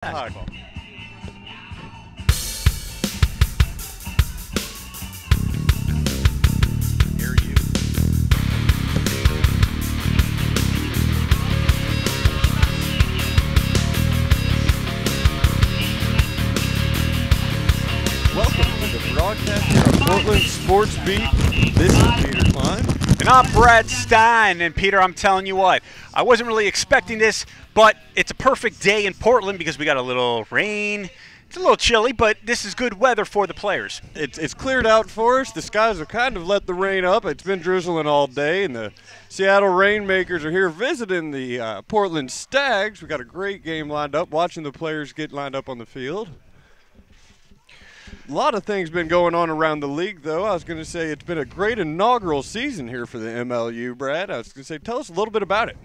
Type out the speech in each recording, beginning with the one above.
Basketball. Hear you. Welcome to the broadcast here on Portland Sports Beat. This is Peter Klein. And I'm Brad Stein. And Peter, I'm telling you what, I wasn't really expecting this, but it's a perfect day in Portland because we got a little rain. It's a little chilly, but this is good weather for the players. It's cleared out for us. The skies have kind of let the rain up. It's been drizzling all day, and the Seattle Rainmakers are here visiting the Portland Stags. We got a great game lined up, watching the players get lined up on the field. A lot of things been going on around the league, though. I was going to say it's been a great inaugural season here for the MLU, Brad. I was going to say, tell us a little bit about it.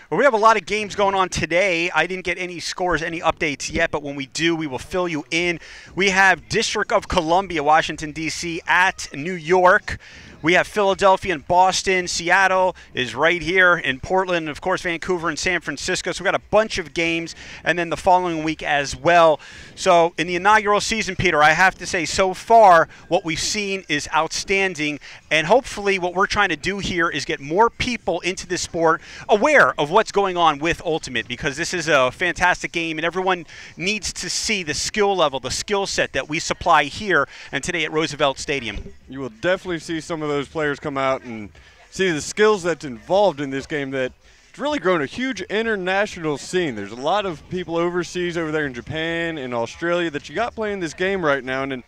Well, we have a lot of games going on today. I didn't get any scores, any updates yet, but when we do, we will fill you in. We have District of Columbia, Washington, D.C. at New York. We have Philadelphia and Boston. Seattle is right here in Portland. And of course, Vancouver and San Francisco. So we've got a bunch of games, and then the following week as well. So in the inaugural season, Peter, I have to say so far what we've seen is outstanding. And hopefully what we're trying to do here is get more people into this sport aware of what's going on with Ultimate, because this is a fantastic game, and everyone needs to see the skill level, the skill set that we supply here and today at Roosevelt Stadium. You will definitely see some of those players come out and see the skills that's involved in this game. That it's really grown a huge international scene. There's a lot of people overseas over there in Japan and Australia that you got playing this game right now. And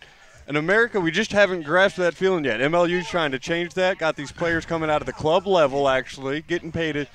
in America, we just haven't grasped that feeling yet. MLU's trying to change that. Got these players coming out of the club level, actually, getting paid a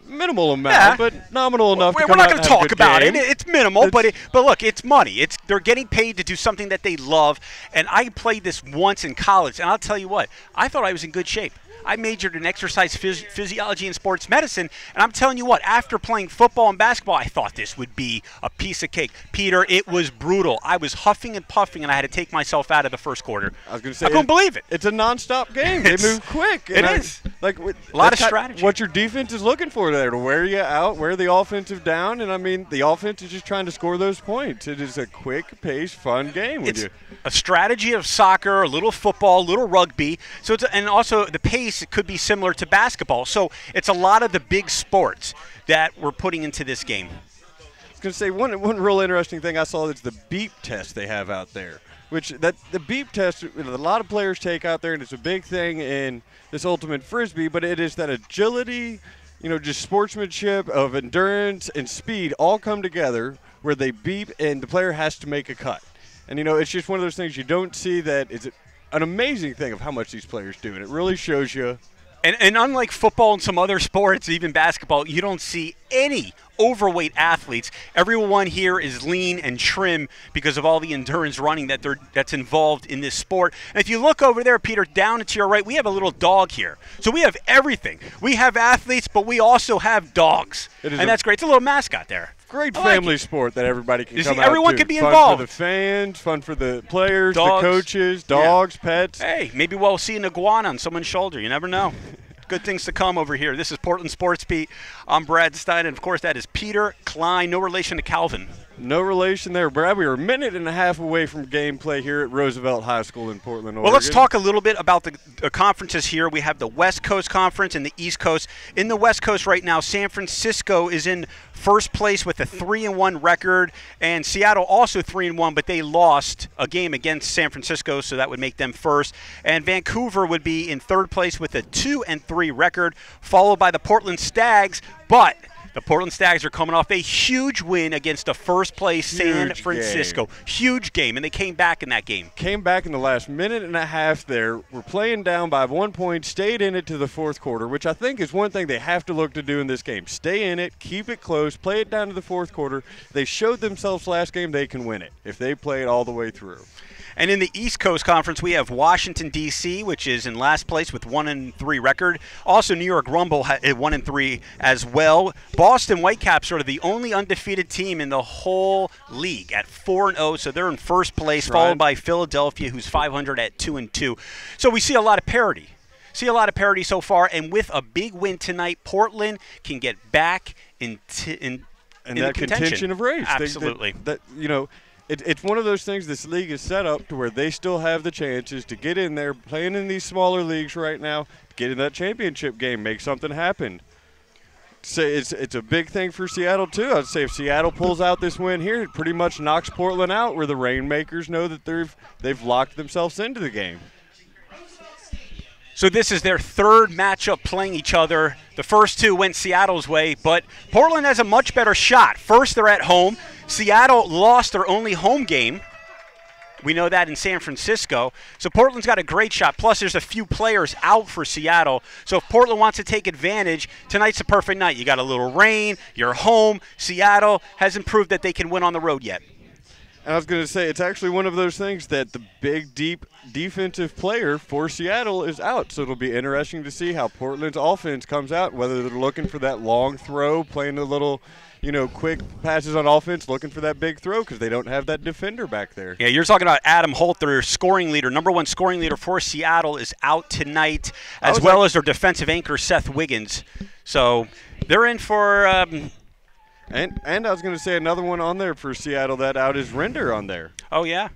minimal amount, but nominal enough to We're come not out going and to have a talk good about game. it. It's minimal, but look, it's money. They're getting paid to do something that they love. And I played this once in college, and I'll tell you what, I thought I was in good shape. I majored in exercise physiology and sports medicine, and I'm telling you what, after playing football and basketball, I thought this would be a piece of cake. Peter, it was brutal. I was huffing and puffing, and I had to take myself out of the first quarter. I was going to say, I couldn't believe it. It's a nonstop game. They move quick. It is. Like a lot of strategy. What your defense is looking for there, to wear you out, wear the offensive down, and I mean, the offense is just trying to score those points. It is a quick-paced, fun game. It's a strategy of soccer, a little football, a little rugby. So and also the pace could be similar to basketball. So it's a lot of the big sports that we're putting into this game. I was going to say, one real interesting thing I saw is the beep test they have out there, which the beep test, a lot of players take out there, and it's a big thing in this ultimate frisbee, but it is that agility, just sportsmanship of endurance and speed all come together where they beep and the player has to make a cut. And, it's just one of those things you don't see. That it's an amazing thing of how much these players do, and it really shows you. And unlike football and some other sports, even basketball, you don't see any overweight athletes. Everyone here is lean and trim because of all the endurance running that's involved in this sport. And if you look over there, Peter, down to your right, we have a little dog here. So we have everything. We have athletes, but we also have dogs. And that's great. It's a little mascot there. Great family sport that everybody can come out to. Everyone can be fun involved. Fun for the fans, fun for the players, dogs, the coaches, dogs, pets. Hey, maybe we'll see an iguana on someone's shoulder. You never know. Good things to come over here. This is Portland Sports Beat. I'm Brad Stein, and of course that is Peter Klein. No relation to Calvin. No relation there, Brad. We are a minute and a half away from gameplay here at Roosevelt High School in Portland, Oregon. Well, let's talk a little bit about the conferences here. We have the West Coast Conference and the East Coast. In the West Coast right now, San Francisco is in first place with a 3-1 record, and Seattle also 3-1, but they lost a game against San Francisco, so that would make them first. And Vancouver would be in third place with a 2-3 record, followed by the Portland Stags, but the Portland Stags are coming off a huge win against a first-place San Francisco. Huge game, and they came back in that game. Came back in the last minute and a half there. We're playing down by 1 point, stayed in it to the fourth quarter, which I think is one thing they have to look to do in this game. Stay in it, keep it close, play it down to the fourth quarter. They showed themselves last game they can win it if they play it all the way through. And in the East Coast Conference, we have Washington, D.C., which is in last place with 1-3 record. Also, New York Rumble at 1-3 as well. Boston Whitecaps are the only undefeated team in the whole league at 4-0, so they're in first place, followed by Philadelphia, who's 500 at 2-2. So we see a lot of parity. So far, and with a big win tonight, Portland can get back in and that contention of race. Absolutely. It's one of those things. This league is set up to where they still have the chances to get in there, playing in these smaller leagues right now, get in that championship game, make something happen. So it's a big thing for Seattle too. I'd say if Seattle pulls out this win here, it pretty much knocks Portland out, where the Rainmakers know that they've locked themselves into the game. So this is their third matchup playing each other. The first two went Seattle's way, but Portland has a much better shot. First, they're at home. Seattle lost their only home game. We know that in San Francisco. So Portland's got a great shot. Plus, there's a few players out for Seattle. So if Portland wants to take advantage, tonight's a perfect night. You got a little rain. You're home. Seattle hasn't proved that they can win on the road yet. And I was going to say, it's actually one of those things that the big, deep defensive player for Seattle is out. So it'll be interesting to see how Portland's offense comes out, whether they're looking for that long throw, playing a little – quick passes on offense, looking for that big throw because they don't have that defender back there. Yeah, you're talking about Adam Holt, their scoring leader, number one scoring leader for Seattle, is out tonight, as well as their defensive anchor, Seth Wiggins. So they're in for and I was going to say another one on there for Seattle that out is Render on there. Oh, yeah.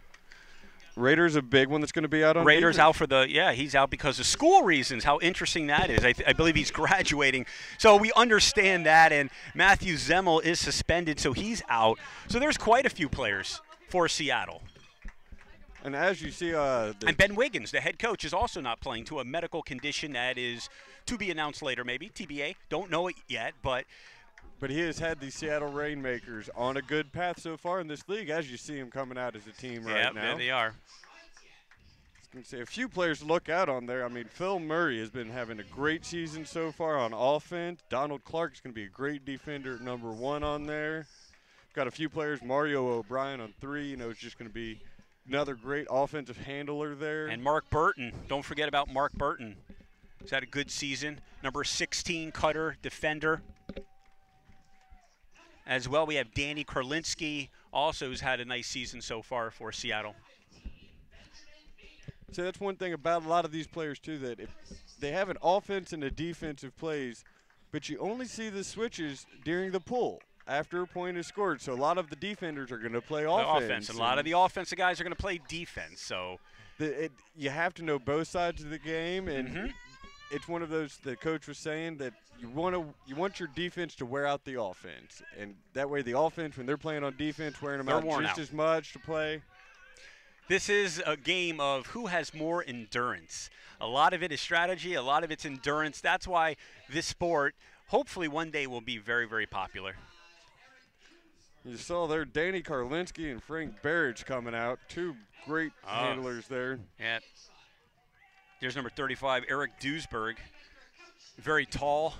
Raiders a big one that's going to be out on Raiders defense. out for he's out because of school reasons. How interesting that is. I believe he's graduating. So we understand that, and Matthew Zemmel is suspended, so he's out. So there's quite a few players for Seattle. And as you see, and Ben Wiggins, the head coach, is also not playing to a medical condition that is to be announced later, maybe, TBA. Don't know it yet, but he has had the Seattle Rainmakers on a good path so far in this league, as you see them coming out as a team right now. Yeah, they are. I was going to say a few players to look out on there. I mean, Phil Murray has been having a great season so far on offense. Donald Clark is going to be a great defender at number 1 on there. Got a few players. Mario O'Brien on 3. Is just going to be another great offensive handler there. And Mark Burton. Don't forget about Mark Burton. He's had a good season. Number 16 cutter, defender. As well, we have Danny Karlinski, also who's had a nice season so far for Seattle. So that's one thing about a lot of these players, too, that if they have an offense and a defensive plays, but you only see the switches during the pull after a point is scored. So a lot of the defenders are going to play offense. And a lot of the offensive guys are going to play defense. So you have to know both sides of the game, and it's one of those the coach was saying that you want your defense to wear out the offense, and that way the offense, when they're playing on defense, wearing them out just as much to play. This is a game of who has more endurance. A lot of it is strategy, a lot of it's endurance. That's why this sport hopefully one day will be very, very popular. You saw there Danny Karlinski and Frank Barrage coming out, two great handlers there. Yeah. There's number 35, Eric Duesberg. Very tall.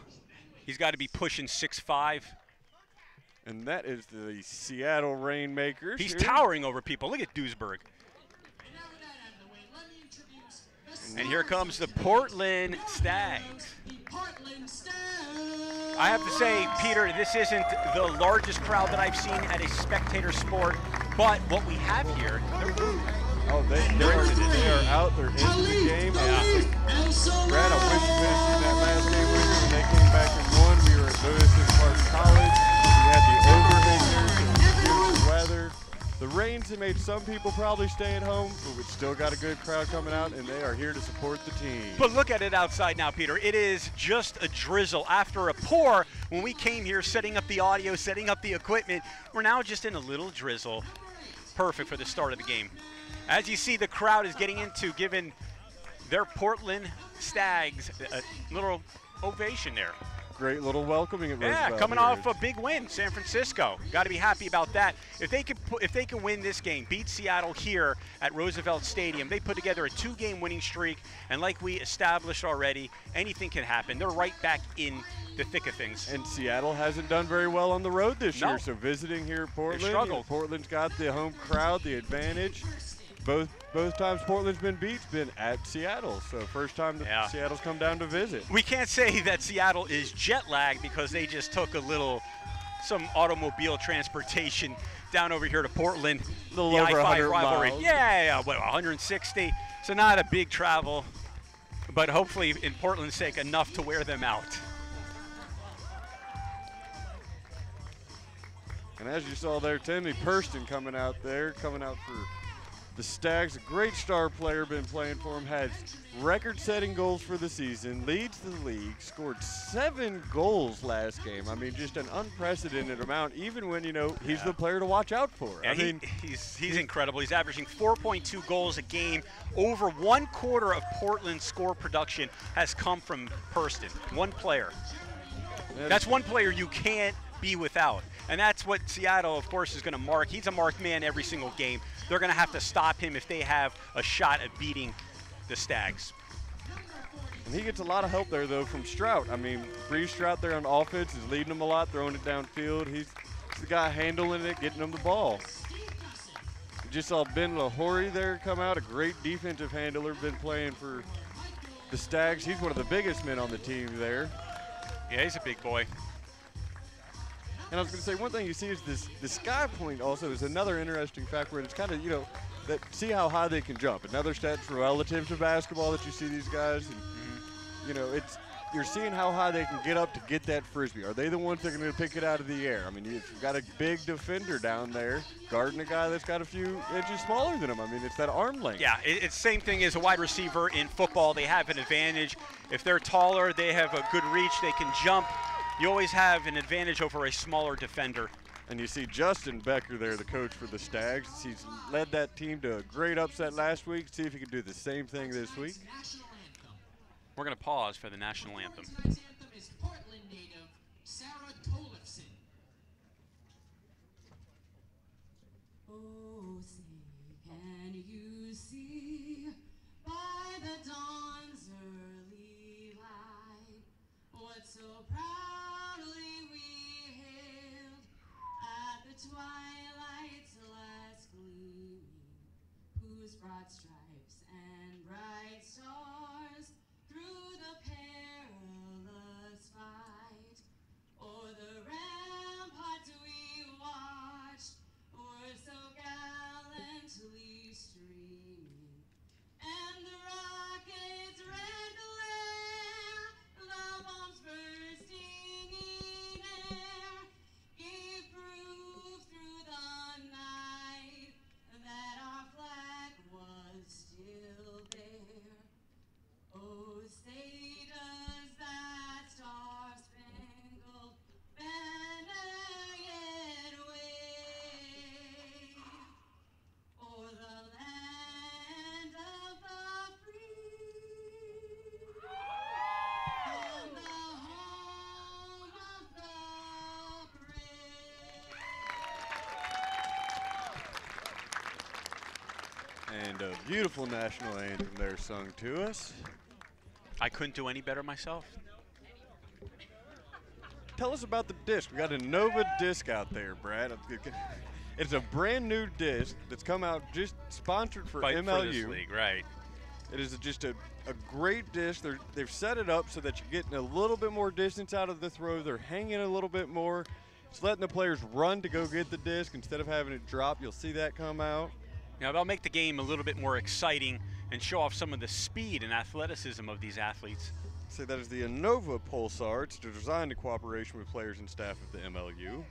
He's got to be pushing 6'5". And that is the Seattle Rainmakers. He's towering over people. Look at Duesberg. And here comes the Portland Stags. I have to say, Peter, this isn't the largest crowd that I've seen at a spectator sport, but what we have here, they are out. They're into the game. Brad, I wish you could have seen that last game with them when they came back and won. We were at Lewiston Park College. We had the overhangers, the beautiful weather. The rains have made some people probably stay at home, but we still got a good crowd coming out, and they are here to support the team. But look at it outside now, Peter. It is just a drizzle. After a pour, when we came here setting up the audio, setting up the equipment, we're now just in a little drizzle. Perfect for the start of the game. As you see, the crowd is getting into giving their Portland Stags a little ovation there. Great little welcoming at Roosevelt. Yeah, coming off a big win, San Francisco. Got to be happy about that. If they can win this game, beat Seattle here at Roosevelt Stadium, they put together a 2-game winning streak, and like we established already, anything can happen. They're right back in the thick of things. And Seattle hasn't done very well on the road this year, so visiting here at Portland, Portland's got the home crowd, the advantage. Both times Portland's been beat, been at Seattle. So first time Seattle's come down to visit. We can't say that Seattle is jet lagged because they just took some automobile transportation down over here to Portland. A little over 100 rivalry. miles. Yeah, 160. So not a big travel, but hopefully in Portland's sake enough to wear them out. And as you saw there, Timmy Purston coming out for the Stags. A great star player, been playing for him, has record-setting goals for the season, leads the league, scored 7 goals last game. I mean, just an unprecedented amount, even when, you know, he's the player to watch out for. Yeah, I mean, he's incredible. He's averaging 4.2 goals a game. Over 1/4 of Portland's score production has come from Purston, one player. That's one player you can't be without. And that's what Seattle, of course, is going to mark. He's a marked man every single game. They're going to have to stop him if they have a shot at beating the Stags. And he gets a lot of help there, though, from Strout. I mean, Bree Strout there on offense is leading them a lot, throwing it downfield. He's the guy handling it, getting them the ball. You just saw Ben Lahori there come out, a great defensive handler, been playing for the Stags. He's one of the biggest men on the team there. Yeah, he's a big boy. And I was going to say, one thing you see is the sky point also is another interesting fact where it's kind of, you know, that see how high they can jump. Another stat relative to basketball that you see these guys. And, you know, you're seeing how high they can get up to get that Frisbee. Are they the ones that are going to pick it out of the air? I mean, you've got a big defender down there guarding a guy that's got a few inches smaller than him. I mean, it's that arm length. Yeah, it's the same thing as a wide receiver in football. They have an advantage. If they're taller, they have a good reach, they can jump. You always have an advantage over a smaller defender. And you see Justin Becker there, the coach for the Stags. He's led that team to a great upset last week. See if he can do the same thing this week. We're going to pause for the national anthem. Anthem is Portland native Sarah Tollefson. Oh, say, can you see by the dawn's early light what so proudly we hailed at the twilight's last gleaming, whose broad stripes and bright stars through the perilous fight o'er the ramparts we watched were so gallantly streaming, and the rocket's red glare, the bombs bursting in air, gave proof through the night that our flag was still there. Oh, say does that star-spangled banner yet wave o'er the land of the free and the home of the brave. And a beautiful national anthem there sung to us. I couldn't do any better myself. Tell us about the disc. We got a Nova disc out there, Brad. It's a brand new disc that's come out just sponsored for Fight MLU. for this league, right. It is just a great disc. They've set it up so that you're getting a little bit more distance out of the throw. They're hanging a little bit more. It's letting the players run to go get the disc instead of having it drop. You'll see that come out. Now, they'll make the game a little bit more exciting and show off some of the speed and athleticism of these athletes. So that is the Innova Pulsar. It's designed in cooperation with players and staff of the MLU.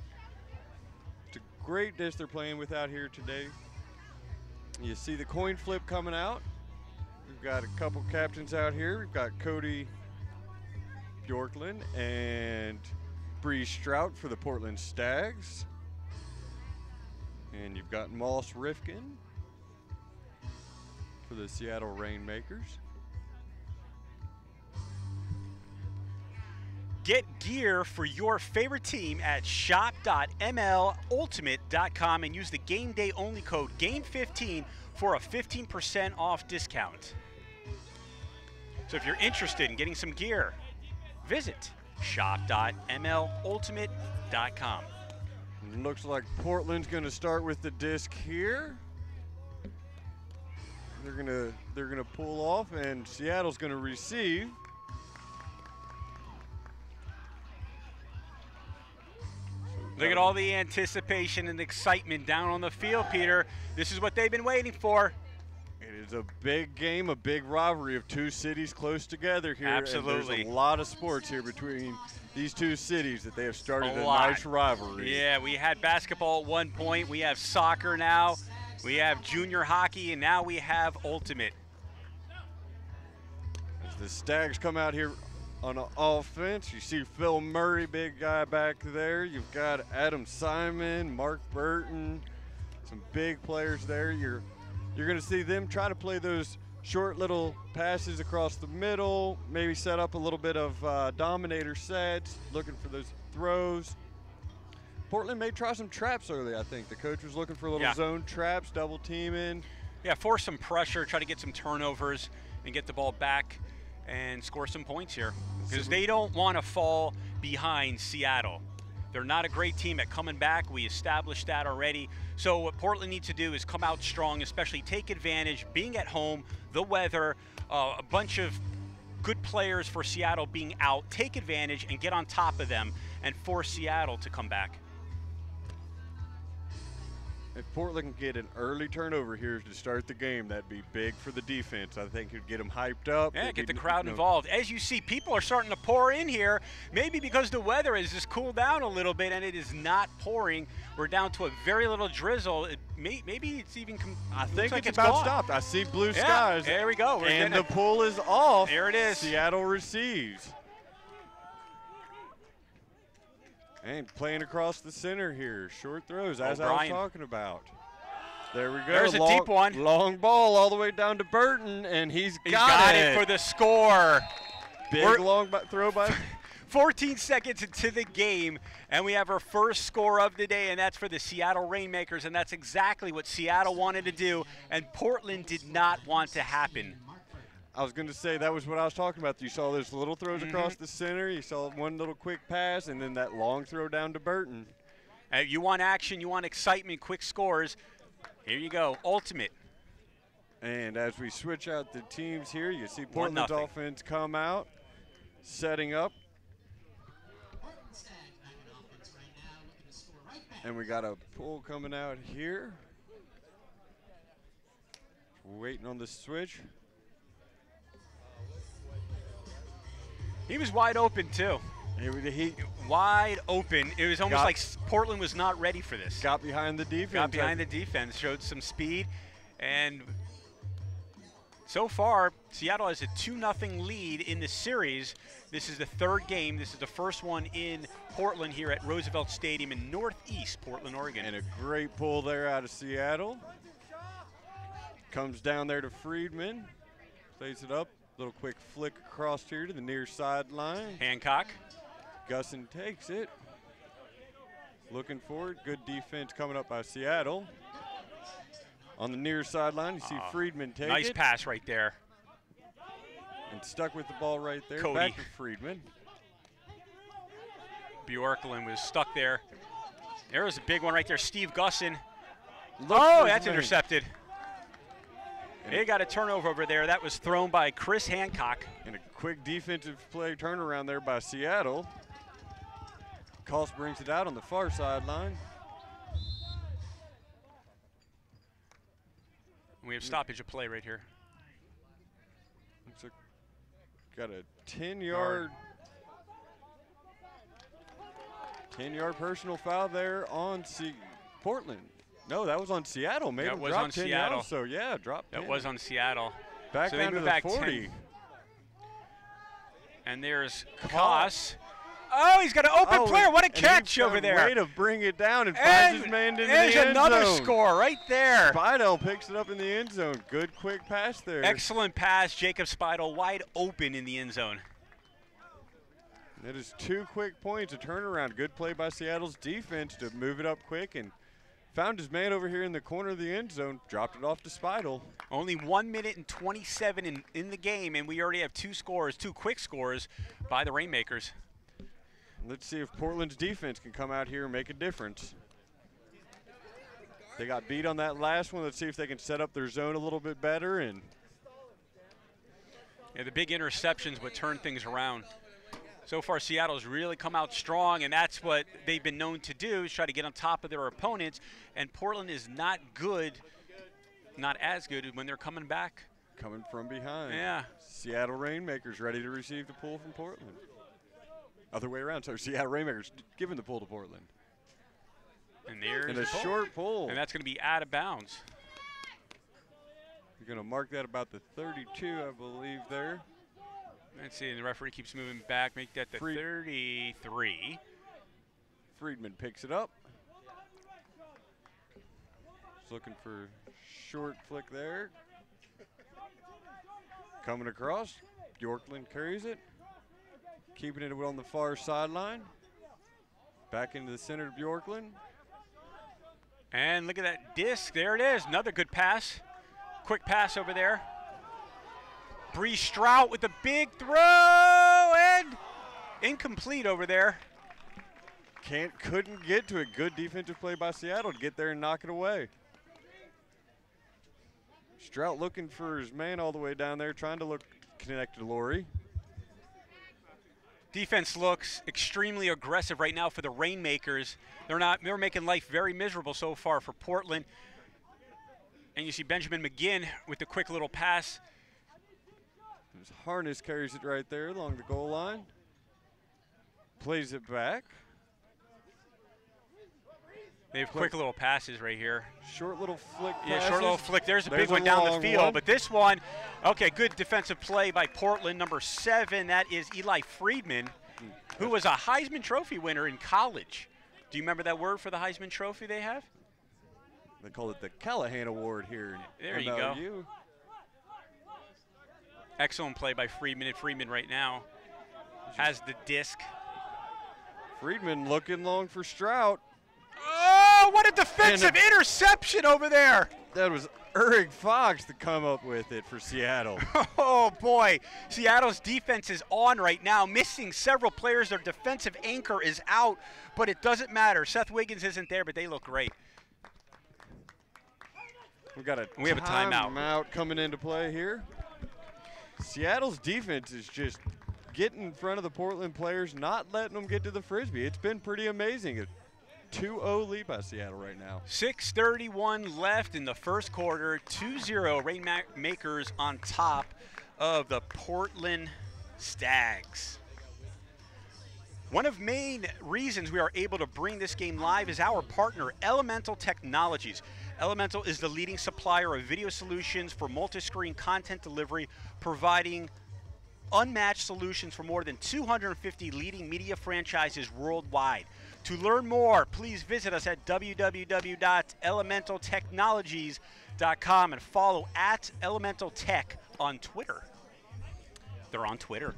It's a great disc they're playing with out here today. You see the coin flip coming out. We've got a couple captains out here. We've got Cody Bjorklund and Bree Strout for the Portland Stags. And you've got Moss Rifkin for the Seattle Rainmakers. Get gear for your favorite team at shop.mlultimate.com and use the game day only code GAME15 for a 15% off discount. So if you're interested in getting some gear, visit shop.mlultimate.com. Looks like Portland's going to start with the disc here. They're gonna pull off, and Seattle's going to receive. Look at all the anticipation and excitement down on the field, Peter. This is what they've been waiting for. It is a big game, a big rivalry of two cities close together here. Absolutely. And there's a lot of sports here between these two cities that they have started a lot. nice rivalry. Yeah, we had basketball at one point. We have soccer now. We have junior hockey, and now we have ultimate. As the Stags come out here on offense, you see Phil Murray, big guy back there. You've got Adam Simon, Mark Burton, some big players there. You're going to see them try to play those short little passes across the middle, maybe set up a little bit of dominator sets, looking for those throws. Portland may try some traps early, I think. The coach was looking for a little zone traps, double teaming. Yeah, force some pressure, try to get some turnovers and get the ball back and score some points here. Because they don't want to fall behind Seattle. They're not a great team at coming back. We established that already. So what Portland needs to do is come out strong, especially take advantage, being at home, the weather, a bunch of good players for Seattle being out. Take advantage and get on top of them and force Seattle to come back. If Portland can get an early turnover here to start the game, that'd be big for the defense. I think it'd get them hyped up. Yeah, get the crowd involved. As you see, people are starting to pour in here, maybe because the weather has just cooled down a little bit and it is not pouring. We're down to a very little drizzle. Maybe it's even I think like it's about gone. stopped. I see blue skies. There we go. And the pull is off. There it is. Seattle receives. And playing across the center here. Short throws, as I was talking about. There we go. There's a deep one. Long ball all the way down to Burton, and he's got it for the score. Big long throw by 14 seconds into the game, and we have our first score of the day, and that's for the Seattle Rainmakers, and that's exactly what Seattle wanted to do, and Portland did not want to happen. I was going to say that was what I was talking about. You saw those little throws across the center. You saw one little quick pass, and then that long throw down to Burton. You want action, you want excitement, quick scores. Here you go, ultimate. And as we switch out the teams here, you see Portland's offense come out, setting up. And we got a pull coming out here. Waiting on the switch. He was wide open, too. Wide open. It was almost like Portland was not ready for this. Got behind the defense. Got behind the defense, showed some speed. And so far, Seattle has a 2-0 lead in the series. This is the third game. This is the first one in Portland here at Roosevelt Stadium in Northeast Portland, Oregon. And a great pull there out of Seattle. Comes down there to Friedman. Plays it up. Little quick flick across here to the near sideline. Hancock. Gusson takes it. Looking for it. Good defense coming up by Seattle. On the near sideline, you see Friedman take it. Nice pass right there. And stuck with the ball right there. Cody. Back to Friedman. Bjorklund was stuck there. There was a big one right there. Steve Gusson. Oh, that's intercepted. They got a turnover over there. That was thrown by Chris Hancock. And a quick defensive play turnaround there by Seattle. Cost brings it out on the far sideline. We have stoppage of play right here. Looks like got a 10-yard personal foul there on Portland. No, that was on Seattle. Maybe that was on Seattle. Yards, so yeah, dropped. That was on Seattle. Back so down to the 40. 10. And there's Koss. Oh, he's got an open player. What a catch over there. Way to bring it down and finds his man into the end zone. There's another score right there. Spidel picks it up in the end zone. Good quick pass there. Excellent pass. Jacob Spidel wide open in the end zone. That is 2 quick points, a turnaround. Good play by Seattle's defense to move it up quick and found his man over here in the corner of the end zone, dropped it off to Spidel. Only 1 minute and 27 in the game, and we already have 2 quick scores by the Rainmakers. Let's see if Portland's defense can come out here and make a difference. They got beat on that last one. Let's see if they can set up their zone a little bit better. And yeah, the big interceptions would turn things around. So far, Seattle's really come out strong, and that's what they've been known to do, is try to get on top of their opponents. And Portland is not good not as good when they're coming back. Coming from behind. Yeah. Seattle Rainmakers ready to receive the pull from Portland. Other way around. So Seattle Rainmakers giving the pull to Portland. And there's And a short pull. And that's going to be out of bounds. You're going to mark that about the 32, I believe, there. Let's see. And the referee keeps moving back. Make that the 33. Friedman picks it up. He's looking for short flick there. Coming across. Bjorklund carries it. Keeping it on the far sideline. Back into the center of Bjorklund. And look at that disc. There it is. Another good pass. Quick pass over there. Bree Strout with a big throw and incomplete over there. Couldn't get to a good defensive play by Seattle to get there and knock it away. Strout looking for his man all the way down there, trying to look connected to Laurie. Defense looks extremely aggressive right now for the Rainmakers. They're making life very miserable so far for Portland. And you see Benjamin McGinn with the quick little pass. His Harness carries it right there along the goal line. Plays it back. They have quick little passes right here. Short little flick passes. Yeah, short little flick. There's a big a one down the long field. one. But this one, okay, good defensive play by Portland. Number 7, that is Eli Friedman, who was a Heisman Trophy winner in college. Do you remember that word for the Heisman Trophy they have? They call it the Callahan Award here. There you go. Excellent play by Friedman, and Friedman right now has the disc. Friedman looking long for Strout. Oh, what a defensive interception over there. That was Eric Fox to come up with it for Seattle. Oh, boy. Seattle's defense is on right now, missing several players. Their defensive anchor is out, but it doesn't matter. Seth Wiggins isn't there, but they look great. We have a timeout. Timeout coming into play here. Seattle's defense is just getting in front of the Portland players, not letting them get to the Frisbee. It's been pretty amazing. A 2-0 lead by Seattle right now. 6:31 left in the first quarter. 2-0 Rainmakers on top of the Portland Stags. One of the main reasons we are able to bring this game live is our partner, Elemental Technologies. Elemental is the leading supplier of video solutions for multi-screen content delivery, providing unmatched solutions for more than 250 leading media franchises worldwide. To learn more, please visit us at www.elementaltechnologies.com and follow @ElementalTech on Twitter. They're on Twitter.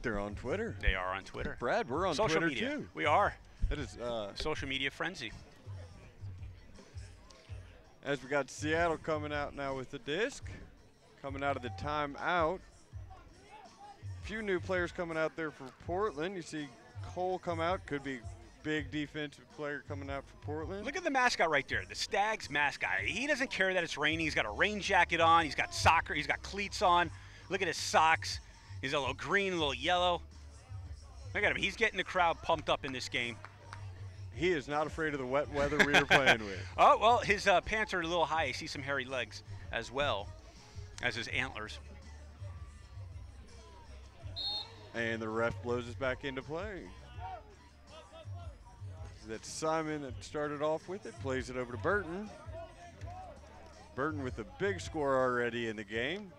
They're on Twitter. They are on Twitter. Brad, we're on Social Twitter media. too. We are. That is Social media frenzy. as we got Seattle coming out now with the disc, coming out of the timeout. A few new players coming out there for Portland. You see Cole come out, could be big defensive player coming out for Portland. Look at the mascot right there, the Stags mascot. He doesn't care that it's raining. He's got a rain jacket on. He's got soccer. He's got cleats on. Look at his socks. He's a little green, a little yellow. Look at him. He's getting the crowd pumped up in this game. He is not afraid of the wet weather we are playing with. Oh, well, his pants are a little high. I see some hairy legs as well as his antlers. And the ref blows us back into play. That's Simon that started off with it, plays it over to Burton. Burton with a big score already in the game.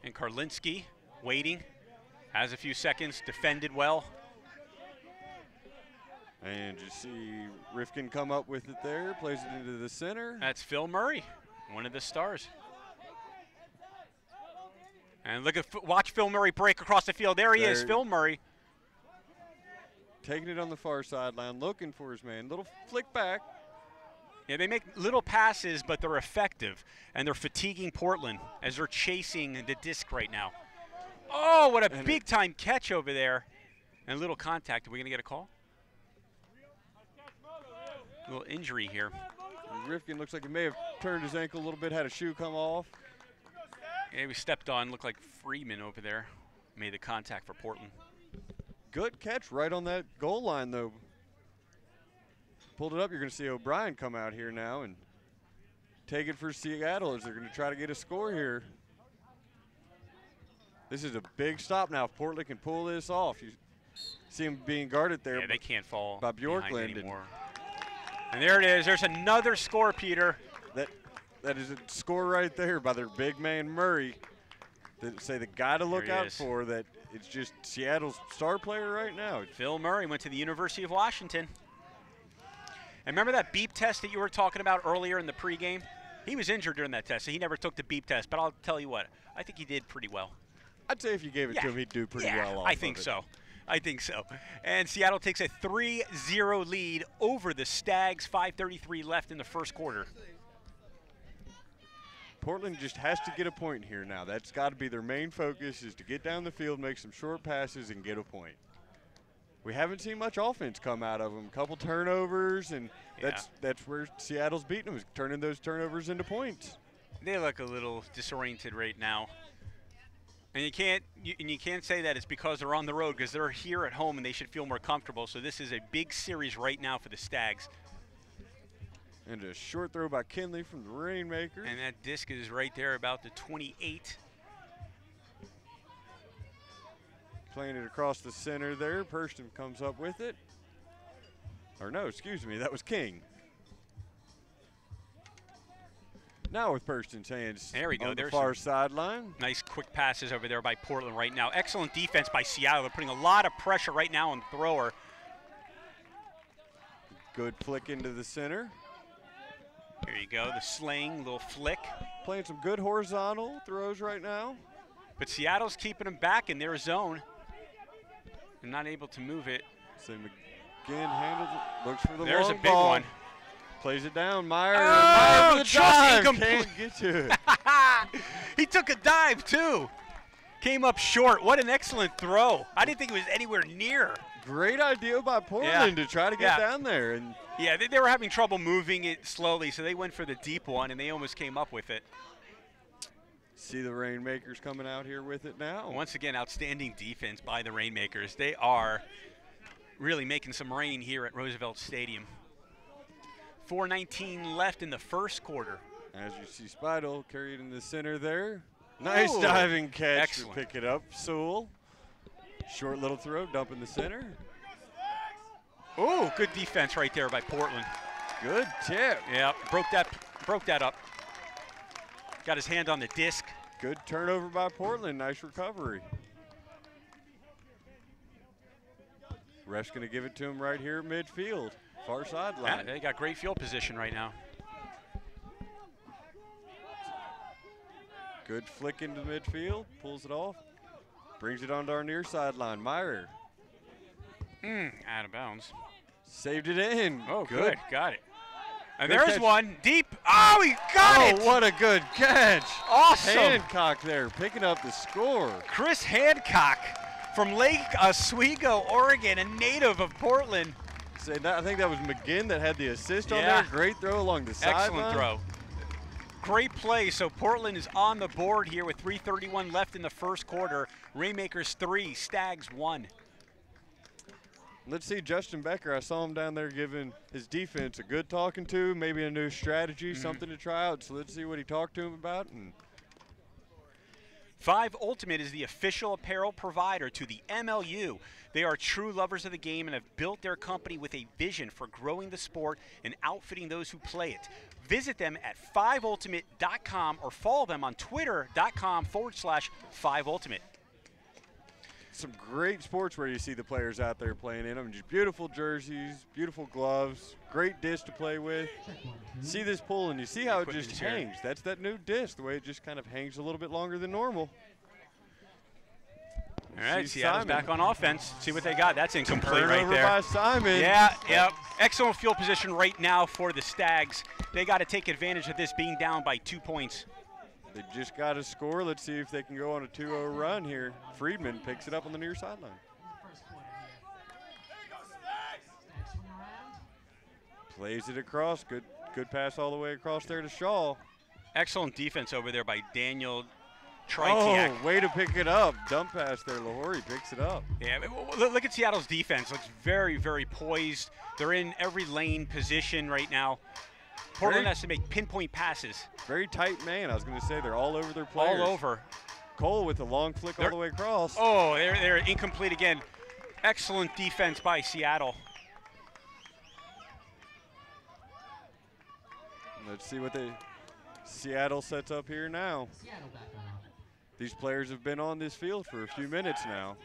And Karlinski waiting, has a few seconds, defended well. And you see Rifkin come up with it there, plays it into the center. That's Phil Murray, one of the stars. And watch Phil Murray break across the field. There he is, Phil Murray. Taking it on the far sideline, looking for his man. Little flick back. Yeah, they make little passes, but they're effective. And they're fatiguing Portland as they're chasing the disc right now. Oh, what a big-time catch over there. And a little contact. Are we going to get a call? A little injury here. Rifkin looks like he may have turned his ankle a little bit, had a shoe come off. Yeah, we stepped on, looked like Freeman over there. Made the contact for Portland. Good catch right on that goal line, though. Pulled it up. You're going to see O'Brien come out here now and take it for Seattle as they're going to try to get a score here. This is a big stop now. If Portland can pull this off, you see him being guarded there. Yeah, they can't fall by Bjorklund anymore. And there it is. There's another score, Peter. That is a score right there by their big man Murray. That say the guy to look out for. That it's just Seattle's star player right now. Phil Murray went to the University of Washington. And remember that beep test that you were talking about earlier in the pregame? He was injured during that test, so he never took the beep test. But I'll tell you what, I think he did pretty well. I'd say if you gave it to him, he'd do pretty well off I think so. I think so. And Seattle takes a 3-0 lead over the Stags. 5:33 left in the first quarter. Portland just has to get a point here now. That's got to be their main focus, is to get down the field, make some short passes, and get a point. We haven't seen much offense come out of them. A couple turnovers, and that's where Seattle's beating them, is turning those turnovers into points. They look a little disoriented right now. And you can't say that it's because they're on the road, because they're here at home and they should feel more comfortable. So this is a big series right now for the Stags. And a short throw by Kinley from the Rainmakers. And that disc is right there about the 28. Playing it across the center there. Purston comes up with it. Or no, excuse me, that was King. Now with Purston's hands there we go. On the There's far sideline. Nice quick passes over there by Portland right now. Excellent defense by Seattle. They're putting a lot of pressure right now on the thrower. Good flick into the center. There you go, the sling, little flick. Playing some good horizontal throws right now. But Seattle's keeping them back in their zone. They're not able to move it. So McGinn handles it, looks for the There's long a big ball. one. Plays it down, Meyer. Oh, Meyer just incomplete. Can't get to it. He took a dive, too. Came up short. What an excellent throw. I didn't think it was anywhere near. Great idea by Portland to try to get down there. And yeah, they were having trouble moving it slowly, so they went for the deep one, and they almost came up with it. See the Rainmakers coming out here with it now. Once again, outstanding defense by the Rainmakers. They are really making some rain here at Roosevelt Stadium. 4:19 left in the first quarter. As you see Speidel carried in the center there. Nice diving catch to pick it up, Sewell. Short little throw, dump in the center. Oh, good defense right there by Portland. Good tip. Yeah, broke that up. Got his hand on the disc. Good turnover by Portland. Nice recovery. Ref's going to give it to him right here at midfield. Far sideline. Yeah, they got great field position right now. Good flick into midfield. Pulls it off. Brings it onto our near sideline. Meyer. Out of bounds. Saved it in. Oh, good. Got it. And Good there's catch. one. Deep. Oh, he got it. Oh, what a good catch. Awesome. Hancock there picking up the score. Chris Hancock from Lake Oswego, Oregon, a native of Portland. I think that was McGinn that had the assist on there. Great throw along the sideline. Excellent throw. Great play. So Portland is on the board here with 3:31 left in the first quarter. Rainmakers 3, Stags 1. Let's see Justin Becker. I saw him down there giving his defense a good talking to, maybe a new strategy, something to try out. So let's see what he talked to him about. And 5 Ultimate is the official apparel provider to the MLU. They are true lovers of the game and have built their company with a vision for growing the sport and outfitting those who play it. Visit them at 5ultimate.com or follow them on twitter.com/5ultimate. some great sportswear you see the players out there playing in them. Just beautiful jerseys, beautiful gloves, great disc to play with. See this pull, and you see how it just hangs. That's that new disc, the way it just kind of hangs a little bit longer than normal. All right, Seattle's back on offense. See what they got. That's incomplete right there. By Simon. Yeah, yep. Excellent field position right now for the Stags. They got to take advantage of this being down by 2 points. They just got to score. Let's see if they can go on a 2-0 run here. Friedman picks it up on the near sideline. Plays it across. Good pass all the way across there to Shaw. Excellent defense over there by Daniel Tritiak. Oh, way to pick it up. Dump pass there. Lahori picks it up. Yeah, look at Seattle's defense. Looks very, very poised. They're in every lane position right now. Portland has to make pinpoint passes. Very tight man. I was going to say they're all over their players. All over. Cole with a long flick all the way across. Oh, they're incomplete again. Excellent defense by Seattle. Let's see what Seattle sets up here now. These players have been on this field for a few minutes now.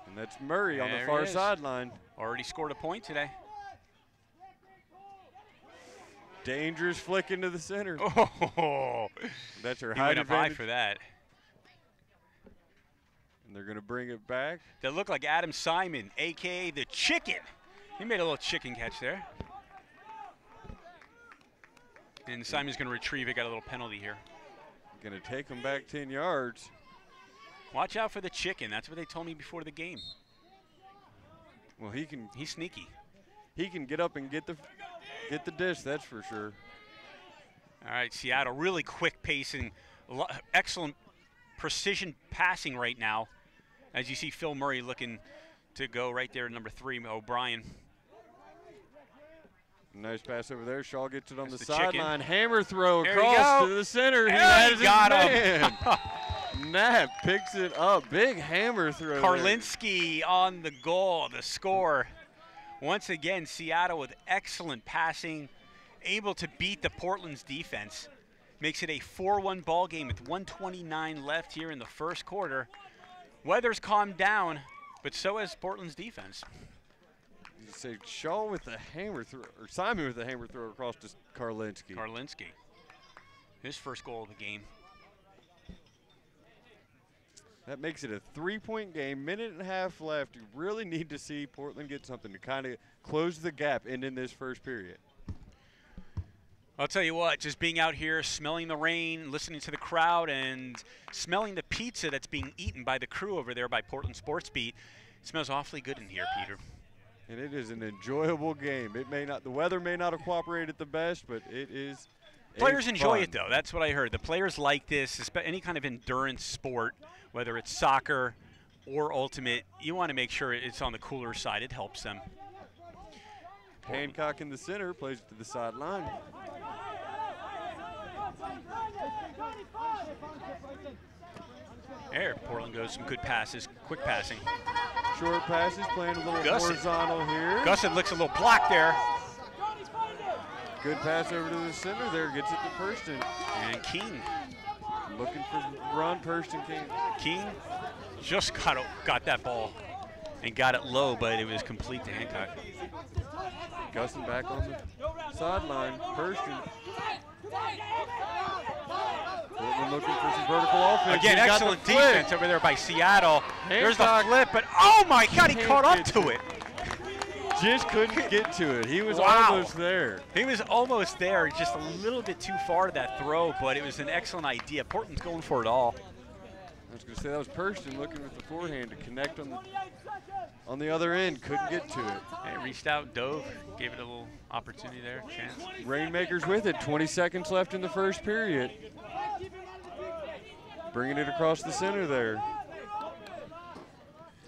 And that's Murray on the far sideline. Already scored a point today. Dangerous flick into the center. Oh, that's her he height went up high advantage. for that. And they're going to bring it back. That looked like Adam Simon, a.k.a. the Chicken. He made a little chicken catch there. And Simon's going to retrieve it, got a little penalty here. Going to take him back 10 yards. Watch out for the Chicken. That's what they told me before the game. Well, he's sneaky. He can get up and get the disc, that's for sure. All right, Seattle really quick pacing, excellent precision passing right now. As you see Phil Murray looking to go right there at number 3, O'Brien. Nice pass over there. Shaw gets it on the Chicken. sideline. Hammer throw There across to the center. He has his got man. Knapp picks it up. Big hammer throw. Karlinski on the goal, the score. Once again, Seattle with excellent passing, able to beat the Portland's defense. Makes it a 4-1 ball game with 1:29 left here in the first quarter. Weather's calmed down, but so has Portland's defense. You say Shaw with the hammer throw, or Simon with the hammer throw across to Karlinski. Karlinski, his first goal of the game. That makes it a 3-point game. Minute and a half left. You really need to see Portland get something to kind of close the gap and in this first period. I'll tell you what, just being out here, smelling the rain, listening to the crowd, and smelling the pizza that's being eaten by the crew over there by Portland Sports Beat, it smells awfully good in here, Peter. And it is an enjoyable game. The weather may not have cooperated the best, but it is Players enjoy it, though. That's what I heard. The players like this, any kind of endurance sport, whether it's soccer or ultimate, you want to make sure it's on the cooler side. It helps them. Hancock in the center, plays it to the sideline. There, Portland goes some good passes, quick passing. Short passes, playing a little horizontal here. Gusset looks a little blocked there. Good pass over to the center there, gets it to Purston. And King. Looking for Ron Purston. King just got that ball and got it low, but it was complete to Hancock. Gusset back on the sideline. Purston. Portland looking for some vertical offense. Again, excellent defense over there by Seattle. There's the flip, but oh my God, he caught up to it. Just couldn't get to it. He was almost there. He was almost there, just a little bit too far to that throw, but it was an excellent idea. Portland's going for it all. I was going to say that was Purston looking with the forehand to connect on the other end. Couldn't get to it. He reached out, dove, gave it a little opportunity there, chance. Rainmakers with it. 20 seconds left in the first period. Bringing it across the center there.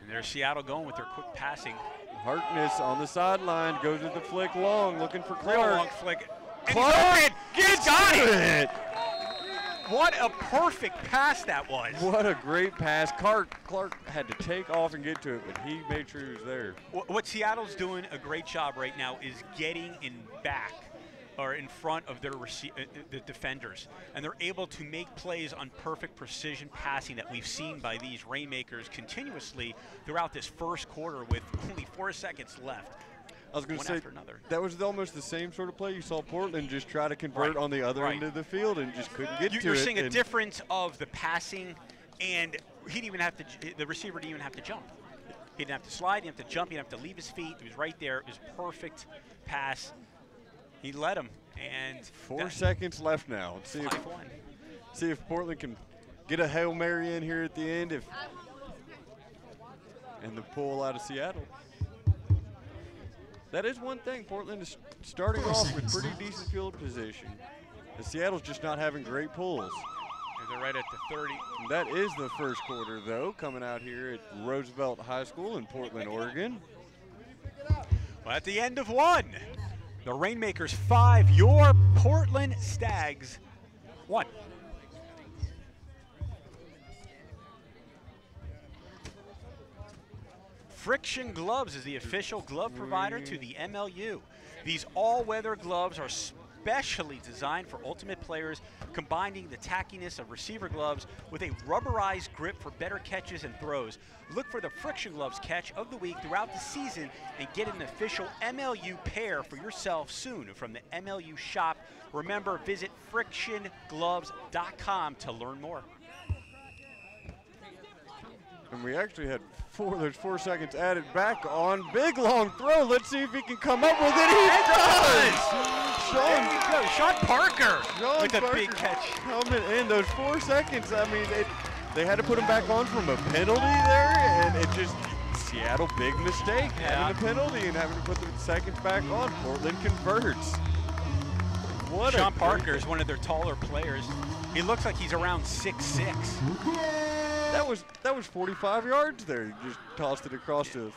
And there's Seattle going with their quick passing. Harkness on the sideline goes with the flick long, looking for Clark. Real long flick. Clark got it! What a perfect pass that was. What a great pass. Clark had to take off and get to it, but he made sure he was there. What Seattle's doing a great job right now is getting in back or in front of the defenders, and they're able to make plays on perfect precision passing that we've seen by these Rainmakers continuously throughout this first quarter with only 4 seconds left. I was going to say, that was almost the same sort of play. You saw Portland just try to convert on the other end of the field and just couldn't get to it. You're seeing a difference of the passing, and he didn't even have to. The receiver didn't even have to jump. He didn't have to slide. He didn't have to jump. He didn't have to leave his feet. He was right there. It was a perfect pass. He led him, and 4 seconds left now. Let's see if Portland can get a Hail Mary in here at the end, and the pull out of Seattle. That is one thing. Portland is starting off with pretty decent field position. And Seattle's just not having great pulls. And they're right at the 30. And that is the first quarter, though, coming out here at Roosevelt High School in Portland, Oregon. Well, at the end of one, The Rainmakers 5, your Portland Stags 1. Friction Gloves is the official glove provider to the MLU. These all-weather gloves are specially designed for ultimate players, combining the tackiness of receiver gloves with a rubberized grip for better catches and throws. Look for the Friction Gloves catch of the week throughout the season and get an official MLU pair for yourself soon from the MLU shop. Remember, visit frictiongloves.com to learn more. And we actually had there's 4 seconds added back on. Big long throw. Let's see if he can come up with it. He does! Sean Parker with a big catch. Coming in those 4 seconds. I mean, they had to put him back on from a penalty there, and it just, Seattle, big mistake. Having a penalty and having to put the seconds back on. Portland converts. Sean Parker is one of their taller players. He looks like he's around 6'6". That was 45 yards there. You just tossed it across the.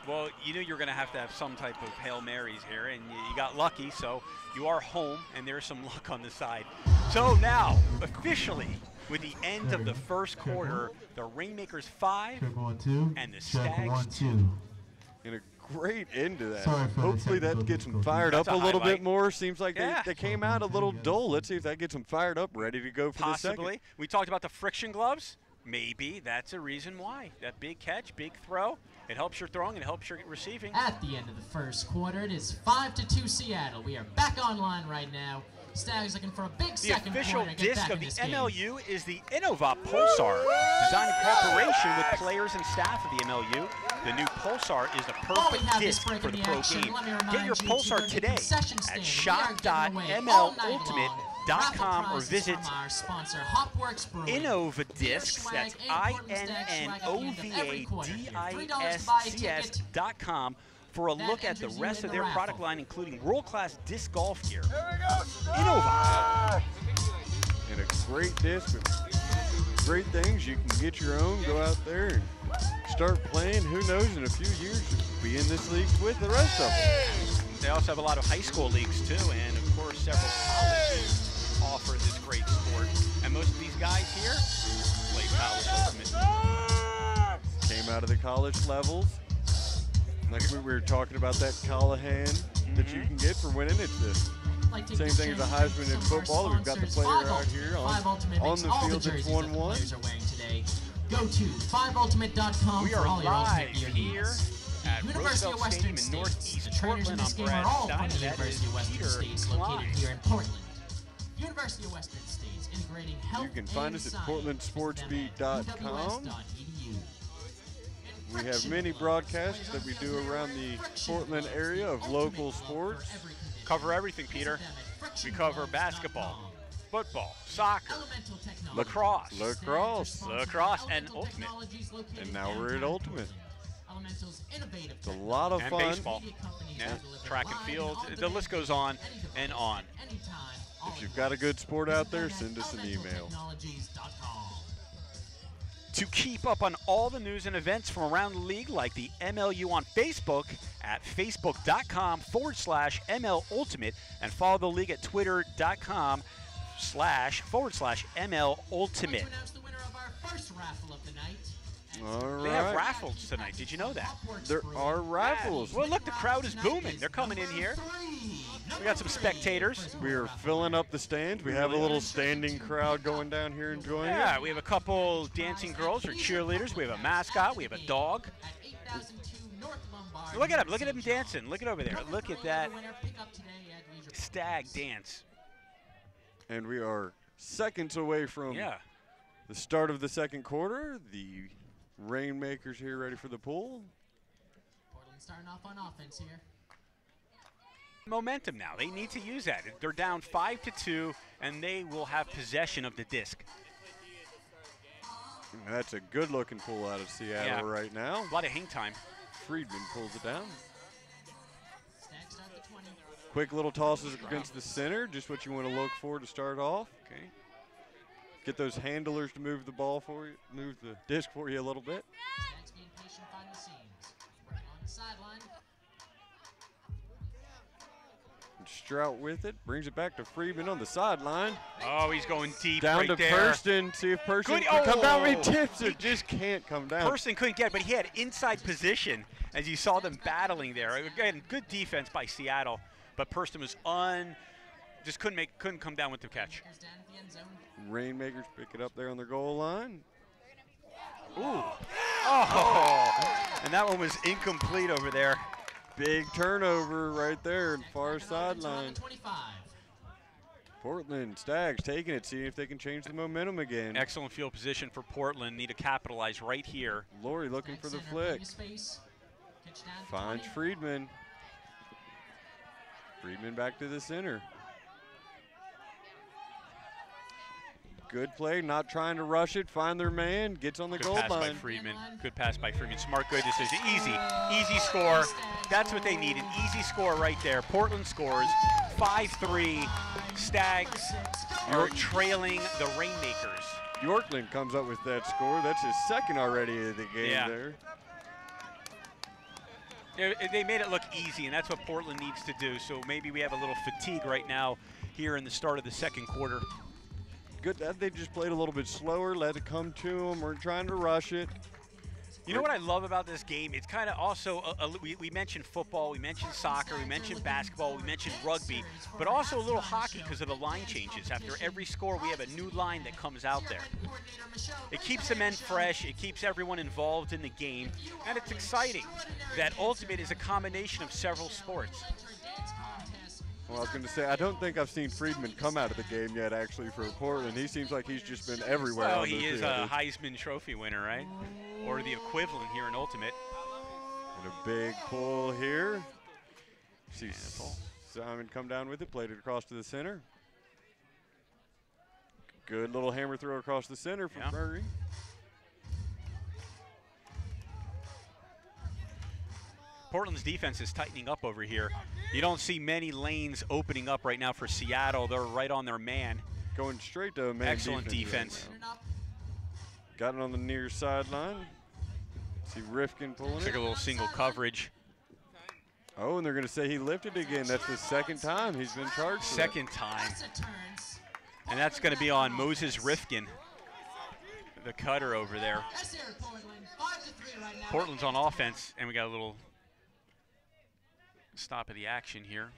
Well, you knew you were going to have some type of Hail Marys here, and you got lucky, so you are home, and there's some luck on the side. So now, officially, with the end of the first quarter, the Rainmakers 5 and the Stags 2. And a great end to that. Sorry for Hopefully that gets them fired up a little bit more. Seems like Yeah. they came out a little dull. Let's see if that gets them fired up, ready to go for the second. Possibly. We talked about the Friction Gloves. Maybe that's a reason why. That big catch, big throw, it helps your throwing, it helps your receiving. At the end of the first quarter, it is 5-2 Seattle. We are back online right now. Stags looking for a big second The official quarter to get disc back of in the this game. MLU is the Innova Pulsar, designed in cooperation with players and staff of the MLU. The new Pulsar is the While we perfect have this disc break for in the the pro action, game. let me remind Get your you to Pulsar go to the today concession at stand. We are giving away all night long shop.mlultimate.com or raffle prizes visit from our sponsor, Hopworks Brewing. Innova Discs, Swag that's and Portland Stag swag at the end of every quarter. INOVADISCS.com for a look at the rest of their product line, including world-class disc golf gear. Innova. And a great disc with great things. You can get your own, go out there and start playing. Who knows, in a few years, you'll be in this league with the rest of them. They also have a lot of high school leagues too, and of course several colleges offer this great sport. And most of these guys here play college ultimate. Came out of the college levels. Like we were talking about that Callahan that you can get for winning. It's the same thing as a Heisman in football. We've got the player out here on the field that's 1-1. Go to 5ultimate.com We for are all your live ultimate gear here needs. at University of Roosevelt Western Stadium in States. The Northeast trainers in Portland. this I'm game Brad are all Stein, from the and that University is of Western Peter States, Klein. located here in Portland. University of Western States, integrating health You can find us at portlandsportsbeat.com. We have many broadcasts that we do around the Portland area of local sports. Cover everything, Peter. We cover basketball, football, soccer, lacrosse, and ultimate. And now we're at Ultimate. It's a lot of And fun. baseball. Yeah, track and field. The list goes on and on. If you've got a good sport out there, send us an email. To keep up on all the news and events from around the league, like the MLU on Facebook at facebook.com/ML Ultimate, and follow the league at twitter.com//ML Ultimate. All right. They have raffles tonight. Did you know that? There are raffles. Well, look, the crowd is booming. They're coming in here. We got some spectators. We are filling up the stands. We have a little standing crowd going down here enjoying Yeah, it. we have a couple dancing girls or cheerleaders. We have a mascot. We have a dog. Look at him. Look at him dancing. Look at over there. Look at that stag dance. And we are seconds away from the start of the second quarter. The Rainmakers here ready for the pull. Portland starting off on offense here. Momentum now. They need to use that. They're down 5-2, and they will have possession of the disc. And that's a good-looking pull out of Seattle right now. A lot of hang time. Friedman pulls it down. Quick little tosses against the center, just what you want to look for to start off. Okay. Get those handlers to move the ball for you, move the disc for you a little bit. Stags being patient behind the scenes. Working on the sideline. Strout with it. Brings it back to Friedman on the sideline. Oh, he's going deep Down right to there. Purston. See if Purston Good- can come down. He oh! tips it. Just can't come down. Person couldn't get it, but he had inside position as you saw them battling there. Again, good defense by Seattle, but Purston was just couldn't come down with the catch. Down at the end zone. Rainmakers pick it up there on their goal line. Ooh. And that one was incomplete over there. Big turnover right there, far Offense on the sideline. 25. Portland Stags taking it, seeing if they can change the momentum again. Excellent field position for Portland. Need to capitalize right here. Laurie looking for the Center, flick. plenty of space. Catch down to Finds 20. Friedman. Friedman back to the center. Good play, not trying to rush it. Find their man, gets on the Good goal pass by line. Friedman. Good pass by Friedman. Smart, good decision. Easy score. That's what they need, an easy score right there. Portland scores 5-3. Stags are trailing the Rainmakers. Yorkland comes up with that score. That's his second already of the game Yeah. there. They made it look easy, and that's what Portland needs to do. So maybe we have a little fatigue right now here in the start of the second quarter. Good that they just played a little bit slower, let it come to them. We're trying to rush it. You know what I love about this game? It's kind of also, we mentioned football, we mentioned soccer, we mentioned basketball, we mentioned rugby, but also a little hockey because of the line changes. After every score, we have a new line that comes out there. It keeps the men fresh, it keeps everyone involved in the game, and it's exciting that Ultimate is a combination of several sports. Well, I was going to say, I don't think I've seen Friedman come out of the game yet, actually, for Portland. He seems like he's just been everywhere. Well, on the he is field. a Heisman Trophy winner, right? Or the equivalent here in Ultimate. And a big pull here. See Simon come down with it, played it across to the center. Good little hammer throw across the center from Murray. Portland's defense is tightening up over here. You don't see many lanes opening up right now for Seattle. They're right on their man. Going straight to a man. Excellent defense. Right now. Got it on the near sideline. See Rifkin pulling It's like a little single coverage. Oh, and they're going to say he lifted again. That's the second time he's been charged. Second time. And that's going to be on Moses Rifkin, the cutter over there. Portland's on offense, and we got a little stop of the action here.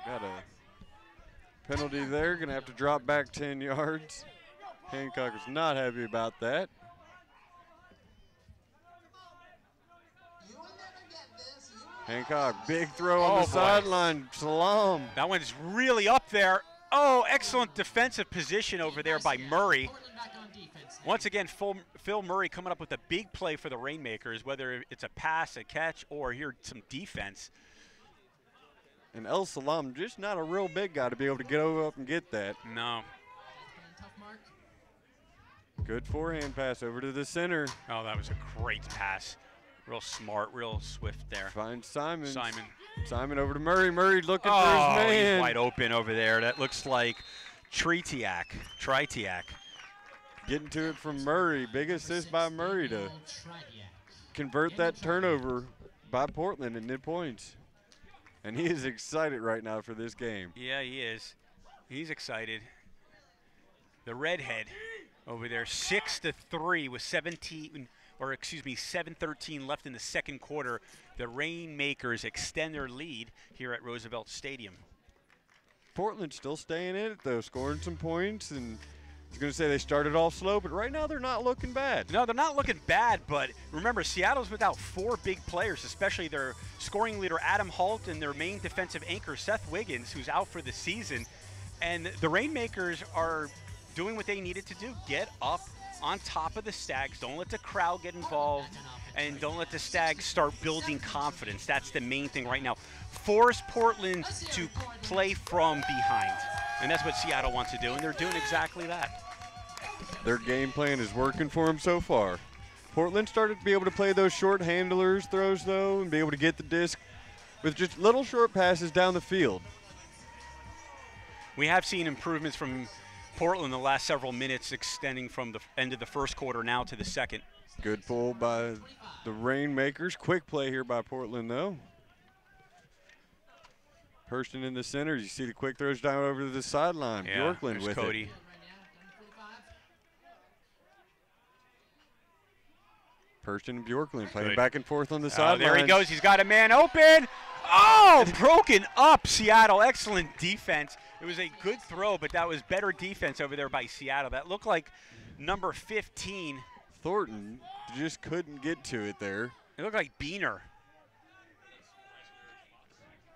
Got a penalty there. Going to have to drop back 10 yards. Hancock is not happy about that. Hancock, big throw on the sideline. Salam. That one's really up there. Oh, excellent defensive position over there by Murray. Once again, Phil Murray coming up with a big play for the Rainmakers, whether it's a pass, a catch, or here some defense. And El Salam, just not a real big guy to be able to get over up and get that. No. Good forehand pass over to the center. Oh, that was a great pass. Real smart, real swift there. Finds Simon. Simon over to Murray. Murray looking for his man. He's wide open over there. That looks like Tritiak. Getting to it from Murray. Big assist by Murray to convert that turnover by Portland into points. And he is excited right now for this game. Yeah, he is. He's excited. The redhead over there, 6-3 with 7:13 left in the second quarter. The Rainmakers extend their lead here at Roosevelt Stadium. Portland still staying in it, though, scoring some points. And I was going to say they started off slow, but right now they're not looking bad. No, they're not looking bad, but remember, Seattle's without 4 big players, especially their scoring leader, Adam Holt, and their main defensive anchor, Seth Wiggins, who's out for the season. And the Rainmakers are doing what they needed to do, get up on top of the Stags. Don't let the crowd get involved, and don't let the Stags start building confidence. That's the main thing right now. Force Portland to play from behind, and that's what Seattle wants to do, and they're doing exactly that. Their game plan is working for them so far. Portland started to be able to play those short handlers throws, though, and be able to get the disc with just little short passes down the field. We have seen improvements from Portland the last several minutes, extending from the end of the first quarter now to the second. Good pull by the Rainmakers. Quick play here by Portland, though. Hurston in the center. You see the quick throws down over to the sideline. Yeah, Bjorklund there's with Cody. it. Hurston and Bjorklund playing Good. back and forth on the Oh, sideline. there he goes. He's got a man open. Oh, broken up, Seattle. Excellent defense. It was a good throw, but that was better defense over there by Seattle. That looked like number 15. Thornton just couldn't get to it there. It looked like Beener.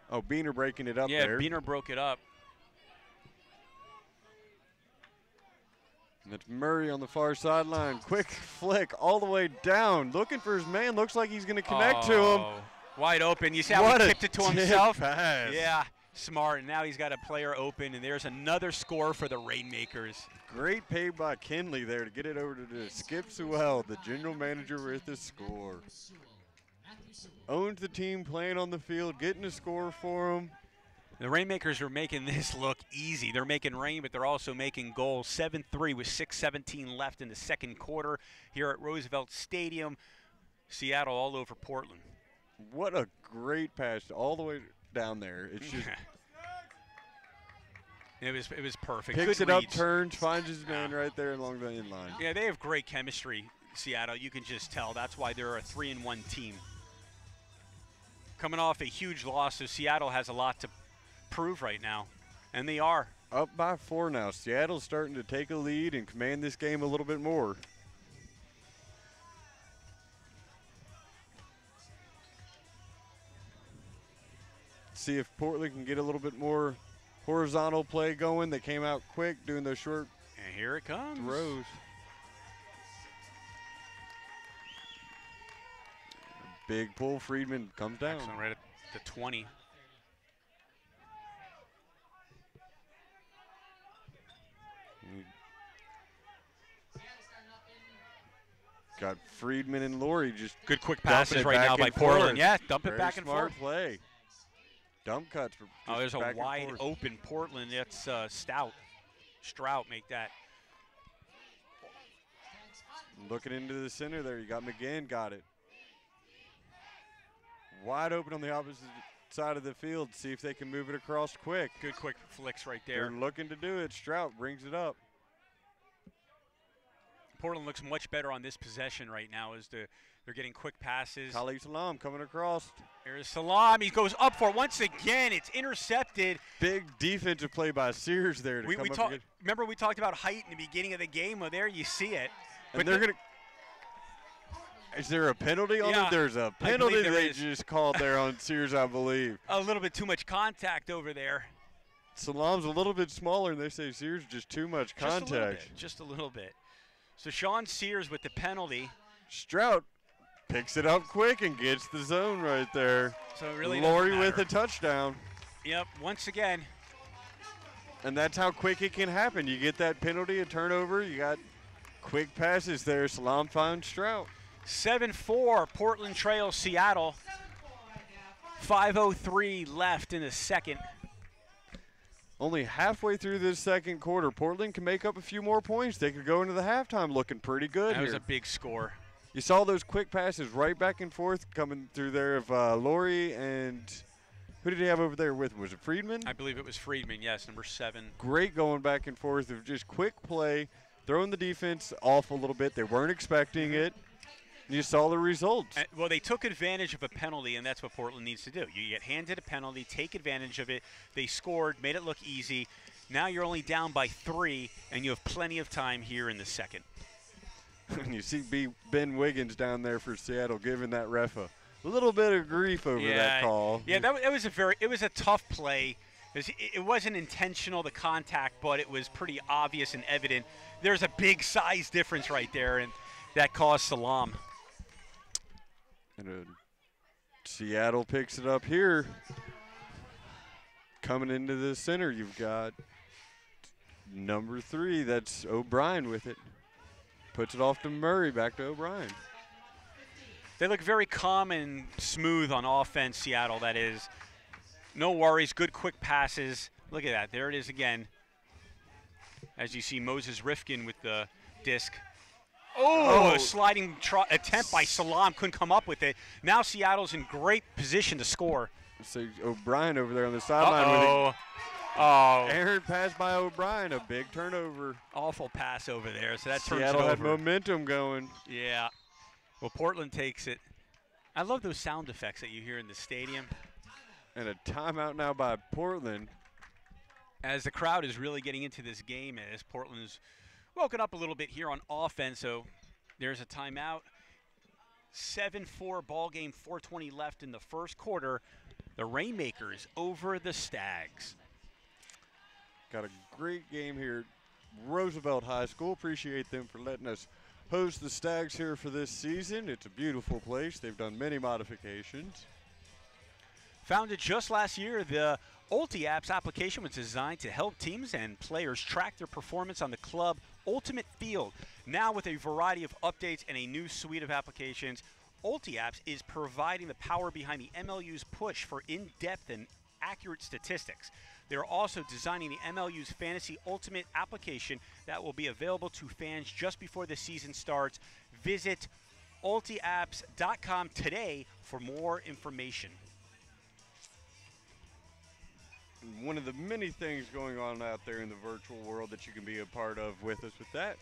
Oh, Beener breaking it up there. Yeah, Beener broke it up. And it's Murray on the far sideline. Quick flick all the way down. Looking for his man. Looks like he's going to connect to him. Wide open. You see how What he a tipped it to tip himself? pass. Yeah, smart. And now he's got a player open, and there's another score for the Rainmakers. Great pay by Kinley there to get it over to Skip Sewell, the general manager with the score. Owns the team playing on the field, getting a score for him. The Rainmakers are making this look easy. They're making rain, but they're also making goals. 7-3 with 6:17 left in the second quarter here at Roosevelt Stadium. Seattle all over Portland. What a great pass all the way down there. It's just it was perfect. picks Good it up, reads. turns, finds his man right there along the end line. Yeah, they have great chemistry, Seattle. You can just tell. That's why they're a 3-1 team. Coming off a huge loss, so Seattle has a lot to prove right now, and they are. Up by 4 now. Seattle's starting to take a lead and command this game a little bit more. See if Portland can get a little bit more horizontal play going. They came out quick doing those short And here it comes. throws. Big pull. Friedman comes down. Excellent, right at the 20. Got Friedman and Laurie just Good quick dumping passes it right back now by and Portland. forth. Yeah, dump it Very back and smart forth. play. Dump cuts. For Oh, there's a back and wide forth. open Portland. That's Strout make that. Looking into the center there, you got McGinn, got it. Wide open on the opposite side of the field. See if they can move it across quick. Good quick flicks right They're there. looking to do it. Strout brings it up. Portland looks much better on this possession right now as they're getting quick passes. Khalid Salam coming across. There's Salam. He goes up for it once again. It's intercepted. Big defensive play by Sears there to We come up talked. and get- Remember we talked about height in the beginning of the game. Well, there you see it. And they're going to. Is there a penalty on Yeah, it? There's a I penalty believe there they is. just called there on Sears, I believe. A little bit too much contact over there. Salam's a little bit smaller, and they say Sears just too much contact. Just a little bit. So Sean Sears with the penalty. Strout picks it up quick and gets the zone right there. So it really Laurie doesn't with matter. a touchdown. Yep, once again. And that's how quick it can happen. You get that penalty, a turnover, you got quick passes there. Salam finds Strout. 7-4, Portland trails Seattle. 5:03 left in the second. Only halfway through this second quarter, Portland can make up a few more points. They could go into the halftime looking pretty good That here. was a big score. You saw those quick passes right back and forth coming through there of Laurie and who did he have over there with him? Was it Friedman? I believe it was Friedman, yes, number 7. Great going back and forth of just quick play, throwing the defense off a little bit. They weren't expecting it. You saw the results. Well, they took advantage of a penalty, and that's what Portland needs to do. You get handed a penalty, take advantage of it. They scored, made it look easy. Now you're only down by 3, and you have plenty of time here in the second. And you see Ben Wiggins down there for Seattle giving that ref a little bit of grief over that call. Yeah, it was a tough play. It wasn't intentional, the contact, but it was pretty obvious and evident. There's a big size difference right there, and that caused Salam. And Seattle picks it up here. Coming into the center, you've got number 3. That's O'Brien with it. Puts it off to Murray, back to O'Brien. They look very calm and smooth on offense, Seattle, that is. No worries, good quick passes. Look at that, there it is again. As you see Moses Rifkin with the disc. Oh, a sliding attempt by Salam, couldn't come up with it. Now Seattle's in great position to score. See O'Brien over there on the sideline with it. Oh, Errant pass by O'Brien, a big turnover. awful pass over there. So that turns Seattle it had over. momentum going. Yeah. Well, Portland takes it. I love those sound effects that you hear in the stadium. And a timeout now by Portland. As the crowd is really getting into this game, as Portland's woken up a little bit here on offense. So there's a timeout. 7-4 ball game, 4:20 left in the first quarter. The Rainmakers over the Stags. Got a great game here at Roosevelt High School. Appreciate them for letting us host the Stags here for this season. It's a beautiful place. They've done many modifications. Founded just last year, the Ulti Apps application was designed to help teams and players track their performance on the club Ultimate Field. Now with a variety of updates and a new suite of applications, Ulti Apps is providing the power behind the MLU's push for in-depth and accurate statistics. They're also designing the MLU's Fantasy Ultimate application that will be available to fans just before the season starts. Visit ultiapps.com today for more information. One of the many things going on out there in the virtual world that you can be a part of with us with that.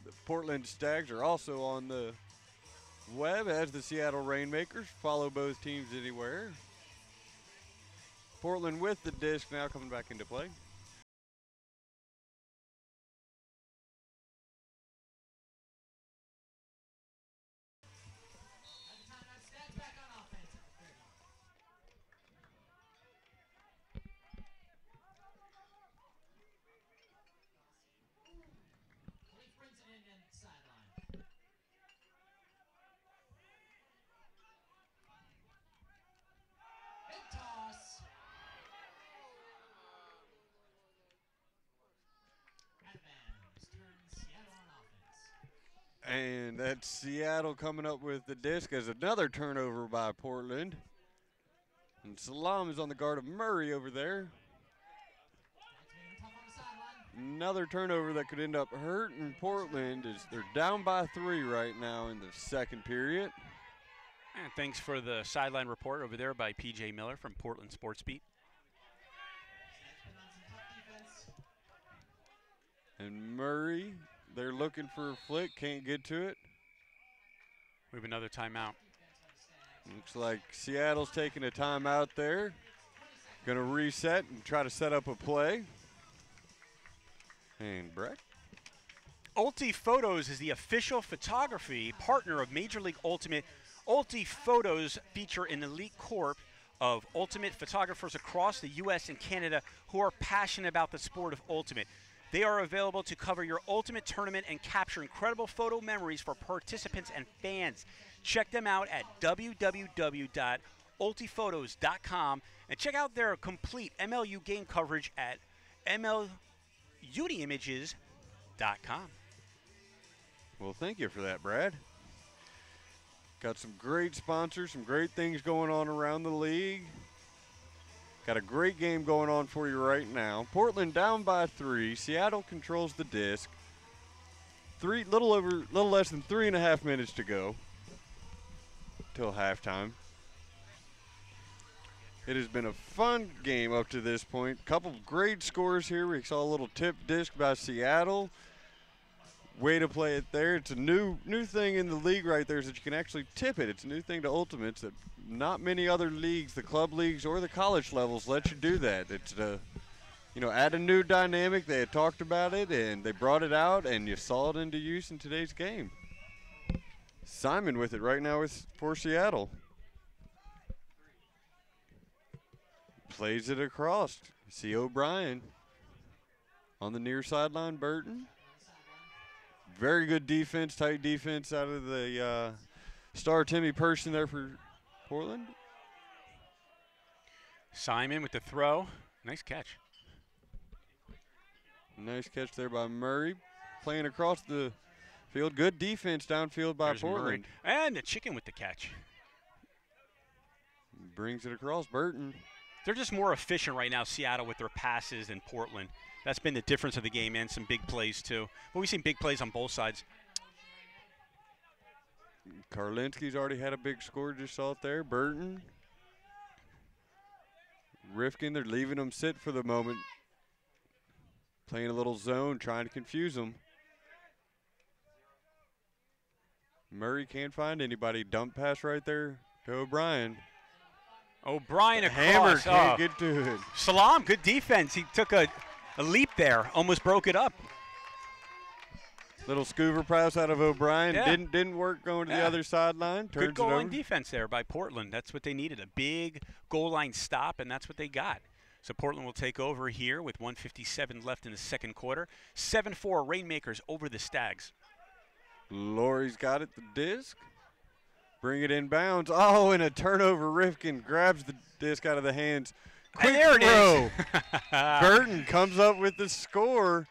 The Portland Stags are also on the web as the Seattle Rainmakers. Follow both teams anywhere. Portland with the disc now coming back into play. Stags back on offense. Leaf brings it in and sideline. Big toss. Out of bounds. Turns Seattle on offense. And that's Seattle coming up with the disc as another turnover by Portland. And Salam is on the guard of Murray over there. Stags making it tough on the sideline. Another turnover that could end up hurting Portland as they're down by 3 right now in the second period. And thanks for the sideline report over there by PJ Miller from Portland Sports Beat. Stags put on some tough defense. And Murray, they're looking for a flick, can't get to it. We have another timeout. Looks like Seattle's taking a timeout there. Going to reset and try to set up a play. And Brett? Ulti Photos is the official photography partner of Major League Ultimate. Ulti Photos feature an elite corps of ultimate photographers across the U.S. and Canada who are passionate about the sport of ultimate. They are available to cover your ultimate tournament and capture incredible photo memories for participants and fans. Check them out at www.ultiphotos.com and check out their complete MLU game coverage at mludimages.com. Well, thank you for that, Brad. Got some great sponsors, some great things going on around the league. Got a great game going on for you right now. Portland down by 3. Seattle controls the disc. Little less than 3.5 minutes to go till halftime. It has been a fun game up to this point. Couple great scores here. We saw a little tip disc by Seattle. Way to play it there. It's a new thing in the league right there is that you can actually tip it. It's a new thing to Ultimates that not many other leagues, the club leagues or the college levels, let you do that. It's add a new dynamic. They had talked about it and they brought it out and you saw it into use in today's game. Simon with it right now for Seattle. Plays it across. See O'Brien on the near sideline. Burton. Very good defense, tight defense out of the star Timmy Person there for Portland. Simon with the throw. Nice catch. Nice catch there by Murray. Playing across the field. Good defense downfield by There's Portland. Murray. And the chicken with the catch. Brings it across. Burton. They're just more efficient right now, Seattle, with their passes than Portland. That's been the difference of the game, and some big plays, too. But we've seen big plays on both sides. Karlinski's already had a big score, just saw it there. Burton. Rifkin, they're leaving him sit for the moment. Playing a little zone, trying to confuse him. Murray can't find anybody. Dump pass right there to O'Brien. O'Brien across. Hammer can't get to it. Salam, good defense. He took a leap there, almost broke it up. Little scoover pass out of O'Brien. Yeah. Didn't work going to the other sideline. Turns Good goal it line over. defense there by Portland. That's what they needed, a big goal line stop, and that's what they got. So Portland will take over here with 1:57 left in the second quarter. 7-4 Rainmakers over the Stags. Laurie's got it, the disc. Bring it in bounds. Oh, and a turnover. Rifkin grabs the disc out of the hands. Quick And there it throw. Burton comes up with the score.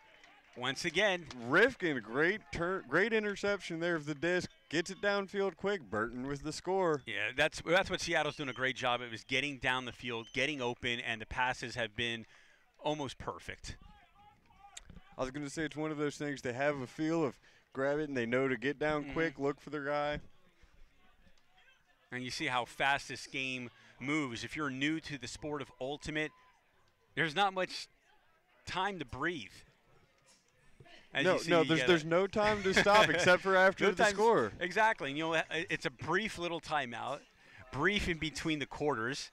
Once again, Rifkin, great interception there of the disc. Gets it downfield quick. Burton with the score. yeah, that's what Seattle's doing a great job. It was getting down the field, getting open, and the passes have been almost perfect. I was going to say it's one of those things they have a feel of grab it and they know to get down quick, look for their guy. And you see how fast this game moves. If you're new to the sport of Ultimate, there's not much time to breathe. There's no time to stop except for after the score. Exactly. And, it's a brief little timeout, brief in between the quarters.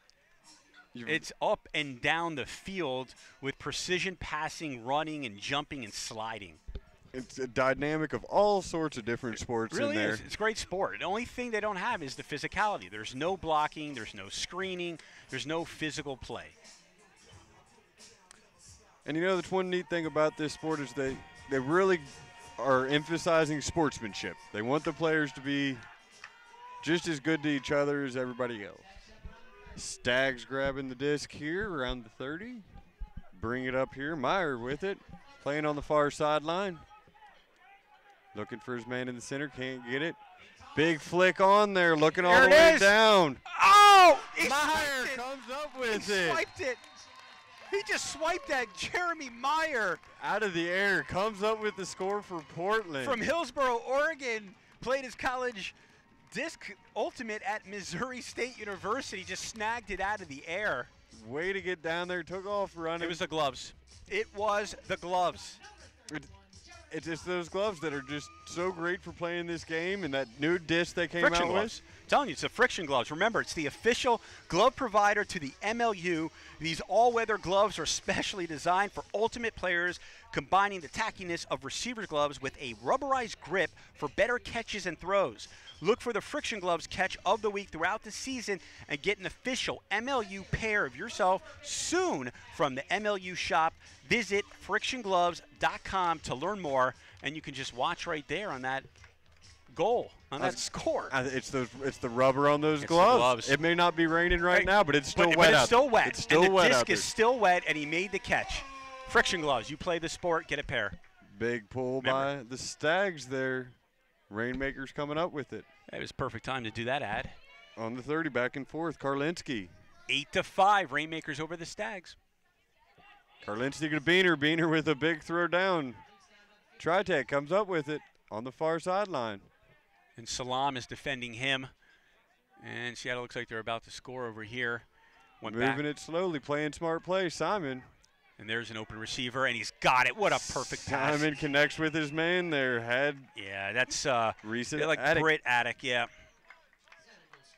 It's up and down the field with precision passing, running, and jumping and sliding. It's a dynamic of all sorts of different sports It really in there. is. It's a great sport. The only thing they don't have is the physicality. There's no blocking. There's no screening. There's no physical play. And that's one neat thing about this sport is they really are emphasizing sportsmanship. They want the players to be just as good to each other as everybody else. Stags grabbing the disc here around the 30. Bring it up here. Meyer with it. Playing on the far sideline. Looking for his man in the center. Can't get it. Big flick on there. Looking all the way down. Oh! Meyer comes up with it. Swiped it. He just swiped at Jeremy Meyer. Out of the air. Comes up with the score for Portland. From Hillsboro, Oregon. Played his college disc ultimate at Missouri State University. Just snagged it out of the air. Way to get down there. Took off running. It was the gloves. It was the gloves. It's just those gloves that are just so great for playing this game, and that new disc they came Friction out gloves. with. I'm telling you, it's the friction gloves. Remember, it's the official glove provider to the MLU. These all-weather gloves are specially designed for ultimate players, combining the tackiness of receivers' gloves with a rubberized grip for better catches and throws. Look for the Friction Gloves catch of the week throughout the season and get an official MLU pair of yourself soon from the MLU shop. Visit frictiongloves.com to learn more, and you can just watch right there on that goal, on that score. It's the rubber on those It's the gloves. gloves. It may not be raining right now, but it's still wet But it's out still there. wet. It's still and the wet disc out there. is still wet, and he made the catch. Friction Gloves. You play the sport, get a pair. Big pull by the Stags there. Rainmakers coming up with it. It was perfect time to do that ad. On the 30, back and forth, Karlinski. 8-5, Rainmakers over the Stags. Karlinski to Beaner. Beaner with a big throw down. Tritech comes up with it on the far sideline. And Salam is defending him. And Seattle looks like they're about to score over here. Moving it slowly, playing smart play. Simon. And there's an open receiver, and he's got it. What a perfect pass. Simon connects with his man there. Yeah, that's recent like Attic. Britt Attic, yeah.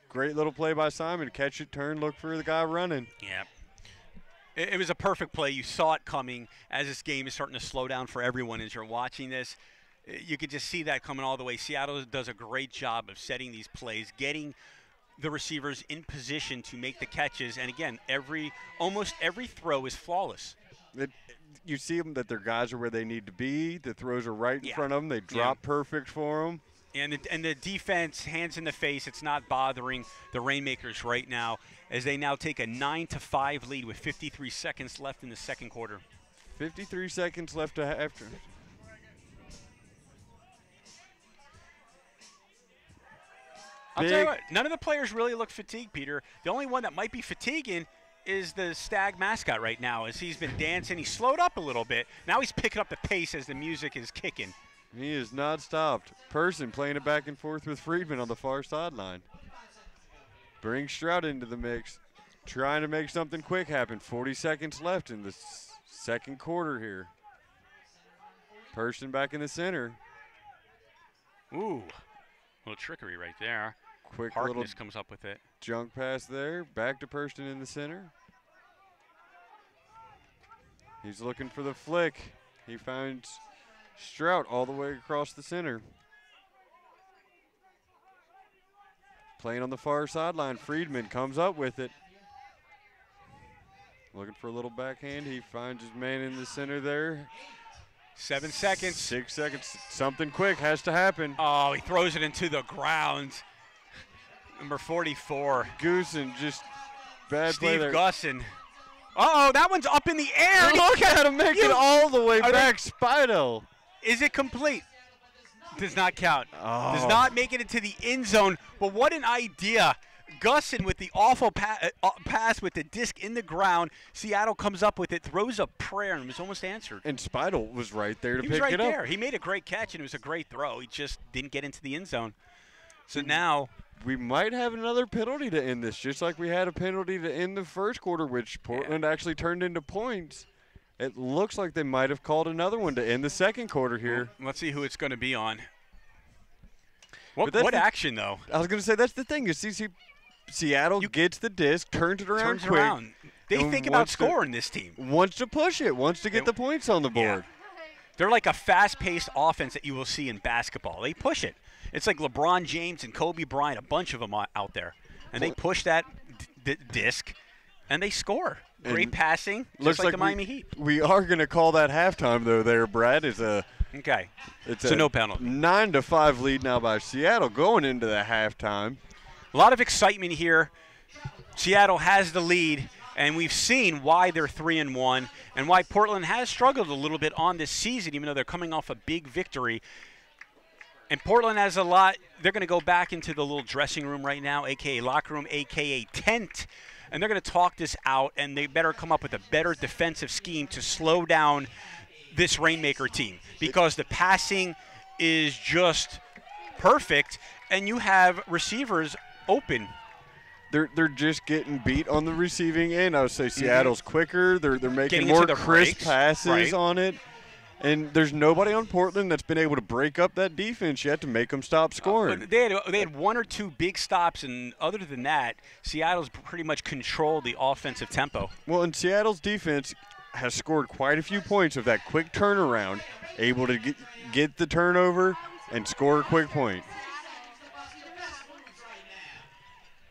Great little play by Simon. Catch it, turn, look for the guy running. Yeah. It was a perfect play. You saw it coming as this game is starting to slow down for everyone as you're watching this. You could just see that coming all the way. Seattle does a great job of setting these plays, getting the receivers in position to make the catches. And, again, almost every throw is flawless. You see them that their guys are where they need to be. The throws are right in front of them. They drop perfect for them. And the defense, hands in the face, it's not bothering the Rainmakers right now as they now take a 9-5 lead with 53 seconds left in the second quarter. 53 seconds left after. I'll tell you what, none of the players really look fatigued, Peter. The only one that might be fatiguing is the Stag mascot right now as he's been dancing. He slowed up a little bit. Now he's picking up the pace as the music is kicking. He is not stopped. Person playing it back and forth with Friedman on the far sideline. Bring Stroud into the mix. Trying to make something quick happen. 40 seconds left in the second quarter here. Person back in the center. Ooh, little trickery right there. Quick Harkness little comes up with it. junk pass there. Back to Person in the center. He's looking for the flick. He finds Stroud all the way across the center. Playing on the far sideline. Friedman comes up with it. Looking for a little backhand. He finds his man in the center there. 7 seconds. 6 seconds. Something quick has to happen. Oh, he throws it into the ground. Number 44. Goosen just bad play Steve there. Gusson. Uh-oh, that one's up in the air. Look at him make it all the way Are back. Spido. Is it complete? Does not count. Oh. Does not make it into the end zone. But what an idea. Gusson with the awful pass with the disc in the ground. Seattle comes up with it, throws a prayer, and it was almost answered. And Spido was right there to He pick was right it there. up. He made a great catch, and it was a great throw. He just didn't get into the end zone. So now We might have another penalty to end this, just like we had a penalty to end the first quarter, which Portland actually turned into points. It looks like they might have called another one to end the second quarter here. well, let's see who it's going to be on. What that's the- action, though? I was going to say, that's the thing. Is Seattle gets the disc, turns it around Turns quick. around. They and think about wants to- scoring this team. Wants to push it, wants to get the points on the board. They're like a fast-paced offense that you will see in basketball. They push it. It's like LeBron James and Kobe Bryant, a bunch of them out there. And they push that disc, and they score. Great And passing, looks just like the we- Miami Heat. We are going to call that halftime, though, there, Brad. Okay. It's So a no penalty. 9-5 lead now by Seattle going into the halftime. A lot of excitement here. Seattle has the lead, and we've seen why they're 3-1 and why Portland has struggled a little bit on this season, even though they're coming off a big victory. And Portland has a lot. They're going to go back into the little dressing room right now, a.k.a. locker room, a.k.a. tent, and they're going to talk this out, and they better come up with a better defensive scheme to slow down this Rainmaker team, because the passing is just perfect, and you have receivers open. They're just getting beat on the receiving end. I would say Seattle's quicker. They're making Getting more into the crisp breaks, passes right. on it. And there's nobody on Portland that's been able to break up that defense yet to make them stop scoring. They had one or two big stops, and other than that, Seattle's pretty much controlled the offensive tempo. Well, and Seattle's defense has scored quite a few points with that quick turnaround, able to get the turnover and score a quick point.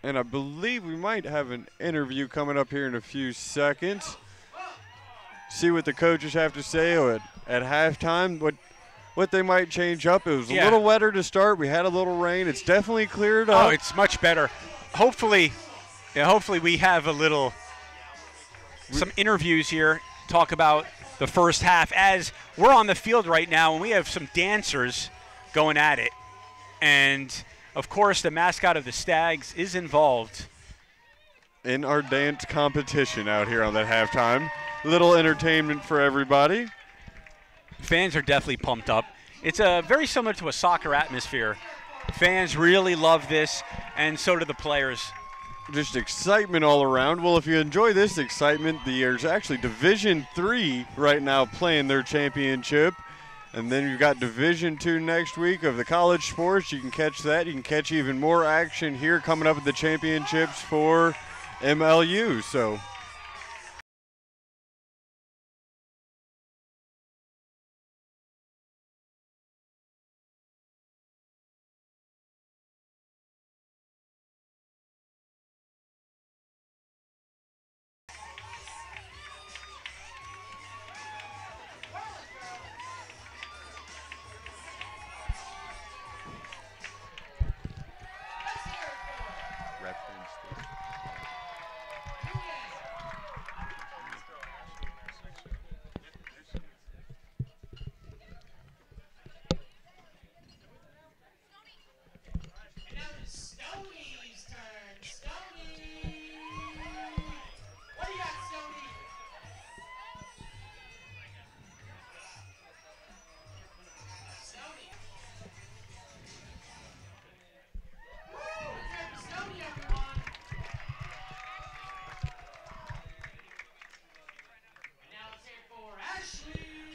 And I believe we might have an interview coming up here in a few seconds. See what the coaches have to say at halftime, what they might change up. It was a little wetter to start. We had a little rain. It's definitely cleared up. Oh, it's much better. Hopefully we have some interviews here, talk about the first half, as we're on the field right now, and we have some dancers going at it. And, of course, the mascot of the Stags is involved in our dance competition out here on that halftime. Little entertainment for everybody. Fans are definitely pumped up. It's very similar to a soccer atmosphere. Fans really love this, and so do the players. Just excitement all around. Well, if you enjoy this excitement, there's actually Division III right now playing their championship. And then you've got Division II next week of the college sports. You can catch that. You can catch even more action here coming up at the championships for MLU. So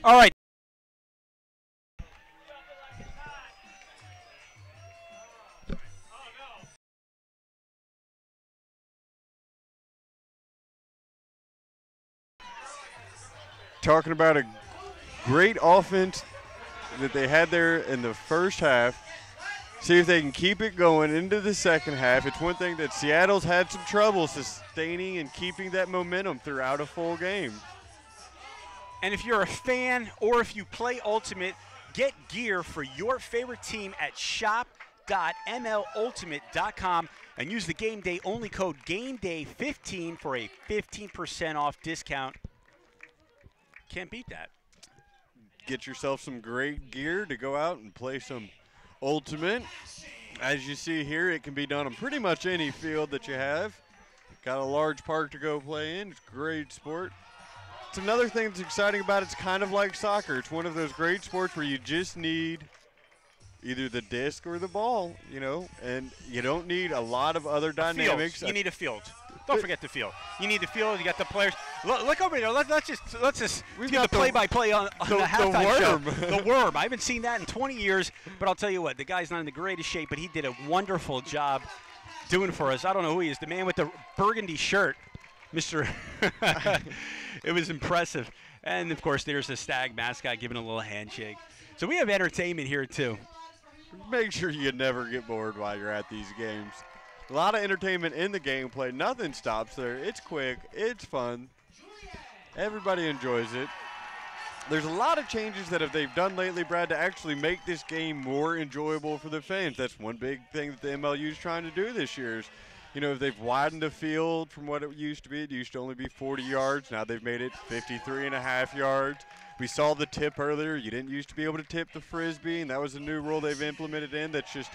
All right. Talking about a great offense that they had there in the first half. See if they can keep it going into the second half. It's one thing that Seattle's had some trouble sustaining and keeping that momentum throughout a full game. And if you're a fan or if you play Ultimate, get gear for your favorite team at shop.mlultimate.com and use the game day only code GameDay15 for a 15% off discount. Can't beat that. Get yourself some great gear to go out and play some Ultimate. As you see here, it can be done on pretty much any field that you have. Got a large park to go play in. It's a great sport. It's another thing that's exciting about it. It's kind of like soccer. It's one of those great sports where you just need either the disc or the ball, you know, and you don't need a lot of other dynamics. You need a field. Don't forget the field. You need the field. You got the players. Look over there. Let's just get the play-by-play on the halftime show. The worm. I haven't seen that in 20 years. But I'll tell you what, the guy's not in the greatest shape, but he did a wonderful job doing for us. I don't know who he is. The man with the burgundy shirt, Mr. It was impressive. And of course, there's the Stag mascot giving a little handshake. So we have entertainment here too. Make sure you never get bored while you're at these games. A lot of entertainment in the gameplay. Nothing stops there. It's quick. It's fun. Everybody enjoys it. There's a lot of changes that they've done lately, Brad, to actually make this game more enjoyable for the fans. That's one big thing that the MLU is trying to do this year. Is, you know, they've widened the field from what it used to be. It used to only be 40 yards. Now they've made it 53.5 yards. We saw the tip earlier. You didn't used to be able to tip the Frisbee, and that was a new rule they've implemented in that's just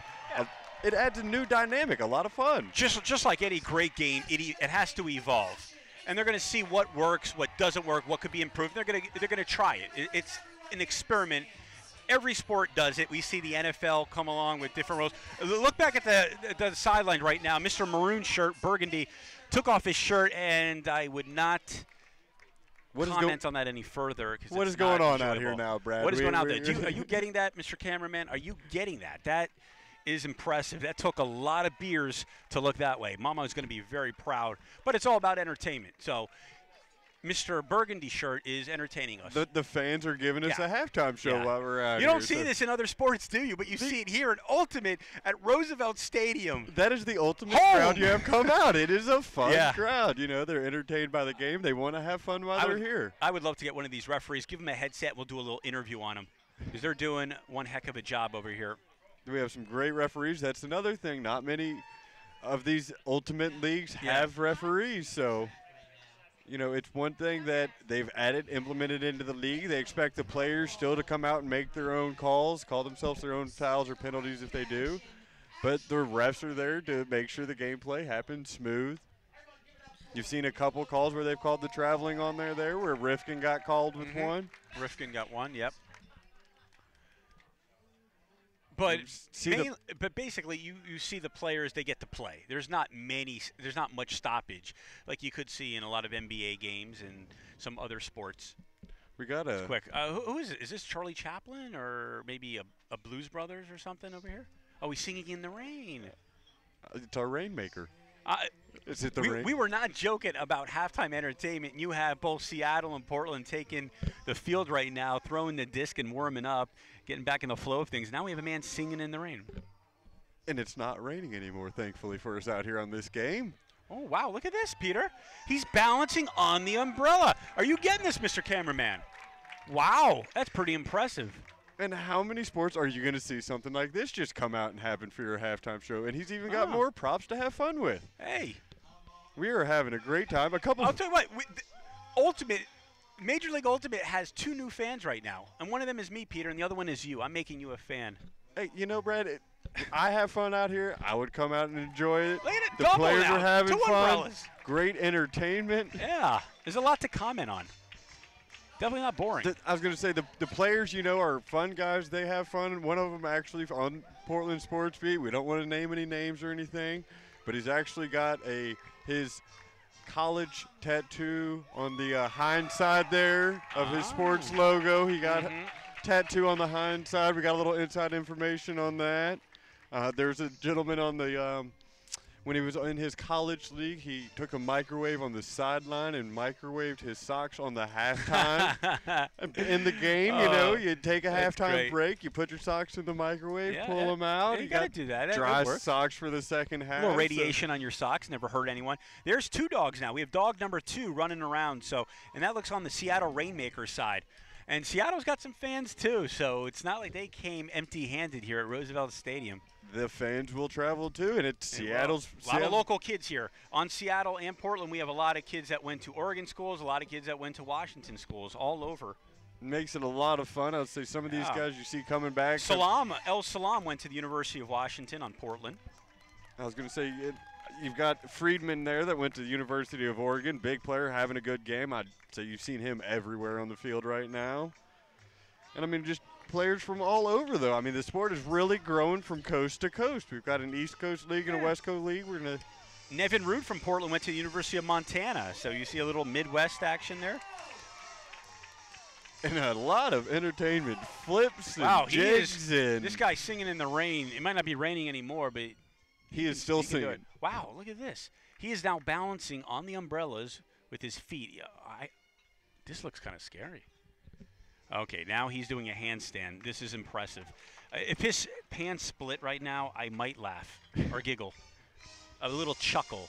it adds a new dynamic, a lot of fun. Just like any great game, it has to evolve, and they're going to see what works, what doesn't work, what could be improved. They're going to try it. It's an experiment. Every sport does it. We see the NFL come along with different rules. Look back at the sideline right now. Mr. Maroon shirt, burgundy, took off his shirt, and I would not comment on that any further. What is going on out here now, Brad? What is going on out there? Are you getting that, Mr. Cameraman? Are you getting that? That is impressive. That took a lot of beers to look that way. Mama is going to be very proud. But it's all about entertainment. So Mr. Burgundy shirt is entertaining us. The fans are giving us a halftime show while we're out here. You don't see this in other sports, do you? But you see it here at Ultimate at Roosevelt Stadium. That is the ultimate crowd you have come out. It is a fun crowd. You know, they're entertained by the game. They want to have fun while they're here. I would love to get one of these referees, give them a headset. We'll do a little interview on them because they're doing one heck of a job over here. We have some great referees. That's another thing. Not many of these Ultimate leagues have referees, so you know, it's one thing that they've implemented into the league. They expect the players still to come out and make their own calls, call themselves their own fouls or penalties if they do. But the refs are there to make sure the gameplay happens smooth. You've seen a couple calls where they've called the traveling on there where Rifkin got called with one. Rifkin got one, yep. But basically, you see the players, they get to play. There's not much stoppage like you could see in a lot of NBA games and some other sports. We got it's quick. Who is it? Is this Charlie Chaplin or maybe a Blues Brothers or something over here? Oh, he's singing in the rain. It's our Rainmaker. Is it the rain? We were not joking about halftime entertainment. You have both Seattle and Portland taking the field right now, throwing the disc and warming up, getting back in the flow of things. Now we have a man singing in the rain. And it's not raining anymore, thankfully, for us out here on this game. Oh, wow. Look at this, Peter. He's balancing on the umbrella. Are you getting this, Mr. Cameraman? Wow. That's pretty impressive. And how many sports are you going to see something like this just come out and happen for your halftime show? And he's even got more props to have fun with. Hey. We are having a great time. I'll tell you what. Major League Ultimate has 2 new fans right now. And one of them is me, Peter, and the other one is you. I'm making you a fan. Hey, you know, Brad, I have fun out here. I would come out and enjoy it. Look at it. The players are having 2 fun. Umbrellas. Great entertainment. Yeah. There's a lot to comment on. Definitely not boring. I was going to say, the players, you know, are fun guys. They have fun. One of them actually on Portland Sports Beat. We don't want to name any names or anything, but he's actually got his college tattoo on the hind side there of his sports logo. He got tattoo on the hind side. We got a little inside information on that. There's a gentleman on the when he was in his college league, he took a microwave on the sideline and microwaved his socks on the halftime. In the game, you know, you take a halftime break, you put your socks in the microwave, pull them out. Yeah, you got to do that. Dry socks for the second half. A little radiation on your socks, never hurt anyone. There's 2 dogs now. We have dog number 2 running around, and that looks on the Seattle Rainmakers side. And Seattle's got some fans, too, so it's not like they came empty-handed here at Roosevelt Stadium. The fans will travel, too, and it's Seattle's. A lot of local kids here. On Seattle and Portland, we have a lot of kids that went to Oregon schools, a lot of kids that went to Washington schools, all over. Makes it a lot of fun. I would say some of these guys you see coming back. El Salam went to the University of Washington on Portland. I was going to say, you've got Friedman there that went to the University of Oregon. Big player, having a good game. I'd say you've seen him everywhere on the field right now. And, I mean, just players from all over, though. I mean, the sport is really growing from coast to coast. We've got an East Coast league and a West Coast league. We're going to Nevin Root from Portland went to the University of Montana. So you see a little Midwest action there. And a lot of entertainment, flips and jigs. This guy's singing in the rain. It might not be raining anymore, but he is still singing. Wow, look at this. He is now balancing on the umbrellas with his feet. This looks kind of scary. Okay, now he's doing a handstand. This is impressive. If his pants split right now, I might laugh or giggle. A little chuckle.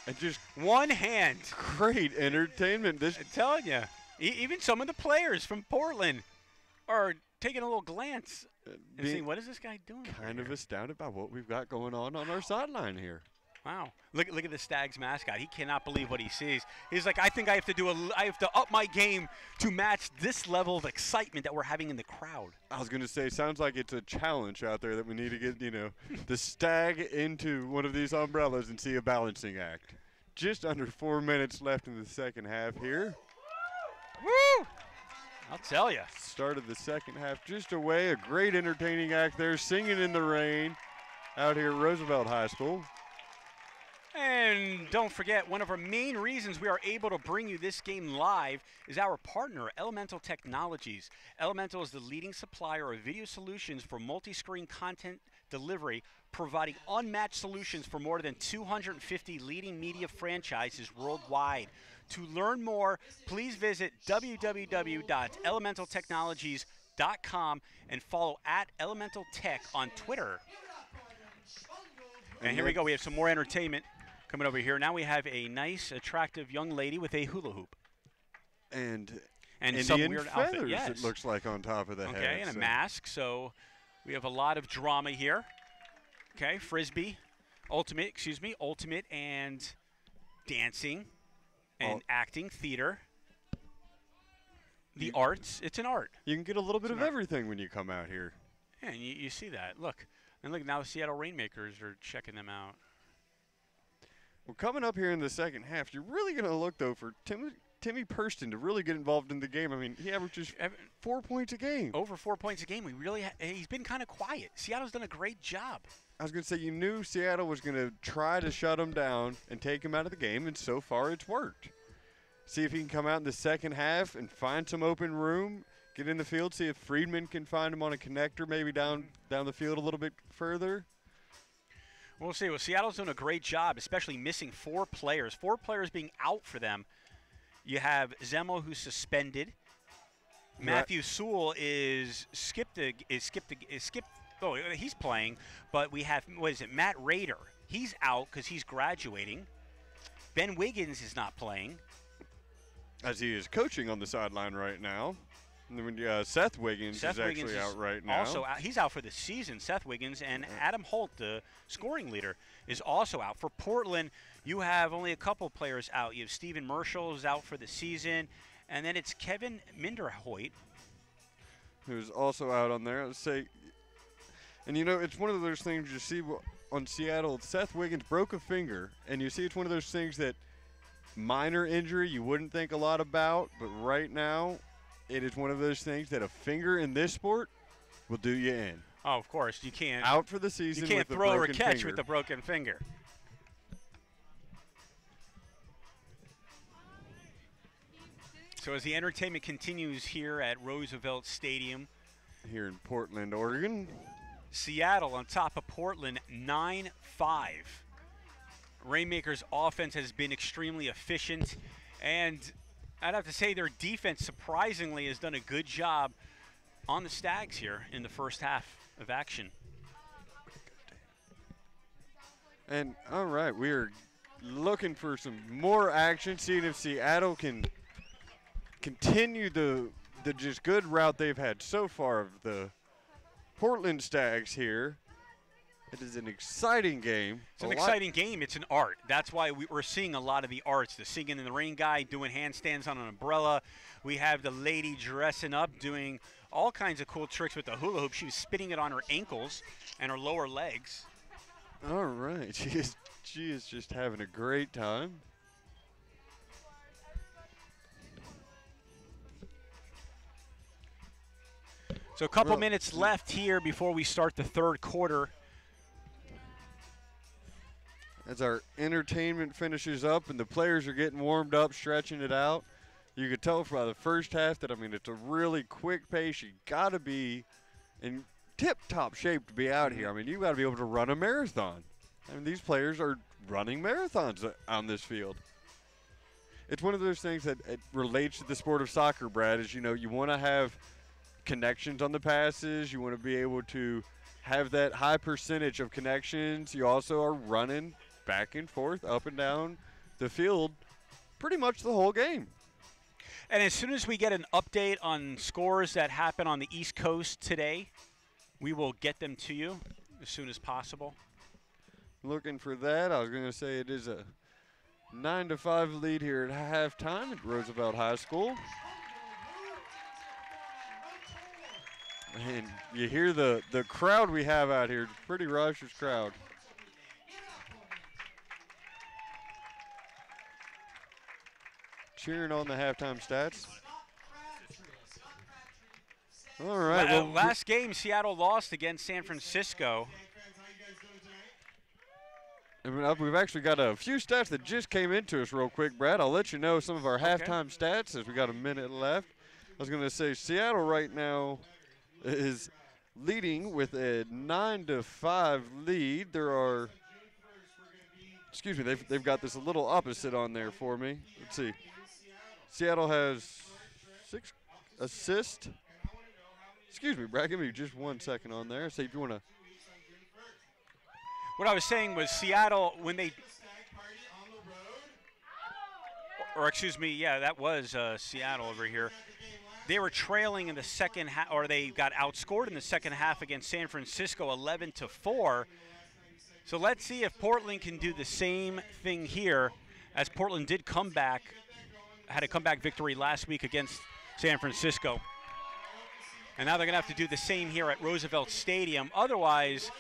And just one hand. Great entertainment. I'm telling you. Even some of the players from Portland are taking a little glance and saying, what is this guy doing? Kind of astounded by what we've got going on our sideline here. Wow. Look at the Stags mascot. He cannot believe what he sees. He's like, I think I have to up my game to match this level of excitement that we're having in the crowd. I was going to say, sounds like it's a challenge out there that we need to get, the Stag into one of these umbrellas and see a balancing act. Just under 4 minutes left in the second half here. Woo! I'll tell you. Start of the second half just away. A great entertaining act there, singing in the rain out here at Roosevelt High School. And don't forget, one of our main reasons we are able to bring you this game live is our partner, Elemental Technologies. Elemental is the leading supplier of video solutions for multi-screen content delivery, providing unmatched solutions for more than 250 leading media franchises worldwide. To learn more, please visit www.elementaltechnologies.com and follow @ElementalTech on Twitter. And here we go. We have some more entertainment coming over here. Now we have a nice, attractive young lady with a hula hoop. And some weird feathers, outfit. Yes. It looks like on top of the head. Okay, and a mask. So we have a lot of drama here. Okay, frisbee, ultimate and dancing and acting, theater. The arts. It's an art. You can get a little bit of everything when you come out here. Yeah, and you see that. Look. And look, now the Seattle Rainmakers are checking them out. Well, coming up here in the second half, you're really going to look, though, for Timmy Purston to really get involved in the game. I mean, he averages 4 points a game. Over 4 points a game. He's been kind of quiet. Seattle's done a great job. I was going to say, you knew Seattle was going to try to shut him down and take him out of the game, and so far it's worked. See if he can come out in the second half and find some open room, get in the field, see if Friedman can find him on a connector, maybe down the field a little bit further. We'll see. Well, Seattle's doing a great job, especially missing 4 players. 4 players being out for them. You have Zemo, who's suspended. Matthew Sewell is skipped. Oh, he's playing. But we have, Matt Rader. He's out because he's graduating. Ben Wiggins is not playing. As he is coaching on the sideline right now. And then Seth Wiggins is actually out right now. Also out. He's out for the season, Seth Wiggins. And Adam Holt, the scoring leader, is also out. For Portland, you have only a couple players out. You have Steven Marshall who's out for the season. And then it's Kevin Minderhoyt, who's also out on there. Let's say, and it's one of those things you see on Seattle. Seth Wiggins broke a finger, and you see it's one of those things that minor injury you wouldn't think a lot about, but right now it is one of those things that a finger in this sport will do you in. Oh, of course. You can't. Out for the season. You can't with throw a or broken catch finger. with a broken finger. So as the entertainment continues here at Roosevelt Stadium, here in Portland, Oregon. Seattle on top of Portland 9-5. Rainmakers offense has been extremely efficient, and I'd have to say their defense surprisingly has done a good job on the Stags here in the first half of action. And all right, we are looking for some more action, seeing if Seattle can continue the just good route they've had so far of the Portland Stags here. It is an exciting game. It's an exciting game. It's an art. That's why we're seeing a lot of the arts. The singing in the rain guy doing handstands on an umbrella. We have the lady dressing up doing all kinds of cool tricks with the hula hoop. She was spinning it on her ankles and her lower legs. All right. She is just having a great time. So a couple minutes left here before we start the third quarter. As our entertainment finishes up and the players are getting warmed up, stretching it out, you could tell by the first half that, I mean, it's a really quick pace. You got to be in tip-top shape to be out here. I mean, you got to be able to run a marathon. I mean, these players are running marathons on this field. It's one of those things that it relates to the sport of soccer, Brad, is, you know, you want to have connections on the passes. You want to be able to have that high percentage of connections. You also are running back and forth, up and down the field pretty much the whole game. And as soon as we get an update on scores that happen on the East Coast today, we will get them to you as soon as possible. Looking for that. I was going to say it is a 9-5 lead here at halftime at Roosevelt High School. And you hear the crowd we have out here. Pretty raucous crowd. Cheering on the halftime stats. All right. Well, last game, Seattle lost against San Francisco. We've actually got a few stats that just came into us real quick, Brad. I'll let you know some of our halftime stats as we got a minute left. I was going to say Seattle right now is leading with a 9-5 lead. They've got this a little opposite on there for me. Let's see. Seattle has 6 assists. Excuse me, Brad, give me just 1 second on there. See if you want to. What I was saying was Seattle, when they, or excuse me, yeah, that was Seattle over here. They were trailing in the second half, or they got outscored in the second half against San Francisco 11-4. So let's see if Portland can do the same thing here, as Portland did come back, had a comeback victory last week against San Francisco. And now they're going to have to do the same here at Roosevelt Stadium. Otherwise,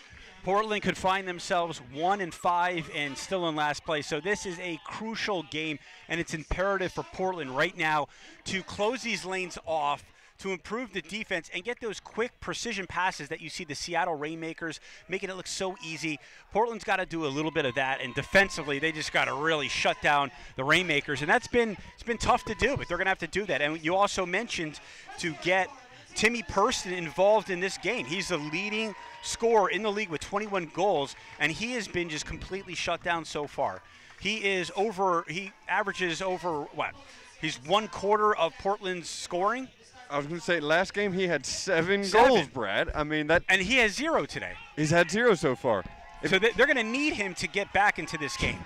Portland could find themselves 1-5 and still in last place. So this is a crucial game, and it's imperative for Portland right now to close these lanes off, to improve the defense and get those quick precision passes that you see the Seattle Rainmakers making it look so easy. Portland's got to do a little bit of that, and defensively they just got to really shut down the Rainmakers, and it's been tough to do, but they're going to have to do that. And you also mentioned to get Timmy Perston involved in this game. He's the leading scorer in the league with 21 goals, and he has been just completely shut down so far. He averages over, what? He's 1/4 of Portland's scoring. I was going to say, last game he had 7 goals, Brad. I mean, that. And he has 0 today. He's had 0 so far. So they're going to need him to get back into this game.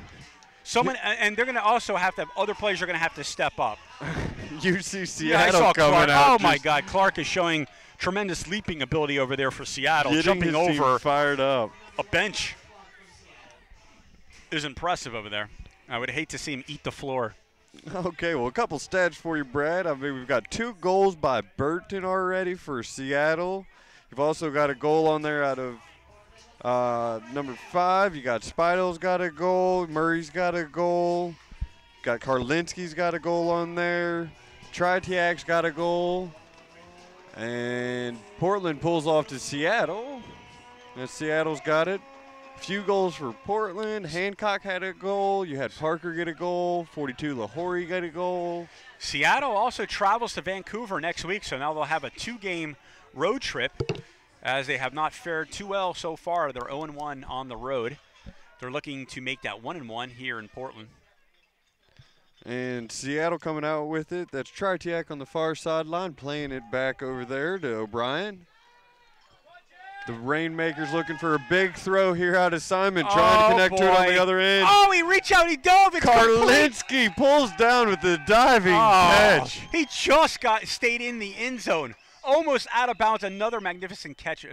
And they're going to also have to have other players are going to have to step up. You see Seattle coming Clark. out. Oh, my God. Clark is showing tremendous leaping ability over there for Seattle. Jumping over fired up. A bench is impressive over there. I would hate to see him eat the floor. Okay, well, a couple stats for you, Brad. I mean, we've got 2 goals by Burton already for Seattle. You've also got a goal on there out of number 5. You got Spidle's got a goal. Murray's got a goal. Got Karlinski's got a goal on there. Tritiak's got a goal. And Portland pulls off to Seattle. And Seattle's got it. Few goals for Portland. Hancock had a goal. You had Parker get a goal. 42 Lahori got a goal. Seattle also travels to Vancouver next week, so now they'll have a 2-game road trip as they have not fared too well so far. They're 0-1 on the road. They're looking to make that 1-1 here in Portland. And Seattle coming out with it. That's Tritiak on the far sideline, playing it back over there to O'Brien. The Rainmakers looking for a big throw here out of Simon, trying to connect to it on the other end. Oh, he reached out, he dove. It's Karlinski pulls down with the diving catch. He just stayed in the end zone, almost out of bounds. Another magnificent catch.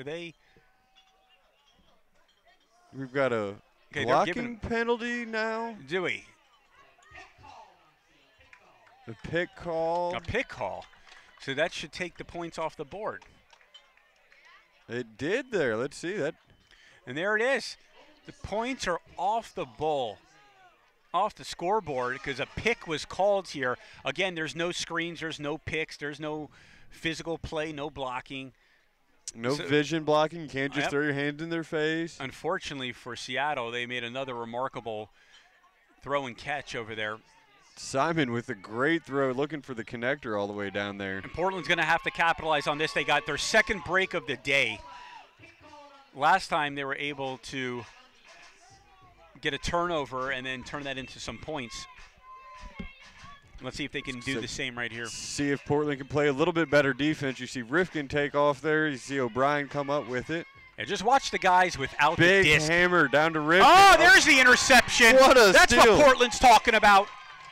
We've got a blocking penalty now. Do we? A pick call. A pick call. So that should take the points off the board. It did there. Let's see that. And there it is. The points are off the bowl, off the scoreboard, because a pick was called here. Again, there's no screens, there's no picks, there's no physical play, no blocking. No vision blocking. You can't just throw your hands in their face. Unfortunately for Seattle, they made another remarkable throw and catch over there. Simon with a great throw, looking for the connector all the way down there. And Portland's going to have to capitalize on this. They got their second break of the day. Last time they were able to get a turnover and then turn that into some points. Let's see if they can do the same right here. See if Portland can play a little bit better defense. You see Rifkin take off there. You see O'Brien come up with it. And just watch the guys without big the disc. Hammer down to Rifkin. Oh, there's the interception. What a That's steal. what Portland's talking about.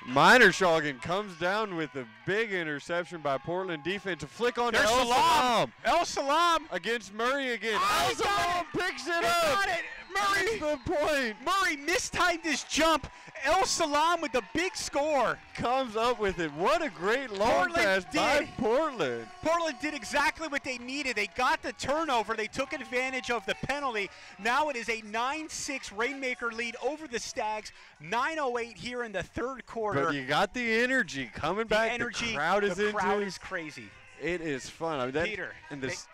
Minershagen comes down with a big interception by Portland defense. A flick on There's El Salam. El Salam. Against Murray again. Oh, El Salam picks it up. Got it. Murray. That's the point. Murray mistimed his jump. El Salam with the big score. Comes up with it. What a great long pass by Portland. Portland did exactly what they needed. They got the turnover. They took advantage of the penalty. Now it is a 9-6 Rainmaker lead over the Stags. 9:08 here in the third quarter. But you got the energy coming back. Energy, the crowd is is crazy. It is fun. I mean, Peter,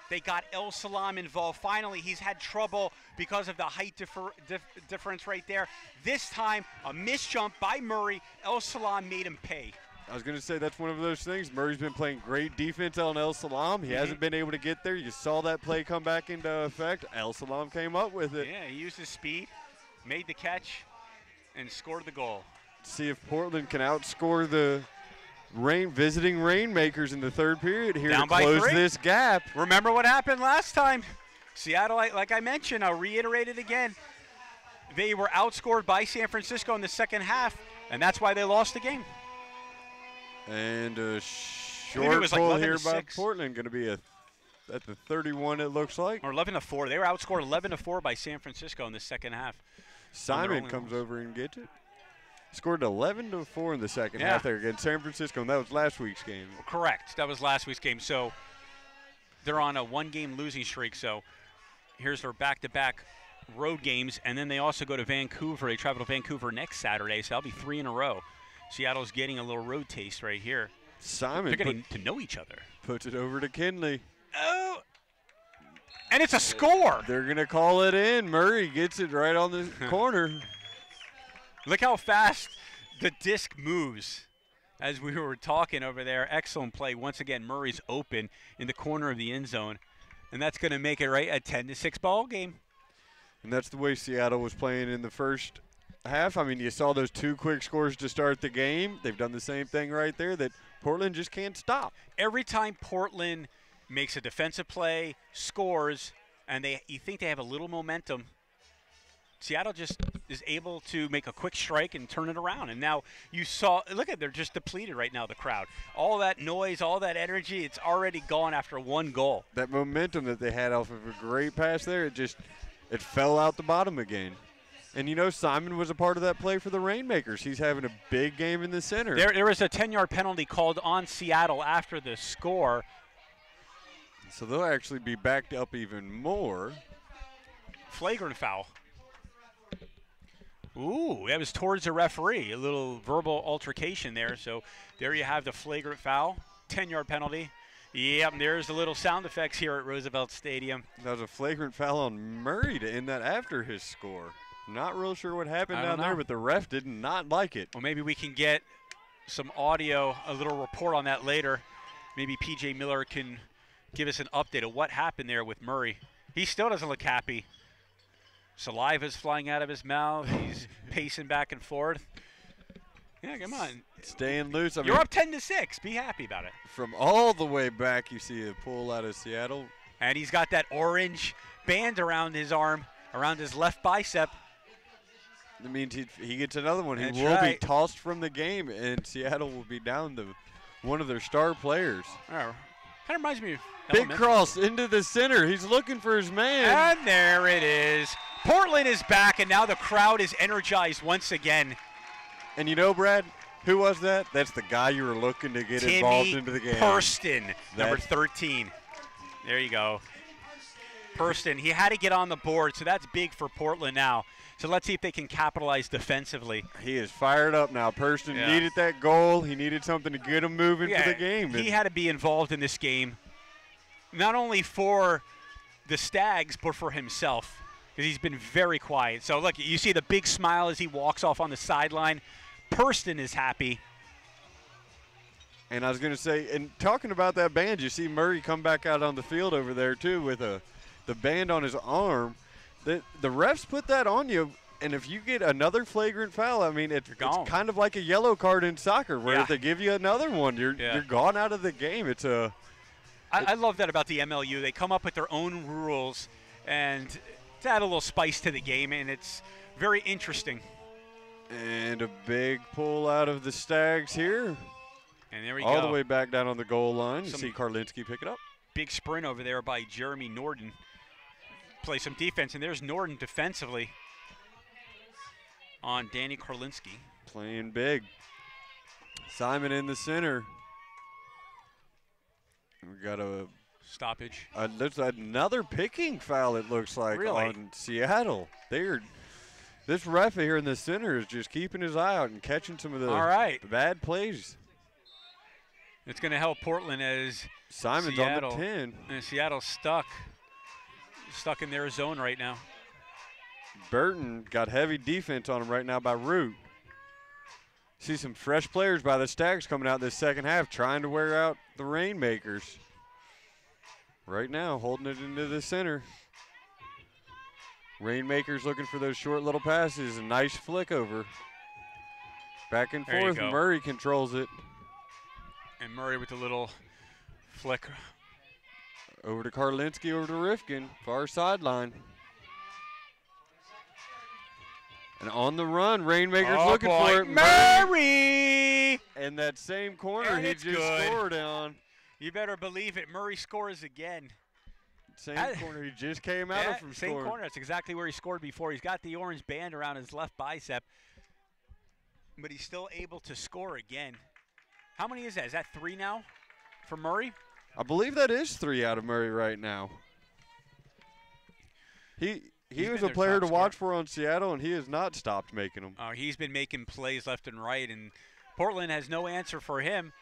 they got El Salam involved. Finally, he's had trouble because of the height difference right there. This time, a missed jump by Murray. El Salam made him pay. I was going to say that's one of those things. Murray's been playing great defense on El Salam. He hasn't been able to get there. You saw that play come back into effect. El Salam came up with it. Yeah, he used his speed, made the catch, and scored the goal. See if Portland can outscore the visiting Rainmakers in the third period here Down to by close 3. this gap. Remember what happened last time? Seattle, like I mentioned, I'll reiterate it again. They were outscored by San Francisco in the second half, and that's why they lost the game. And a short goal here by Portland, going to be at the 31 it looks like. Or 11-4. They were outscored 11-4 by San Francisco in the second half. Simon comes over and gets it. Scored 11-4 in the second half there against San Francisco, and that was last week's game. Correct. That was last week's game. So they're on a one-game losing streak. So here's their back-to-back road games, and then they also go to Vancouver. They travel to Vancouver next Saturday, so that'll be 3 in a row. Seattle's getting a little road taste right here. Simon, they're getting to know each other. Puts it over to Kinley. Oh, and it's a score. They're going to call it in. Murray gets it right on the corner. Look how fast the disc moves. As we were talking over there, excellent play. Once again, Murray's open in the corner of the end zone, and that's going to make it right a 10-6 ball game. And that's the way Seattle was playing in the first half. I mean, you saw those 2 quick scores to start the game. They've done the same thing right there that Portland just can't stop. Every time Portland makes a defensive play, scores, and you think they have a little momentum, Seattle just is able to make a quick strike and turn it around. And now you saw, look at, they're just depleted right now, the crowd. All that noise, all that energy, it's already gone after 1 goal. That momentum that they had off of a great pass there, it fell out the bottom again. And, you know, Simon was a part of that play for the Rainmakers. He's having a big game in the center. There was a 10-yard penalty called on Seattle after the score. So they'll actually be backed up even more. Flagrant foul. Ooh, that was towards the referee. A little verbal altercation there. So there you have the flagrant foul, 10-yard penalty. Yep, there's the little sound effects here at Roosevelt Stadium. That was a flagrant foul on Murray to end that after his score. Not real sure what happened down there, but the ref did not like it. Well, maybe we can get some audio, a little report on that later. Maybe P.J. Miller can give us an update of what happened there with Murray. He still doesn't look happy. Saliva's flying out of his mouth. He's pacing back and forth. Yeah, come on. Staying loose. You're up 10-6. Be happy about it. From all the way back, you see a pull out of Seattle. And he's got that orange band around his arm, around his left bicep. That means he gets another one. That's he will right. be tossed from the game, and Seattle will be down to one of their star players. Oh, kind of reminds me of Big elementary. cross into the center. He's looking for his man. And there it is. Portland is back, and now the crowd is energized once again. And you know, Brad, who was that? That's the guy you were looking to get involved into the game. Purston, number 13. There you go. Purston, he had to get on the board, so that's big for Portland now. So let's see if they can capitalize defensively. He is fired up now. Purston needed that goal. He needed something to get him moving for the game. He had to be involved in this game, not only for the Stags, but for himself, because he's been very quiet. So look, you see the big smile as he walks off on the sideline. Purston is happy. And I was going to say, and talking about that band, you see Murray come back out on the field over there, too, with the band on his arm. The refs put that on you, and if you get another flagrant foul, I mean, it's kind of like a yellow card in soccer, where if they give you another one, you're gone out of the game. I love that about the MLU. They come up with their own rules and to add a little spice to the game, and it's very interesting. And a big pull out of the Stags here. And there we go. All the way back down on the goal line. You see Karlinski pick it up. Big sprint over there by Jeremy Norton. Play some defense, and there's Norton defensively on Danny Karlinski. Playing big. Simon in the center. We got a stoppage. There's another picking foul, it looks like, on Seattle. This ref here in the center is just keeping his eye out and catching some of the bad plays. It's going to help Portland as Simon's Seattle, on the 10. And Seattle's stuck in their zone right now. Burton got heavy defense on him right now by Root. See some fresh players by the Stags coming out this second half, trying to wear out the Rainmakers. Right now, holding it into the center. Rainmakers looking for those short little passes. A nice flick over. Back and forth. Murray controls it. And Murray with a little flick. Over to Karlinski, over to Rifkin, far sideline. And on the run, Rainmakers looking for it. Murray! And that same corner he just scored on. You better believe it. Murray scores again. Same corner he just came out of from same scoring. Corner. That's exactly where he scored before. He's got the orange band around his left bicep, but he's still able to score again. How many is that? Is that 3 now for Murray? I believe that is 3 out of Murray right now. He was a player to watch for on Seattle, and he has not stopped making them. He's been making plays left and right, and Portland has no answer for him.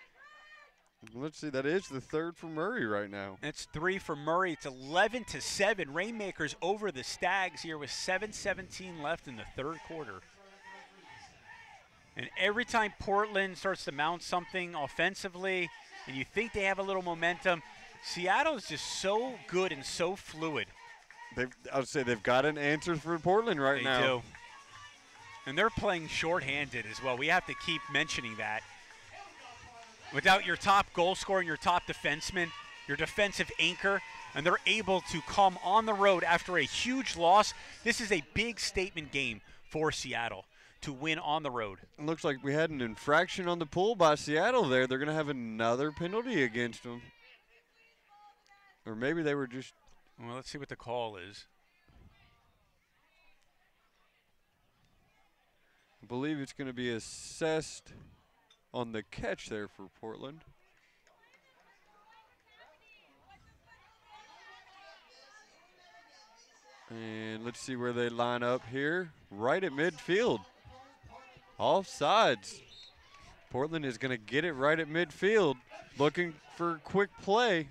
Let's see, that is the 3rd for Murray right now. That's 3 for Murray. It's 11-7. Rainmakers over the Stags here with 7:17 left in the 3rd quarter. And every time Portland starts to mount something offensively and you think they have a little momentum, Seattle is just so good and so fluid. I would say they've got an answer for Portland right now. They do. And they're playing shorthanded as well. We have to keep mentioning that. Without your top goal scorer and your top defenseman, your defensive anchor, and they're able to come on the road after a huge loss, this is a big statement game for Seattle to win on the road. It looks like we had an infraction on the pull by Seattle there. They're going to have another penalty against them. Or maybe they were just... Well, let's see what the call is. I believe it's going to be assessed on the catch there for Portland. And let's see where they line up here. Right at midfield. Offsides. Portland is going to get it right at midfield, looking for a quick play.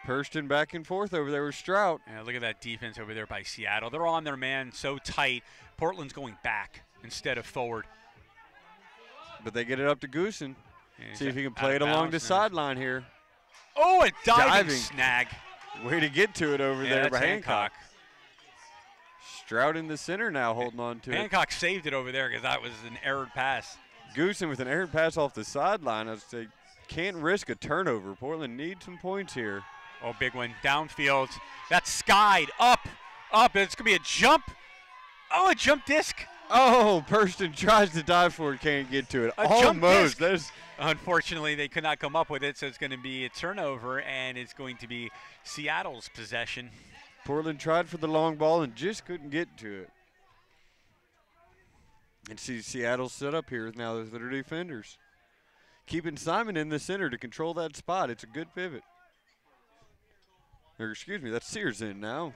Hurston back and forth over there with Strout. Yeah, look at that defense over there by Seattle. They're on their man so tight. Portland's going back instead of forward. But they get it up to Goosen. Yeah, See if he can play it along the sideline here. Oh, a diving snag. Way to get to it over there that's by Hancock. Strout in the center now holding on to it. Hancock saved it over there because that was an errored pass. Goosen with an errant pass off the sideline. I would say can't risk a turnover. Portland needs some points here. Oh, big one. Downfield. That's skied. Up. It's going to be a jump. Oh, a jump disc. Oh, Hurston tries to dive for it, can't get to it. Almost. That is. Unfortunately, they could not come up with it, so it's going to be a turnover, and it's going to be Seattle's possession. Portland tried for the long ball and just couldn't get to it. And see Seattle set up here now with their defenders. Keeping Simon in the center to control that spot. It's a good pivot. Or excuse me, that's Sears in now.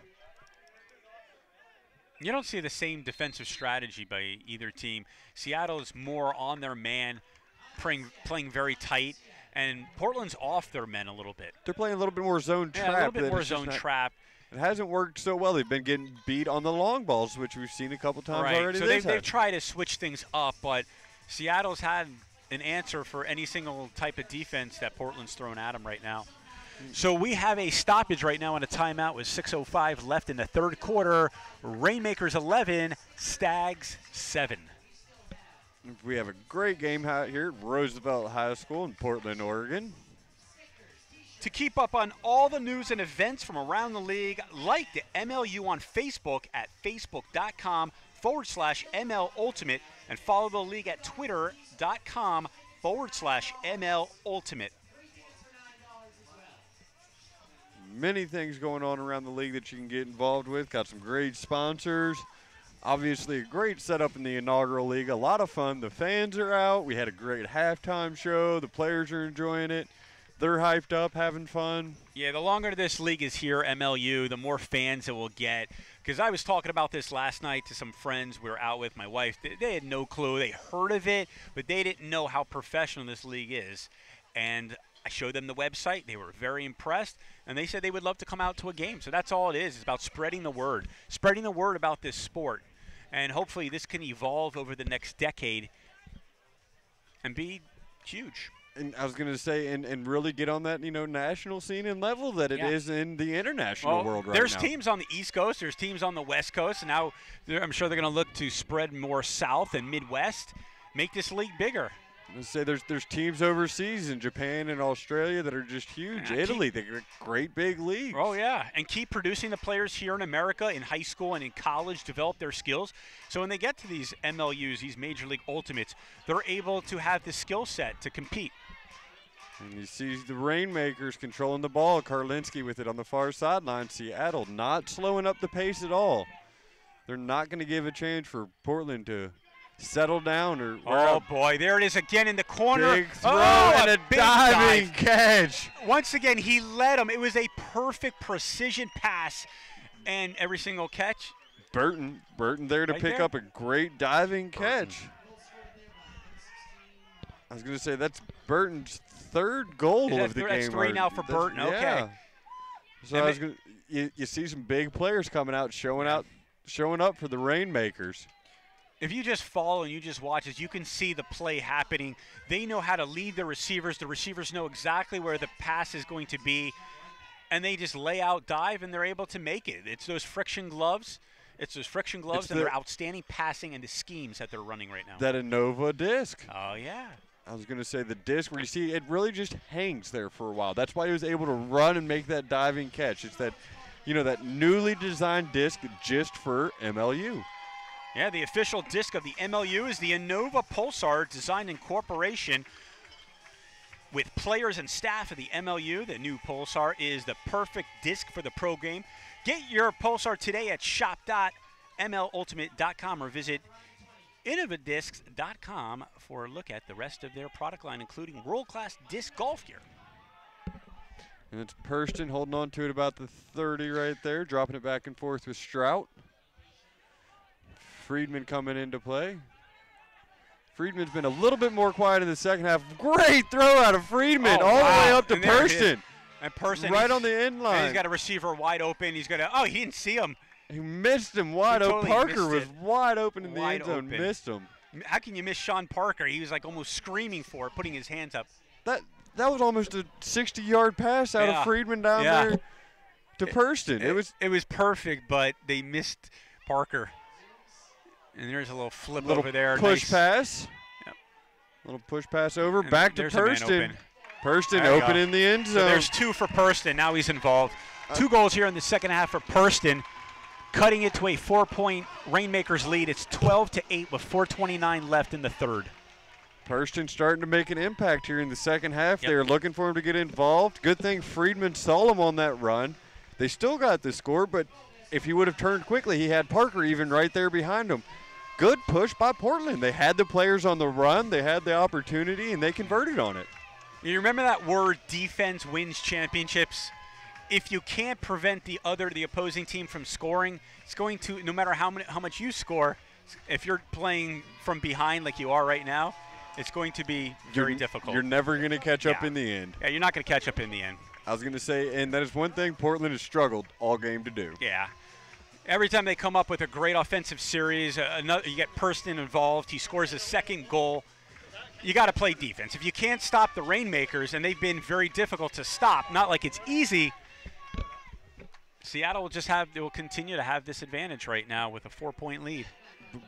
You don't see the same defensive strategy by either team. Seattle is more on their man, playing very tight, and Portland's off their men a little bit. They're playing a little bit more zone trap. Yeah, a little bit more zone trap. It hasn't worked so well. They've been getting beat on the long balls, which we've seen a couple times already. So they've tried to switch things up, but Seattle's had an answer for any single type of defense that Portland's thrown at them right now. So we have a stoppage right now and a timeout with 6:05 left in the third quarter. Rainmakers 11, Stags 7. We have a great game out here at Roosevelt High School in Portland, Oregon. To keep up on all the news and events from around the league, like the MLU on Facebook at facebook.com/ML Ultimate and follow the league at twitter.com/ML Ultimate. Many things going on around the league that you can get involved with. Got some great sponsors. Obviously, a great setup in the inaugural league. A lot of fun. The fans are out. We had a great halftime show. The players are enjoying it. They're hyped up, having fun. Yeah, the longer this league is here, MLU, the more fans it will get. Because I was talking about this last night to some friends we were out with, my wife. They had no clue. They heard of it, but they didn't know how professional this league is. And I showed them the website. They were very impressed, and they said they would love to come out to a game. So that's all it is. It's about spreading the word about this sport. And hopefully this can evolve over the next decade and be huge. And I was going to say, and really get on that, national scene and level that it is in the international world right now. There's teams on the East Coast. There's teams on the West Coast. And now I'm sure they're going to look to spread more south and Midwest, make this league bigger. Let's say there's teams overseas in Japan and Australia that are just huge. Italy, they're great big leagues. Oh, yeah. And keep producing the players here in America, in high school and in college, develop their skills. So when they get to these MLUs, these Major League Ultimates, they're able to have the skill set to compete. And you see the Rainmakers controlling the ball. Karlinski with it on the far sideline. Seattle not slowing up the pace at all. They're not going to give a chance for Portland to settle down. Oh, boy. There it is again in the corner. Big throw and a diving catch. Once again, he led him. It was a perfect precision pass. And every single catch. Burton there to pick up a great diving catch. I was going to say that's Burton's third goal of the game. That's three now for Burton. Okay. Yeah. So I was going you see some big players coming out, showing up for the Rainmakers. If you just follow and you just watch this, you can see the play happening. They know how to lead the receivers. The receivers know exactly where the pass is going to be, and they just lay out, dive, and they're able to make it. It's those friction gloves. And their outstanding passing and the schemes that they're running right now. That Innova disc. Oh, yeah. I was going to say the disc where you see it really just hangs there for a while. That's why he was able to run and make that diving catch. It's that, that newly designed disc just for MLU. Yeah, the official disc of the MLU is the Innova Pulsar, designed in cooperation with players and staff of the MLU. The new Pulsar is the perfect disc for the pro game. Get your Pulsar today at shop.mlultimate.com or visit innovidiscs.com for a look at the rest of their product line, including world-class disc golf gear. And it's Hurston holding on to it about the 30 right there, dropping it back and forth with Strout. Friedman coming into play. Friedman's been a little bit more quiet in the second half. Great throw out of Friedman all the way up to And there it is. Person. And Person Right on the end and line. he's got a receiver wide open. He's gonna. Oh, he didn't see him. He missed him wide He open. totally Parker missed was it. wide open in the Wide end zone. open. Missed him. How can you miss Sean Parker? He was like almost screaming for it, putting his hands up. That was almost a 60-yard pass out Yeah. of Friedman down Yeah. there to Person. It was perfect, but they missed Parker. And there's a little flip little over there. push Nice. pass. Yep. Little push pass over. And Back to there's a man Person. open. Person There you open go. in the end So zone. there's 2 for Purston. Now he's involved. 2 goals here in the second half for Purston, cutting it to a 4-point Rainmakers lead. It's 12-8 with 4:29 left in the third. Person starting to make an impact here in the second half. Yep. They were looking for him to get involved. Good thing Friedman saw him on that run. They still got the score, but if he would have turned quickly, he had Parker even right there behind him. Good push by Portland. They had the players on the run. They had the opportunity, and they converted on it. You remember that word, defense wins championships? If you can't prevent the opposing team from scoring, it's going to, no matter how much you score, if you're playing from behind like you are right now, it's going to be very difficult. You're never going to catch up Yeah. in the end. Yeah, you're not going to catch up in the end. I was going to say, and that is one thing Portland has struggled all game to do. Yeah. Every time they come up with a great offensive series, you get Purston involved. He scores a second goal. You got to play defense. If you can't stop the Rainmakers, and they've been very difficult to stop, not like it's easy, Seattle will continue to have this advantage right now with a 4-point lead.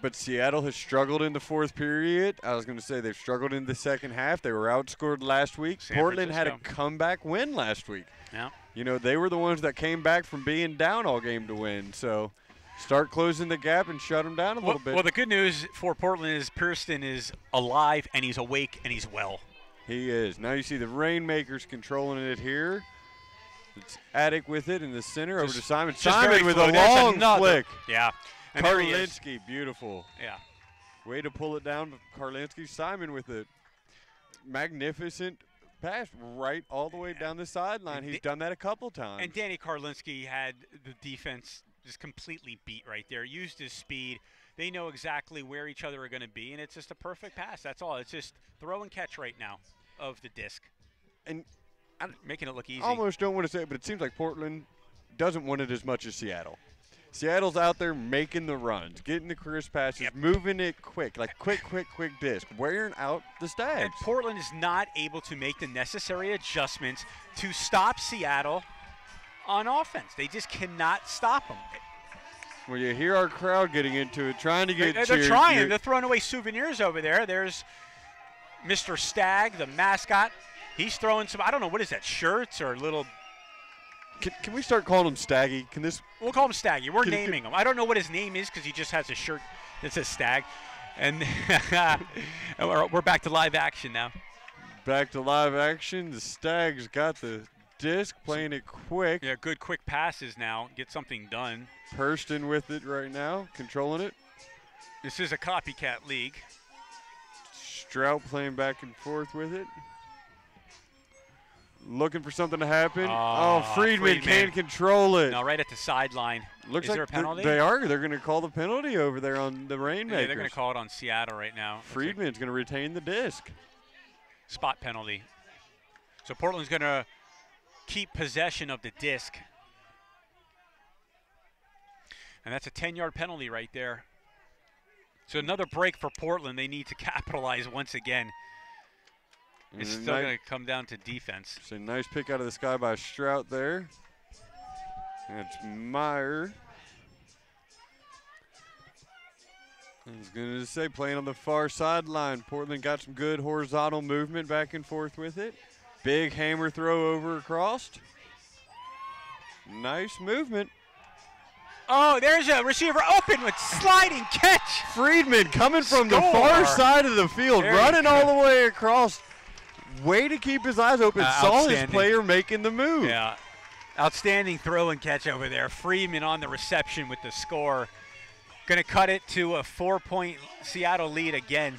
But Seattle has struggled in the fourth period. I was going to say they've struggled in the second half. They were outscored last week. San Portland had a Francisco. comeback win last week. Yeah. You know, they were the ones that came back from being down all game to win. So start closing the gap and shut them down a little bit. Well, the good news for Portland is Purston is alive, and he's awake, and he's well. He is. Now you see the Rainmakers controlling it here. It's Attic with it in the center over to Simon. Just very Simon with a fluid. There's long another. flick. Yeah. And there he is. Karlinski, beautiful. Yeah. Way to pull it down. Karlinski. Simon with a magnificent pass right all the way down the sideline. He's done that a couple times. And Danny Karlinski had the defense just completely beat right there. Used his speed. They know exactly where each other are going to be, and it's just a perfect pass. That's all. It's just throw and catch right now of the disc. And making it look easy. Almost don't want to say it, but it seems like Portland doesn't want it as much as Seattle. Seattle's out there making the runs, getting the crisp passes, moving it quick, like quick disc, wearing out the Stags. And Portland is not able to make the necessary adjustments to stop Seattle on offense. They just cannot stop them. Well, you hear our crowd getting into it, trying to get They're cheered. trying. They're throwing away souvenirs over there. There's Mr. Stag, the mascot. He's throwing some, I don't know, what is that, shirts or little. Can we start calling him Staggy? We'll call him Staggy. We're naming him. I don't know what his name is because he just has a shirt that says Stag. And we're back to live action now. Back to live action. The Stags got the disc, playing it quick. Yeah, good quick passes now. Get something done. Purston with it right now, controlling it. This is a copycat league. Strout playing back and forth with it. Looking for something to happen. Friedman can't control it. No, right at the sideline. Looks is like there a penalty? they are. They're going to call the penalty over there on the Rainmakers. Yeah, they're going to call it on Seattle right now. Friedman's going to retain the disc. Spot penalty. So Portland's going to keep possession of the disc. And that's a 10-yard penalty right there. So another break for Portland. They need to capitalize once again. It's still going to come down to defense. It's a nice pick out of the sky by Strout there. That's Meyer. I was going to say, playing on the far sideline. Portland got some good horizontal movement back and forth with it. Big hammer throw over across. Nice movement. Oh, there's a receiver open with sliding catch. Friedman coming from the far side of the field, running all the way across. Way to keep his eyes open. Saw his player making the move. Yeah. Outstanding throw and catch over there. Friedman on the reception with the score. Going to cut it to a 4-point Seattle lead again.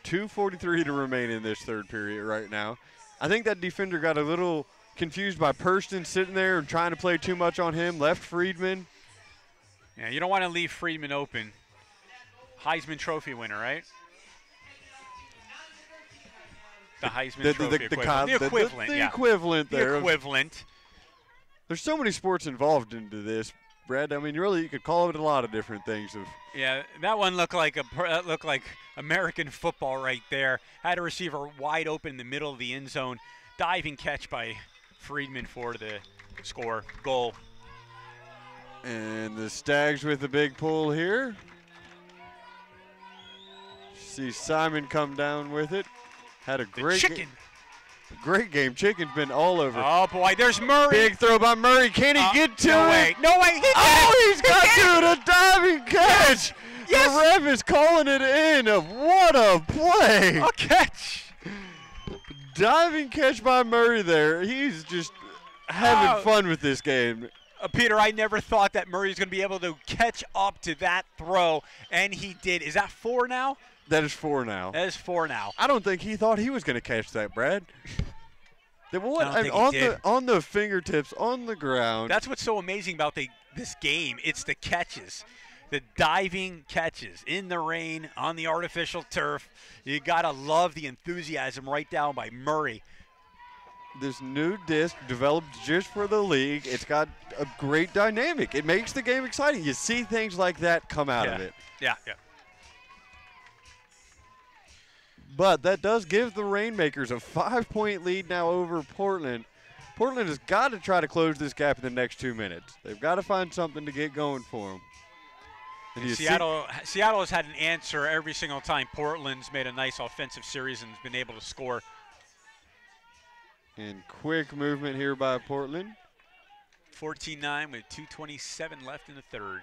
2:43 to remain in this third period right now. I think that defender got a little confused by Purston sitting there and trying to play too much on him. Left Friedman. Yeah, you don't want to leave Friedman open. Heisman Trophy winner, right? The Heisman Trophy equivalent. The equivalent there. The equivalent. There's so many sports involved into this, Brad. I mean, really, you could call it a lot of different things. Yeah, that one looked like American football right there. Had a receiver wide open in the middle of the end zone. Diving catch by Friedman for the score. Goal. And the Stags with a big pull here. See Simon come down with it. Had a great chicken. Great game. Chicken's been all over. Oh, boy. There's Murray. Big throw by Murray. Can he get to it? No way. He's got to it. A diving catch. Yes. The ref is calling it in. What a play. A catch. Diving catch by Murray there. He's just having fun with this game. Peter, I never thought that Murray was going to be able to catch up to that throw, and he did. Is that 4 now? That is 4 now. That is 4 now. I don't think he thought he was going to catch that, Brad. On the fingertips, on the ground. That's what's so amazing about this game. It's the catches, the diving catches in the rain, on the artificial turf. You got to love the enthusiasm right down by Murray. This new disc developed just for the league. It's got a great dynamic. It makes the game exciting. You see things like that come out of it. Yeah. But that does give the Rainmakers a 5-point lead now over Portland. Portland has got to try to close this gap in the next 2 minutes. They've got to find something to get going for them. Seattle has had an answer every single time Portland's made a nice offensive series and has been able to score. And quick movement here by Portland. 14-9 with 2:27 left in the third.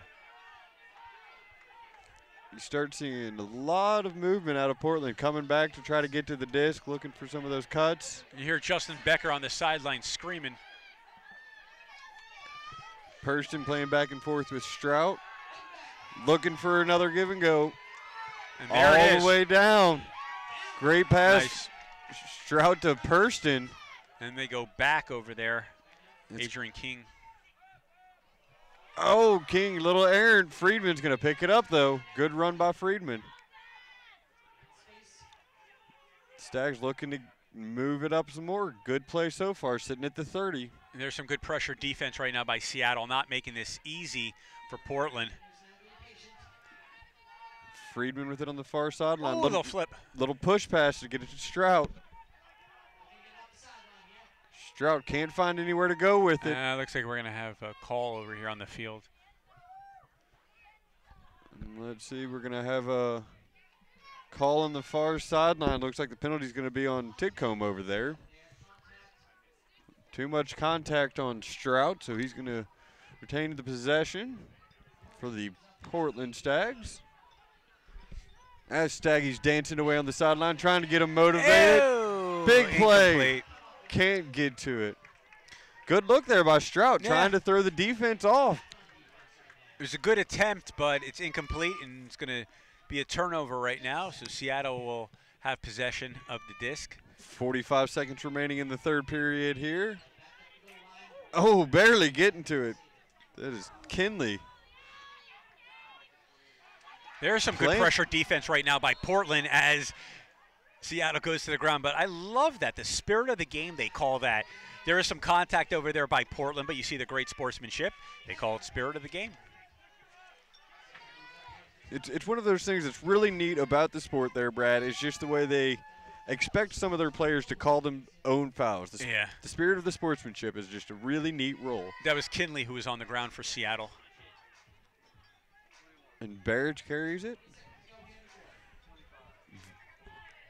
You start seeing a lot of movement out of Portland, coming back to try to get to the disc, looking for some of those cuts. You hear Justin Becker on the sideline screaming. Purston playing back and forth with Strout, looking for another give and go. And there it is. All the way down. Great pass. Nice. Strout to Purston. And they go back over there. Adrian King. Oh, King, little errant. Friedman's going to pick it up, though. Good run by Friedman. Stags looking to move it up some more. Good play so far, sitting at the 30. And there's some good pressure defense right now by Seattle, not making this easy for Portland. Friedman with it on the far sideline. Little flip. Little push pass to get it to Strout. Strout can't find anywhere to go with it. Looks like we're going to have a call over here on the field. Let's see, we're going to have a call on the far sideline. Looks like the penalty is going to be on Tidcombe over there. Too much contact on Strout, so he's going to retain the possession for the Portland Stags. As Staggy's dancing away on the sideline, trying to get him motivated. Ew, Big play. Incomplete. Can't get to it. Good look there by Strout, trying to throw the defense off. It was a good attempt, but it's incomplete, and it's going to be a turnover right now, so Seattle will have possession of the disc. 45 seconds remaining in the third period here. Oh, barely getting to it. That is Kinley. There's some good pressure defense right now by Portland as Seattle goes to the ground, but I love that. The spirit of the game, they call that. There is some contact over there by Portland, but you see the great sportsmanship. They call it spirit of the game. It's one of those things that's really neat about the sport there, Brad. It's just the way they expect some of their players to call them own fouls. The spirit of the sportsmanship is just a really neat role. That was Kinley who was on the ground for Seattle. And Barrage carries it.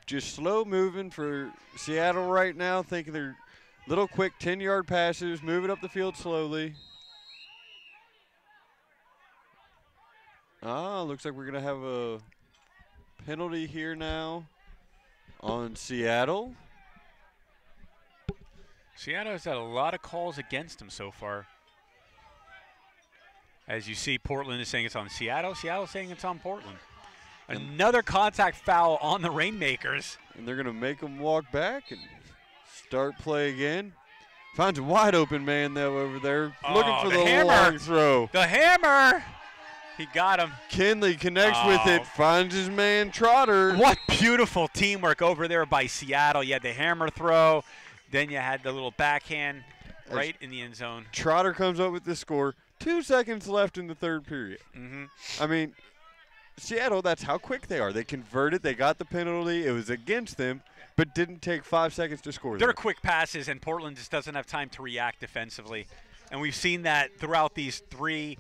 Just slow moving for Seattle right now, thinking they're little quick 10-yard passes, moving up the field slowly. Looks like we're going to have a penalty here now on Seattle. Seattle has had a lot of calls against them so far. As you see, Portland is saying it's on Seattle. Seattle's saying it's on Portland. Another contact foul on the Rainmakers. And they're going to make them walk back and start play again. Finds a wide open man, though, over there. Looking for the long throw. The hammer. He got him. Kinley connects with it, finds his man Trotter. What beautiful teamwork over there by Seattle. You had the hammer throw, then you had the little backhand right in the end zone. Trotter comes up with the score. 2 seconds left in the third period. I mean, Seattle, that's how quick they are. They converted. They got the penalty. It was against them, but didn't take 5 seconds to score. They're quick passes, and Portland just doesn't have time to react defensively. And we've seen that throughout these three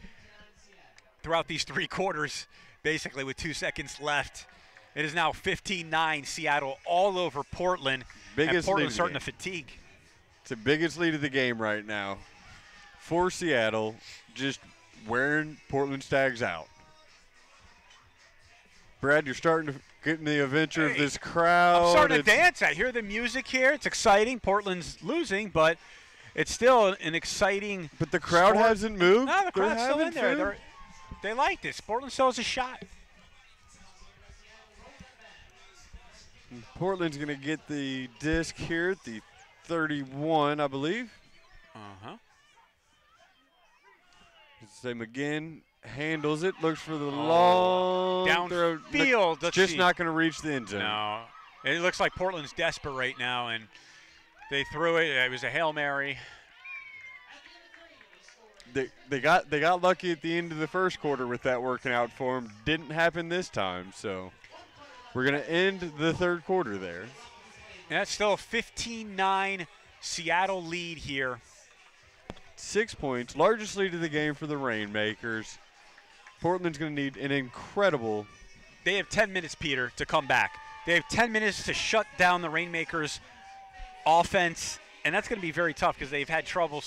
quarters, basically with 2 seconds left. It is now 15-9 Seattle all over Portland. And Portland's starting to fatigue. It's the biggest lead of the game right now for Seattle, just wearing Portland Stags out. Brad, you're starting to get in the adventure of this crowd. I'm starting to dance. I hear the music here. It's exciting. Portland's losing, but it's still an exciting But the crowd sport. hasn't moved. No, the crowd's still in there. Food. They like this. Portland still has a shot. Portland's going to get the disc here at the 31, I believe. Say McGinn handles it, looks for the long throw. Downfield. Just not going to reach the end zone. No. It looks like Portland's desperate right now, and they threw it. It was a Hail Mary. They got lucky at the end of the first quarter with that working out for them. Didn't happen this time, so we're going to end the third quarter there. And that's still a 15-9 Seattle lead here. 6 points, largest lead of the game for the Rainmakers. Portland's going to need an incredible. They have 10 minutes, Peter, to come back. They have 10 minutes to shut down the Rainmakers' offense, and that's going to be very tough because they've had trouble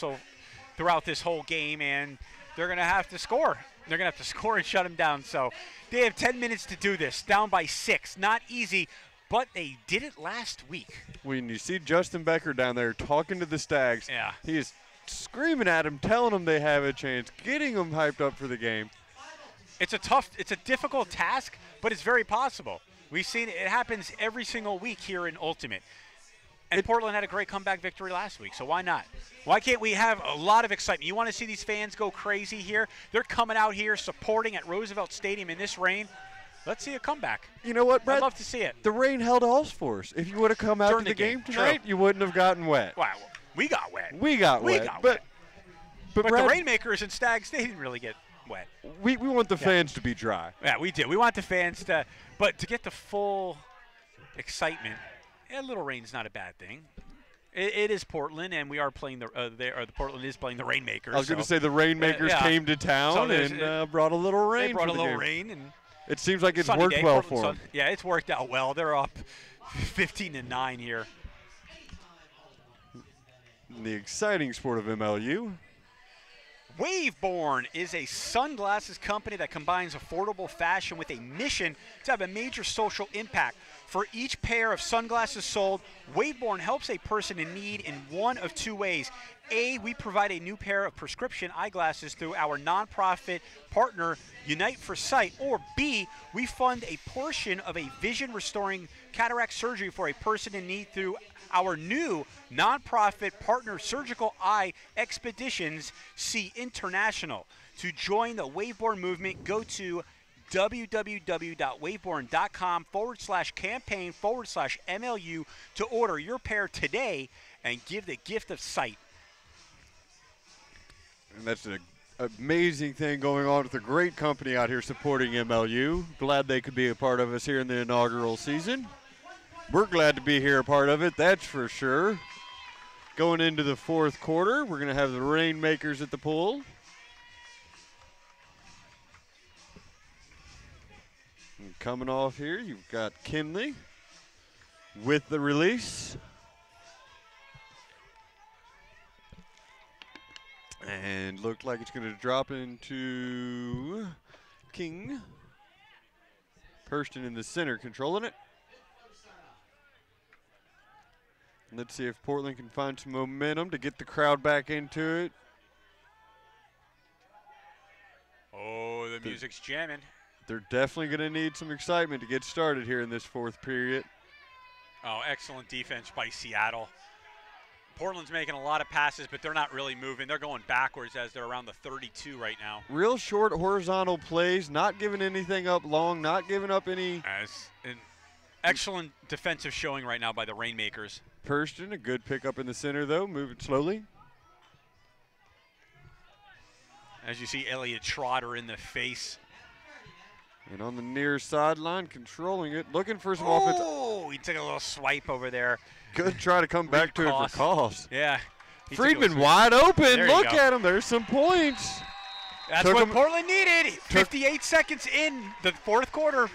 throughout this whole game, and they're going to have to score. They're going to have to score and shut them down. So they have 10 minutes to do this, down by 6. Not easy, but they did it last week. When you see Justin Becker down there talking to the Stags, he is screaming at them, telling them they have a chance, getting them hyped up for the game. It's a difficult task, but it's very possible. We've seen it happens every single week here in Ultimate. And Portland had a great comeback victory last week, so why not? Why can't we have a lot of excitement? You want to see these fans go crazy here? They're coming out here supporting at Roosevelt Stadium in this rain. Let's see a comeback. You know what, Brett? I'd love to see it. The rain held us for us. If you would have come out to the game tonight, you wouldn't have gotten wet. Wow, we got wet. We got wet. But Brad, the Rainmakers and Stags, they didn't really get wet. We want the fans to be dry. Yeah, we do. We want the fans to – but to get the full excitement, a little rain's not a bad thing. It is Portland, and we are playing the Portland is playing the Rainmakers. I was going to say the Rainmakers came to town and brought a little rain. They brought a little rain, and it seems like it's worked well for them. Yeah, it's worked out well. They're up 15-9 here. In the exciting sport of MLU. Waveborn is a sunglasses company that combines affordable fashion with a mission to have a major social impact. For each pair of sunglasses sold, Waveborn helps a person in need in one of two ways. A, we provide a new pair of prescription eyeglasses through our nonprofit partner, Unite for Sight. Or B, we fund a portion of a vision-restoring cataract surgery for a person in need through our new nonprofit partner, Surgical Eye Expeditions C International. To join the Waveborn movement, go to www.waveborn.com/campaign/MLU to order your pair today and give the gift of sight. And that's an amazing thing going on with a great company out here supporting MLU. Glad they could be a part of us here in the inaugural season. We're glad to be here a part of it, that's for sure. Going into the fourth quarter, we're going to have the Rainmakers at the pool. And coming off here, you've got Kinley with the release. And looked like it's going to drop into King. Hurston in the center controlling it. Let's see if Portland can find some momentum to get the crowd back into it. Oh, the music's jamming. They're definitely going to need some excitement to get started here in this fourth period. Oh, excellent defense by Seattle. Portland's making a lot of passes, but they're not really moving. They're going backwards as they're around the 32 right now. Real short horizontal plays, not giving anything up long, not giving up any. As an excellent defensive showing right now by the Rainmakers. Purston, a good pickup in the center, though, moving slowly. As you see Elliott Trotter in the face. And on the near sideline, controlling it, looking for some offense. Oh, he took a little swipe over there. Good try to come back to it for cost. Yeah. Friedman wide open. There you Look go. at him. There's some points. That's Took what him- Portland needed. 58 seconds in the fourth quarter.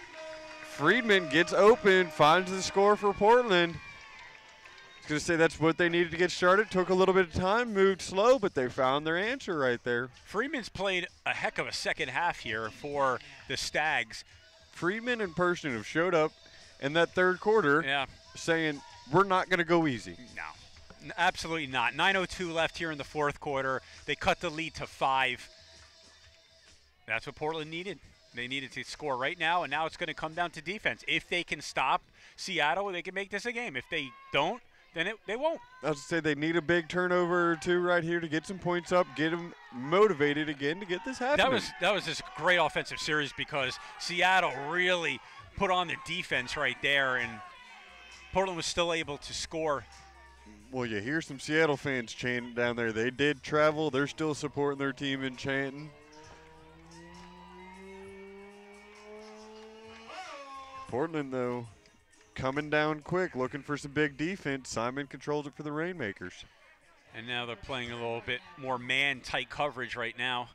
Friedman gets open, finds the score for Portland. I was going to say that's what they needed to get started. Took a little bit of time, moved slow, but they found their answer right there. Freeman's played a heck of a second half here for the Stags. Friedman and Purston have showed up in that third quarter Yeah. saying, we're not going to go easy. No, absolutely not. 9:02 left here in the fourth quarter. They cut the lead to 5. That's what Portland needed. They needed to score right now, and now it's going to come down to defense. If they can stop Seattle, they can make this a game. If they don't, then they won't. I was to say they need a big turnover or two right here to get some points up, get them motivated again to get this happening. That was just a great offensive series because Seattle really put on their defense right there, and Portland was still able to score. Well, you hear some Seattle fans chanting down there. They did travel. They're still supporting their team and chanting. Portland, though, coming down quick, looking for some big defense. Simon controls it for the Rainmakers. And now they're playing a little bit more man-tight coverage right now.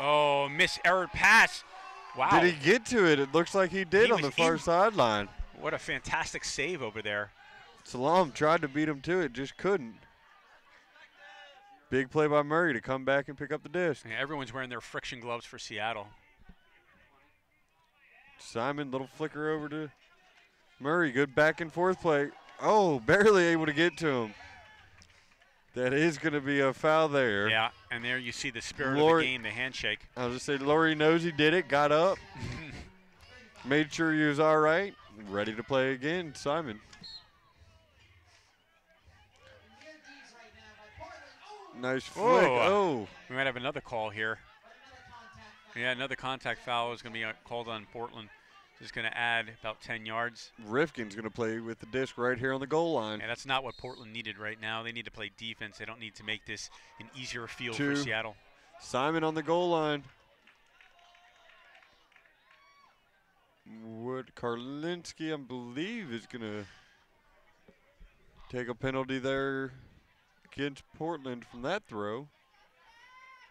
Oh, miserrored pass. Wow. Did he get to it? It looks like he did He on the was far in. sideline. What a fantastic save over there. Salam tried to beat him to it, just couldn't. Big play by Murray to come back and pick up the disc. Yeah, everyone's wearing their friction gloves for Seattle. Simon, little flicker over to Murray. Good back and forth play. Oh, barely able to get to him. That is going to be a foul there. Yeah, and there you see the spirit Lord- of the game, the handshake. I was just saying, Laurie knows he did it, got up, made sure he was all right, ready to play again. Simon. Nice flick. Oh. We might have another call here. Yeah, another contact foul is going to be called on Portland. Just going to add about 10 yards. Rifkin's going to play with the disc right here on the goal line. And that's not what Portland needed right now. They need to play defense. They don't need to make this an easier field Two. for Seattle. Simon on the goal line. Wood Karlinski, I believe, is going to take a penalty there against Portland from that throw.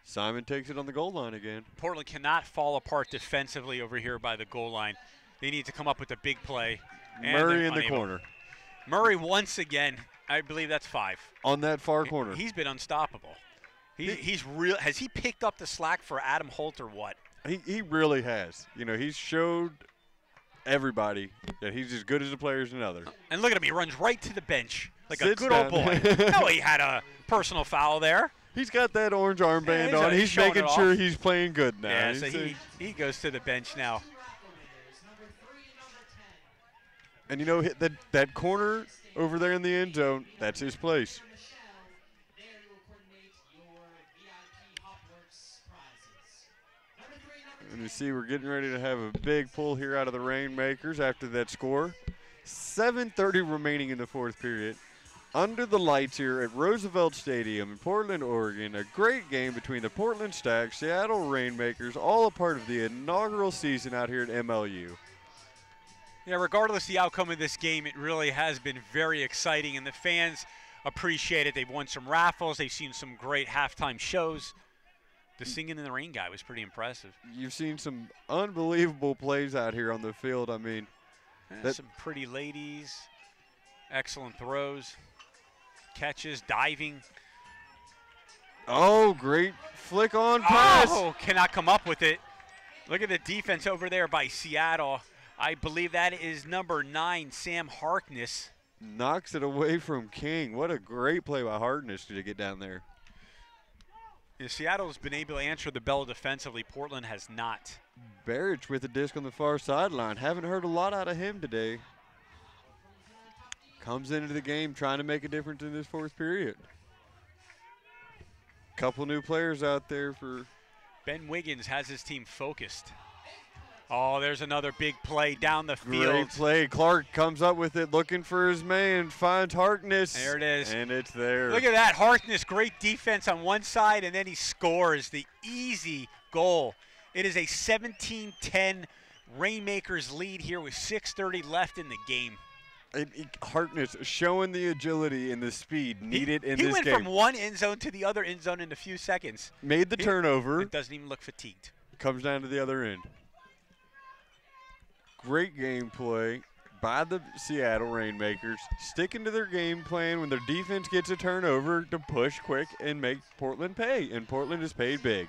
Simon takes it on the goal line again. Portland cannot fall apart defensively over here by the goal line. They need to come up with a big play. and Murray they're in the unable. corner. Murray once again, I believe that's 5. On that far corner. He's been unstoppable. He's real. Has he picked up the slack for Adam Holt or what? He really has. You know, he's showed everybody that he's as good as a player as another. And look at him. He runs right to the bench like Sits a good old down. boy. No, he had a personal foul there. He's got that orange armband Yeah, on. he's He's showing making it sure off. he's playing good now. Yeah, He's so saying- he goes to the bench now. and you know, hit that corner over there in the end zone, that's his place. There you will coordinate your VIP Hopworks prizes. Number 3, number And you see we're getting ready to have a big pull here out of the Rainmakers after that score. 7:30 remaining in the fourth period. Under the lights here at Roosevelt Stadium in Portland, Oregon. A great game between the Portland Stags, Seattle Rainmakers, all a part of the inaugural season out here at MLU. Yeah, regardless of the outcome of this game, it really has been very exciting, and the fans appreciate it. They've won some raffles. They've seen some great halftime shows. The Singing in the Rain guy was pretty impressive. You've seen some unbelievable plays out here on the field. I mean, Some pretty ladies, excellent throws, catches, diving. oh, great flick on pass. Oh, cannot come up with it. Look at the defense over there by Seattle. I believe that is number 9, Sam Harkness. Knocks it away from King. What a great play by Harkness to get down there. Yeah, Seattle's been able to answer the bell defensively. Portland has not. Barrich with the disc on the far sideline. Haven't heard a lot out of him today. comes into the game trying to make a difference in this fourth period. Couple new players out there for. Ben Wiggins has his team focused. Oh, there's another big play down the field. Great play. Clark comes up with it, looking for his man, finds Harkness. There it is. And it's there. Look at that. Harkness, great defense on one side, and then he scores the easy goal. It is a 17-10 Rainmakers lead here with 6:30 left in the game. Harkness showing the agility and the speed needed in this game. He went from one end zone to the other end zone in a few seconds. Made the turnover. It doesn't even look fatigued. Comes down to the other end. Great gameplay by the Seattle Rainmakers, sticking to their game plan when their defense gets a turnover to push quick and make Portland pay, and Portland is paid big.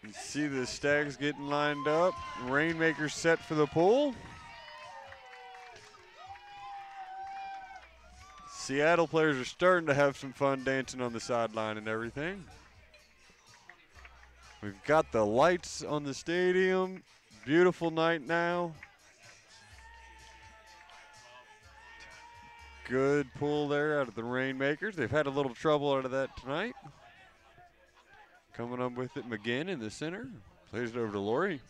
You see the Stags getting lined up. Rainmakers set for the pull. Seattle players are starting to have some fun dancing on the sideline and everything. We've got the lights on the stadium. Beautiful night now. Good pull there out of the Rainmakers. They've had a little trouble out of that tonight. Coming up with it, McGinn in the center. Plays it over to Laurie.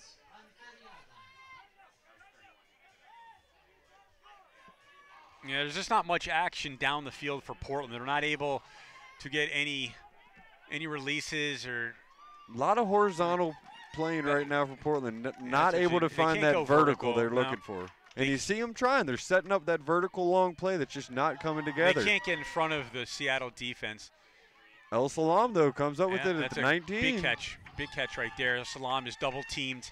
Yeah, there's just not much action down the field for Portland. They're not able to get any releases or. A lot of horizontal playing right now for Portland. Not able to find that vertical they're looking for. And you see them trying. They're setting up that vertical long play that's just not coming together. They can't get in front of the Seattle defense. El Salam, though, comes up with it at the 19. Big catch right there. El Salam is double teamed,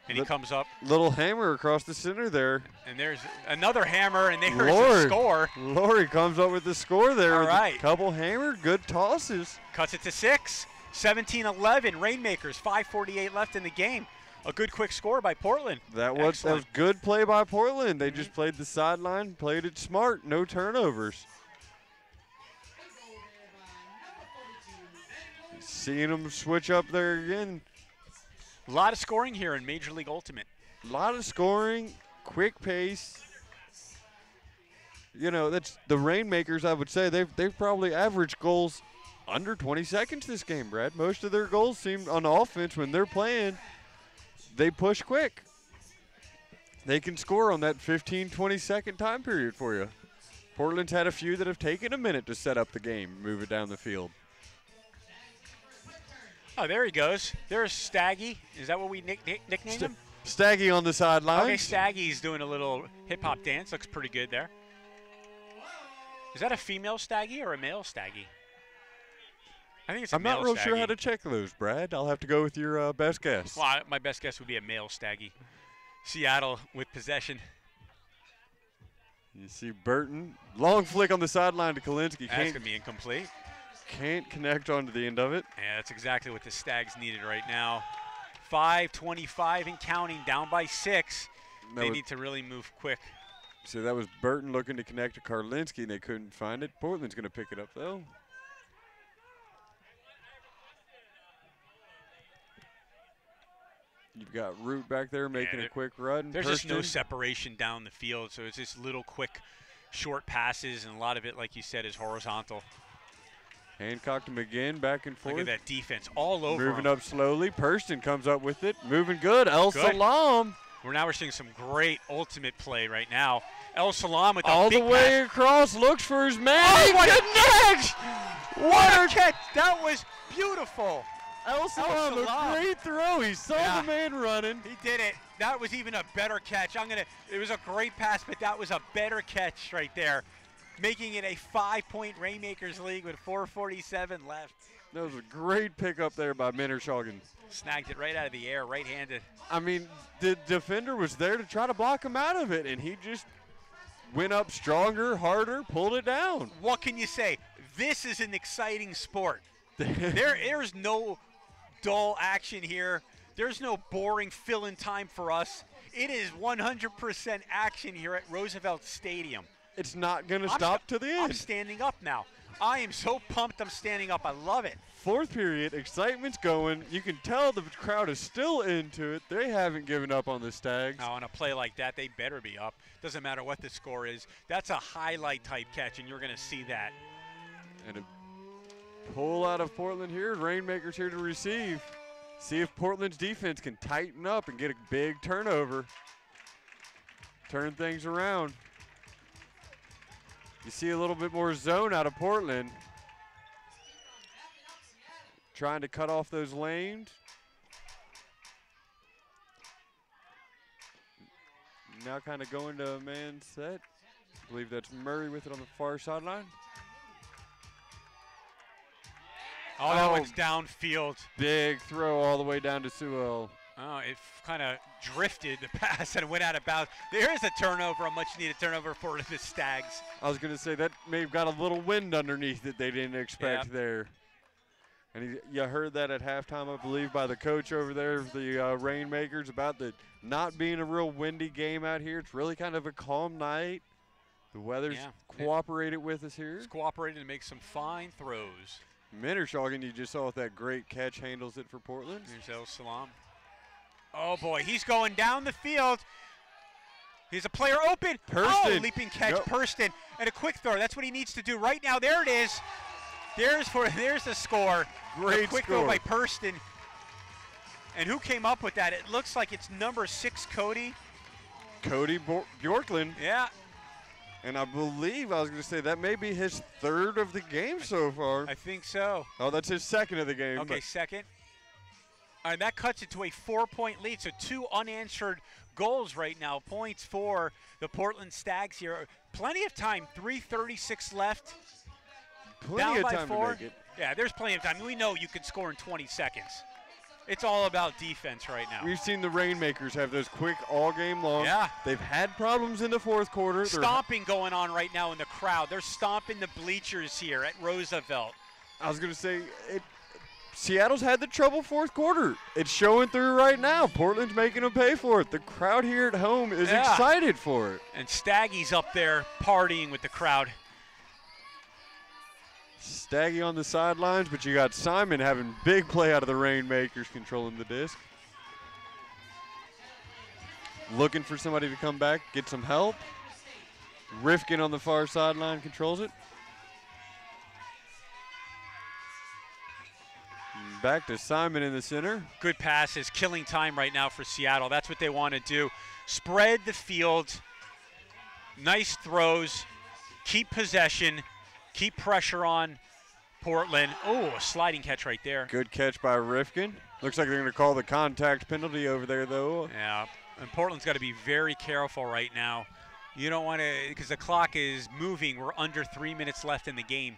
and he comes up. Little hammer across the center there. And there's another hammer, and there's the score. Laurie comes up with the score there. All with right. A couple hammer, good tosses. Cuts it to 6. 17-11, Rainmakers, 5:48 left in the game. A good quick score by Portland. That was good play by Portland. They just played the sideline, played it smart, no turnovers. Seeing them switch up there again. A lot of scoring here in Major League Ultimate. A lot of scoring, quick pace. You know, that's the Rainmakers, I would say, they've probably averaged goals under 20 seconds this game, Brad. Most of their goals seem on offense when they're playing, they push quick. They can score on that 15, 20-second time period for you. Portland's had a few that have taken a minute to set up the game, move it down the field. Oh, there he goes. There's Staggy. Is that what we nicknamed him? Staggy on the sideline. Okay, Staggy's doing a little hip-hop dance. Looks pretty good there. Is that a female Staggy or a male Staggy? I think it's a male I'm not real Staggy. sure how to check those, Brad. I'll have to go with your best guess. Well, my best guess would be a male Staggy. Seattle with possession. You see Burton. Long flick on the sideline to Kalinsky. That's going to be incomplete. Can't connect onto the end of it. Yeah, that's exactly what the Stags needed right now. 5:25 and counting, down by 6. They need to really move quick. So that was Burton looking to connect to Karlinski, and they couldn't find it. Portland's going to pick it up, though. You've got Root back there making a quick run. There's just no separation down the field, so it's just little quick, short passes, and a lot of it, like you said, is horizontal. Hancock to McGinn, back and forth. Look at that defense all over Moving him. up slowly. Purston comes up with it. Moving good. El Salam. We're seeing some great ultimate play right now. El Salam with all big the way pass. Across, looks for his man. Oh, what What a catch! That was beautiful. El Salam, a great throw. He saw the man running. He did it. That was even a better catch. It was a great pass, but that was a better catch right there, making it a 5-point Rainmakers league with 4:47 left. That was a great pickup there by Minnershagen. Snagged it right out of the air, right-handed. I mean, the defender was there to try to block him out of it, and he just went up stronger, harder, pulled it down. What can you say? This is an exciting sport. There's no dull action here. There's no boring fill-in time for us. It is 100% action here at Roosevelt Stadium. It's not going to stop to the end. I'm standing up now. I am so pumped I'm standing up. I love it. Fourth period, excitement's going. You can tell the crowd is still into it. They haven't given up on the Stags. Now, on a play like that, they better be up. Doesn't matter what the score is. That's a highlight type catch, and you're going to see that. And a pull out of Portland here. Rainmakers here to receive. See if Portland's defense can tighten up and get a big turnover. Turn things around. You see a little bit more zone out of Portland. Trying to cut off those lanes. Now kind of going to a man set. I believe that's Murray with it on the far sideline. Oh, that one's downfield. Big throw all the way down to Sewell. Oh, it kind of drifted the pass and went out of bounds. There is a turnover, a much-needed turnover for the Stags. I was going to say that may have got a little wind underneath that they didn't expect there. And you heard that at halftime, I believe, by the coach over there of the Rainmakers about the not being a real windy game out here. It's really kind of a calm night. The weather's cooperated with us here. It's cooperated to make some fine throws. Minnershagen, you just saw with that great catch, handles it for Portland. Here's El Salam. Oh, boy, he's going down the field. He's a player open. Purston. Oh, leaping catch, Purston. And a quick throw. That's what he needs to do right now. There it is. There's the score. Great a quick score throw by Purston. And who came up with that? It looks like it's number 6, Cody. Cody Bjorklund. Yeah. And I believe, I was going to say, that may be his third of the game so far. I think so. Oh, that's his second of the game. Okay, second. And that cuts it to a 4-point lead. So 2 unanswered goals right now. Points for the Portland Stags here. Plenty of time. 3:36 left. Plenty of time to make it. Yeah, there's plenty of time. We know you can score in 20 seconds. It's all about defense right now. We've seen the Rainmakers have those quick all game long. Yeah. They've had problems in the fourth quarter. Stomping going on right now in the crowd. They're stomping the bleachers here at Roosevelt. I was going to say, Seattle's had the trouble fourth quarter. It's showing through right now. Portland's making them pay for it. The crowd here at home is excited for it. And Staggy's up there partying with the crowd. Staggy on the sidelines, but you got Simon having big play out of the Rainmakers controlling the disc. Looking for somebody to come back, get some help. Rifkin on the far sideline controls it. Back to Simon in the center. Good passes, killing time right now for Seattle. That's what they want to do. Spread the field. Nice throws. Keep possession. Keep pressure on Portland. Oh, a sliding catch right there. Good catch by Rifkin. Looks like they're going to call the contact penalty over there, though. Yeah, and Portland's got to be very careful right now. You don't want to, because the clock is moving. We're under 3 minutes left in the game.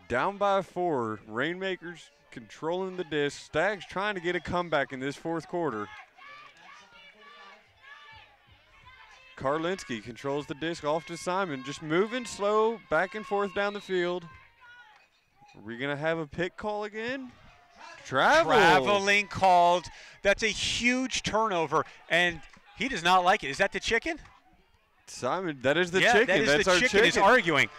Down by 4. Rainmakers controlling the disc. Stags trying to get a comeback in this fourth quarter. Karlinski controls the disc off to Simon. Just moving slow, back and forth down the field. Are we going to have a pick call again? Traveling called. That's a huge turnover, and he does not like it. Is that the chicken? Simon, that is the chicken. That is That's the our chicken. Is arguing.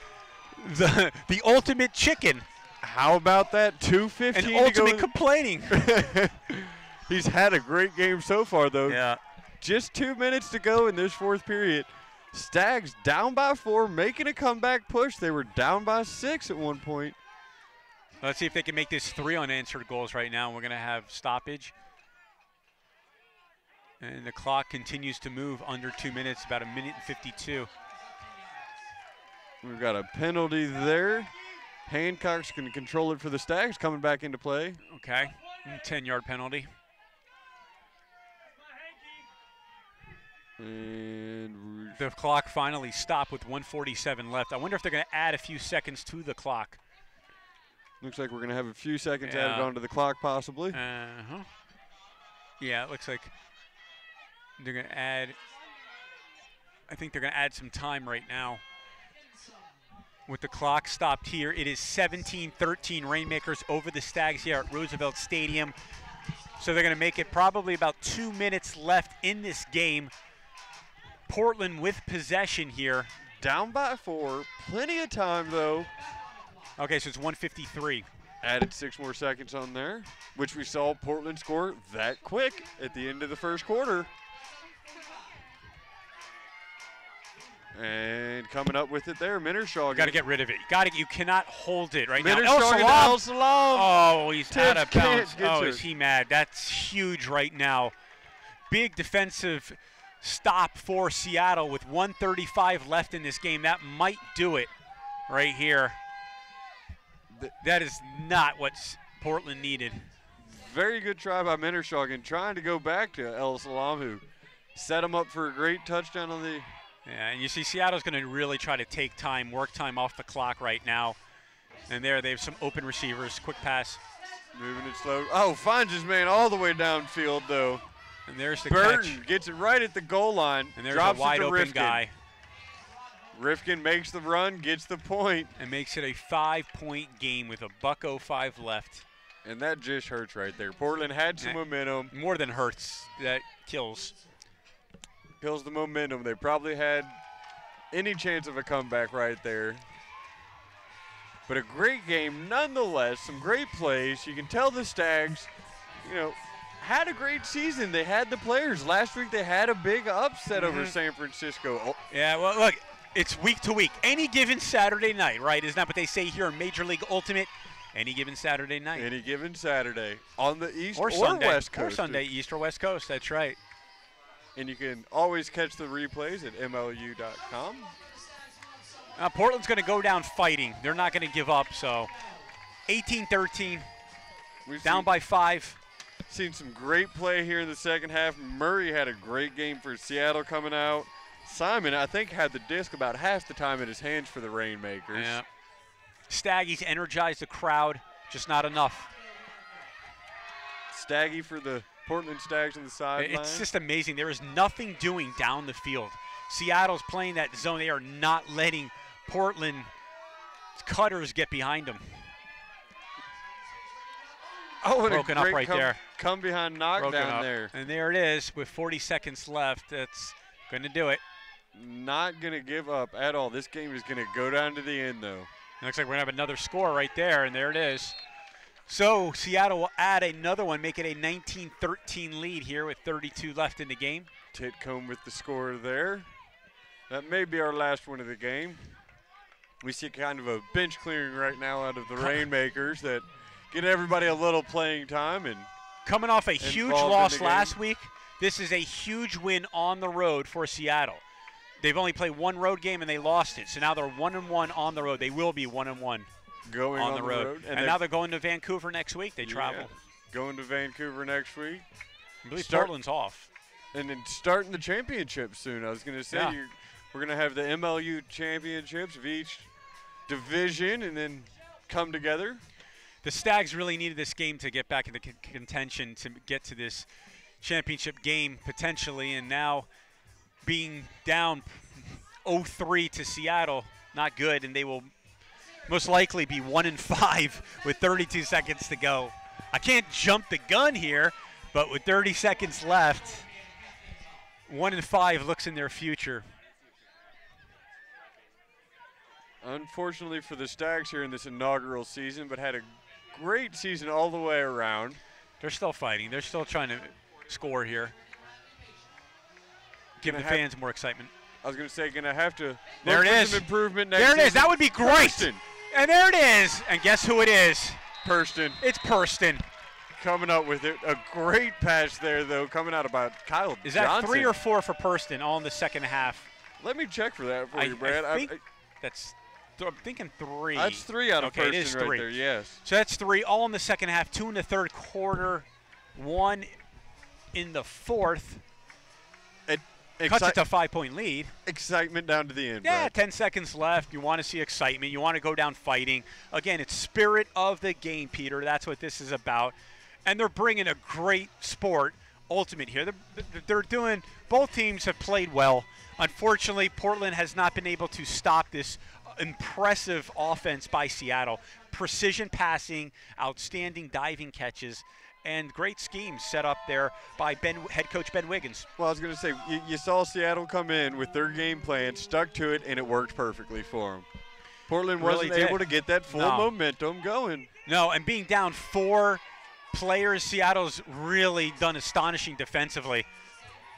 The ultimate chicken. How about that? 2:15 and to ultimate go. complaining. He's had a great game so far, though. Yeah. Just 2 minutes to go in this fourth period. Stags down by 4, making a comeback push. They were down by 6 at one point. Let's see if they can make this 3 unanswered goals right now. We're going to have stoppage. And the clock continues to move under 2 minutes, about 1 minute and 52. We've got a penalty there. Hancock's going to control it for the Stags, coming back into play. Okay, 10-yard penalty. And the clock finally stopped with 1:47 left. I wonder if they're going to add a few seconds to the clock. Looks like we're going to have a few seconds added onto the clock, possibly. Uh-huh. Yeah, it looks like they're going to add – I think they're going to add some time right now. With the clock stopped here, it is 17-13 Rainmakers over the Stags here at Roosevelt Stadium. So they're going to make it probably about 2 minutes left in this game. Portland with possession here. Down by 4. Plenty of time, though. Okay, so it's 1:53. Added 6 more seconds on there, which we saw Portland score that quick at the end of the first quarter. And coming up with it there, Minnershaw. Got to get rid of it. You cannot hold it right Minnershaw now. El Salam. Oh, he's out of bounds. Can't get Oh, to is it. he mad? That's huge right now. Big defensive stop for Seattle with 1:35 left in this game. That might do it right here. That is not what Portland needed. Very good try by Minnershaw, trying to go back to El Salam, who set him up for a great touchdown on the. Yeah, and you see Seattle's going to really try to take time, work time off the clock right now. And there they have some open receivers. Quick pass. Moving it slow. Oh, finds his man all the way downfield, though. And there's the Burton catch. gits it right at the goal line. And there's drops a wide it to open Rifkin. guy. Rifkin makes the run, gets the point. And makes it a 5-point game with $1:05 left. And that just hurts right there. Portland had some momentum. More than hurts. That kills. Kills the momentum. They probably had any chance of a comeback right there. But a great game nonetheless. Some great plays. You can tell the Stags, had a great season. They had the players. Last week they had a big upset over San Francisco. Oh. Yeah, well, look, it's week to week. Any given Saturday night, right? Isn't that what they say here in Major League Ultimate? Any given Saturday night. Any given Saturday on the East or Sunday, West Coast. Or Sunday, East or West Coast. That's right. And you can always catch the replays at MLU.com. Portland's going to go down fighting. They're not going to give up. So 18-13, down by 5. Seen some great play here in the second half. Murray had a great game for Seattle coming out. Simon, I think, had the disc about half the time in his hands for the Rainmakers. Yeah. Staggies energized the crowd, just not enough. Staggy for the Portland Stags on the sideline. It's just amazing. There is nothing doing down the field. Seattle's playing that zone. They are not letting Portland cutters get behind them. Oh, and broken a great up right there. Come behind knockdown there. And there it is with 40 seconds left. That's going to do it. Not going to give up at all. This game is going to go down to the end, though. Looks like we're going to have another score right there, and there it is. So Seattle will add another one, make it a 19-13 lead here with 32 left in the game. Titcomb with the score there. That may be our last one of the game. We see kind of a bench clearing right now out of the Rainmakers that get everybody a little playing time. And coming off a huge loss last week, this is a huge win on the road for Seattle. They've only played one road game and they lost it. So now they're 1-1 on the road. They will be 1-1 going on the road. And now they're going to Vancouver next week. They travel. Going to Vancouver next week. I believe Portland's off. And then starting the championship soon. I was going to say we're going to have the MLU championships of each division and then come together. The Stags really needed this game to get back into contention to get to this championship game potentially, and now being down 0-3 to Seattle, not good, and they will most likely be 1-5 with 32 seconds to go. I can't jump the gun here, but with 30 seconds left, 1-5 looks in their future. Unfortunately for the Stags here in this inaugural season, but had a great season all the way around. They're still fighting. They're still trying to score here. Give the fans more excitement. I was going to say, going to have to there look it for is. some improvement next There it is. season. That would be great. Purston. And there it is. And guess who it is? Purston. It's Purston. Coming up with it. A great pass there, though, coming out about Kyle Is that Johnson. 3 or 4 for Purston all in the second half? Let me check for that for you, Brad. I think I'm thinking 3. That's 3 out of Purston it is right 3. there, yes. So that's 3 all in the second half, 2 in the third quarter, 1 in the fourth. Cuts it to a 5-point lead. Excitement down to the end, Yeah, Brad. 10 seconds left. You want to see excitement. You want to go down fighting. Again, it's spirit of the game, Peter. That's what this is about. And they're bringing a great sport, Ultimate, here. They're doing – both teams have played well. Unfortunately, Portland has not been able to stop this impressive offense by Seattle. Precision passing, outstanding diving catches, and great schemes set up there by head coach Ben Wiggins. Well, I was going to say, you saw Seattle come in with their game plan, stuck to it, and it worked perfectly for them. Portland wasn't able to get that full momentum going. No, and being down 4 players, Seattle's really done astonishing defensively.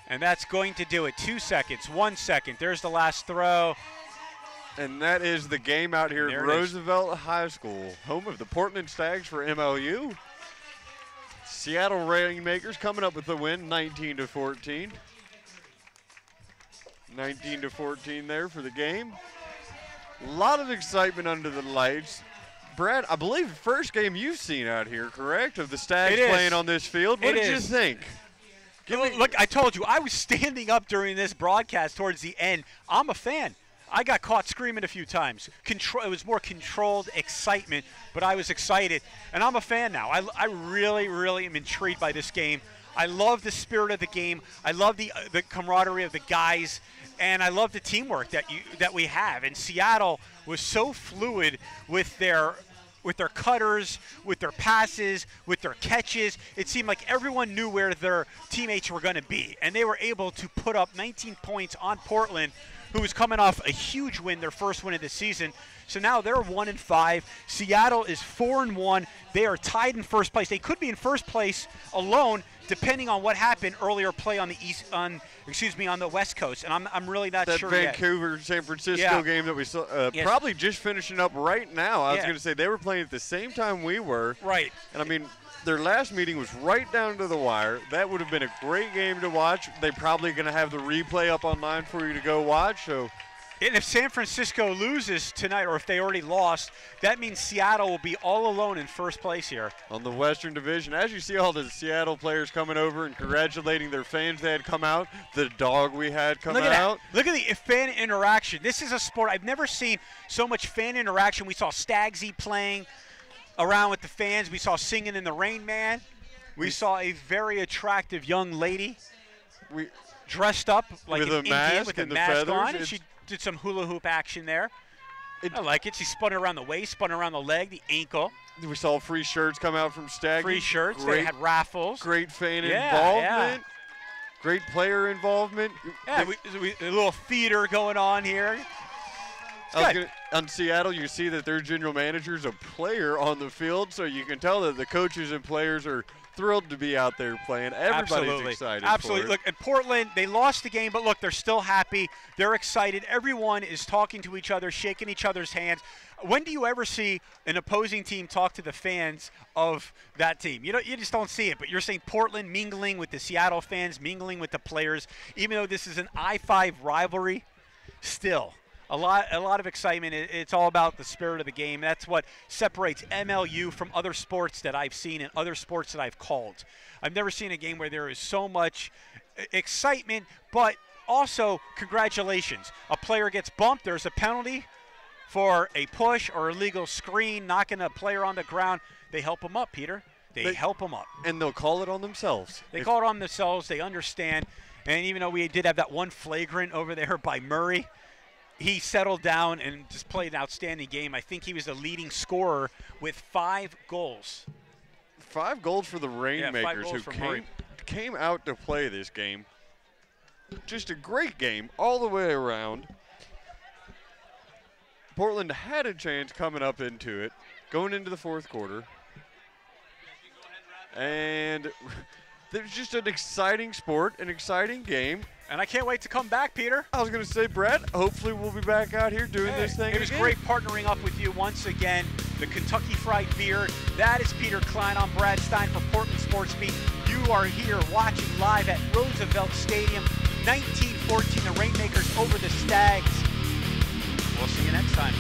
And that's going to do it. 2 seconds, 1 second. There's the last throw. And that is the game out here at There it is. Roosevelt High School, home of the Portland Stags for MLU. Seattle Rainmakers coming up with the win, 19-14. 19-14 there for the game. A lot of excitement under the lights. Brad, I believe the first game you've seen out here, correct, of the Stags It is. playing on this field. What It did you is. think? Look, I told you, I was standing up during this broadcast towards the end. I'm a fan. I got caught screaming a few times. It was more controlled excitement, but I was excited. And I'm a fan now. I really, really am intrigued by this game. I love the spirit of the game. I love the camaraderie of the guys, and I love the teamwork that we have. And Seattle was so fluid with their cutters, with their passes, with their catches. It seemed like everyone knew where their teammates were going to be, and they were able to put up 19 points on Portland, who was coming off a huge win, their first win of the season. So now they're 1-5. Seattle is 4-1. They are tied in first place. They could be in first place alone, depending on what happened earlier play on the West Coast. And I'm really not That sure Vancouver San Francisco Yeah. game that we saw, Yes. probably just finishing up right now. I was Yeah. going to say they were playing at the same time we were. yet. Right. And I mean, their last meeting was right down to the wire. That would have been a great game to watch. They're probably going to have the replay up online for you to go watch. So, And if San Francisco loses tonight, or if they already lost, that means Seattle will be all alone in first place here. on the Western Division, as you see all the Seattle players coming over and congratulating their fans that had come out, the dog we had come Look at out. that. Look at the fan interaction. This is a sport I've never seen so much fan interaction. We saw Stagsy playing around with the fans. We saw Singing in the Rain Man. We saw a very attractive young lady We dressed up like With an a Indian mask with a and the mask feathers. on. And It's- she did some hula hoop action there. I like it. She spun it around the waist, spun it around the leg, the ankle. We saw free shirts come out from Staggy. Free shirts. They Great, had raffles. great fan Yeah, involvement. Great player involvement. Yeah, a little theater going on here. On Seattle, you see that their general manager's a player on the field, so you can tell that the coaches and players are thrilled to be out there playing. Everybody's Absolutely. excited. Absolutely. For it. Look, in Portland, they lost the game, but look, they're still happy. They're excited. Everyone is talking to each other, shaking each other's hands. When do you ever see an opposing team talk to the fans of that team? You just don't see it, but you're seeing Portland mingling with the Seattle fans, mingling with the players. Even though this is an I-5 rivalry, still a lot of excitement. It's all about the spirit of the game. That's what separates MLU from other sports that I've seen and other sports that I've called. I've never seen a game where there is so much excitement, but also congratulations. A player gets bumped, there's a penalty for a push or illegal screen, knocking a player on the ground. They help him up, Peter. They help him up. And they'll call it on themselves. They call it on themselves. They understand. And even though we did have that one flagrant over there by Murray, he settled down and just played an outstanding game. I think he was the leading scorer with 5 goals. 5 goals for the 5 Rainmakers, goals who for Murray. came out to play this game. Just a great game all the way around. Portland had a chance coming up into it, going into the fourth quarter. And there's just an exciting sport, an exciting game. And I can't wait to come back, Peter. I was going to say, Brett, hopefully we'll be back out here doing this thing It was again. great partnering up with you once again. The Kentucky Fried Beer. That is Peter Klein. I'm Brad Stein for Portland Sports Beat. You are here watching live at Roosevelt Stadium. 19-14, the Rainmakers over the Stags. We'll see you next time.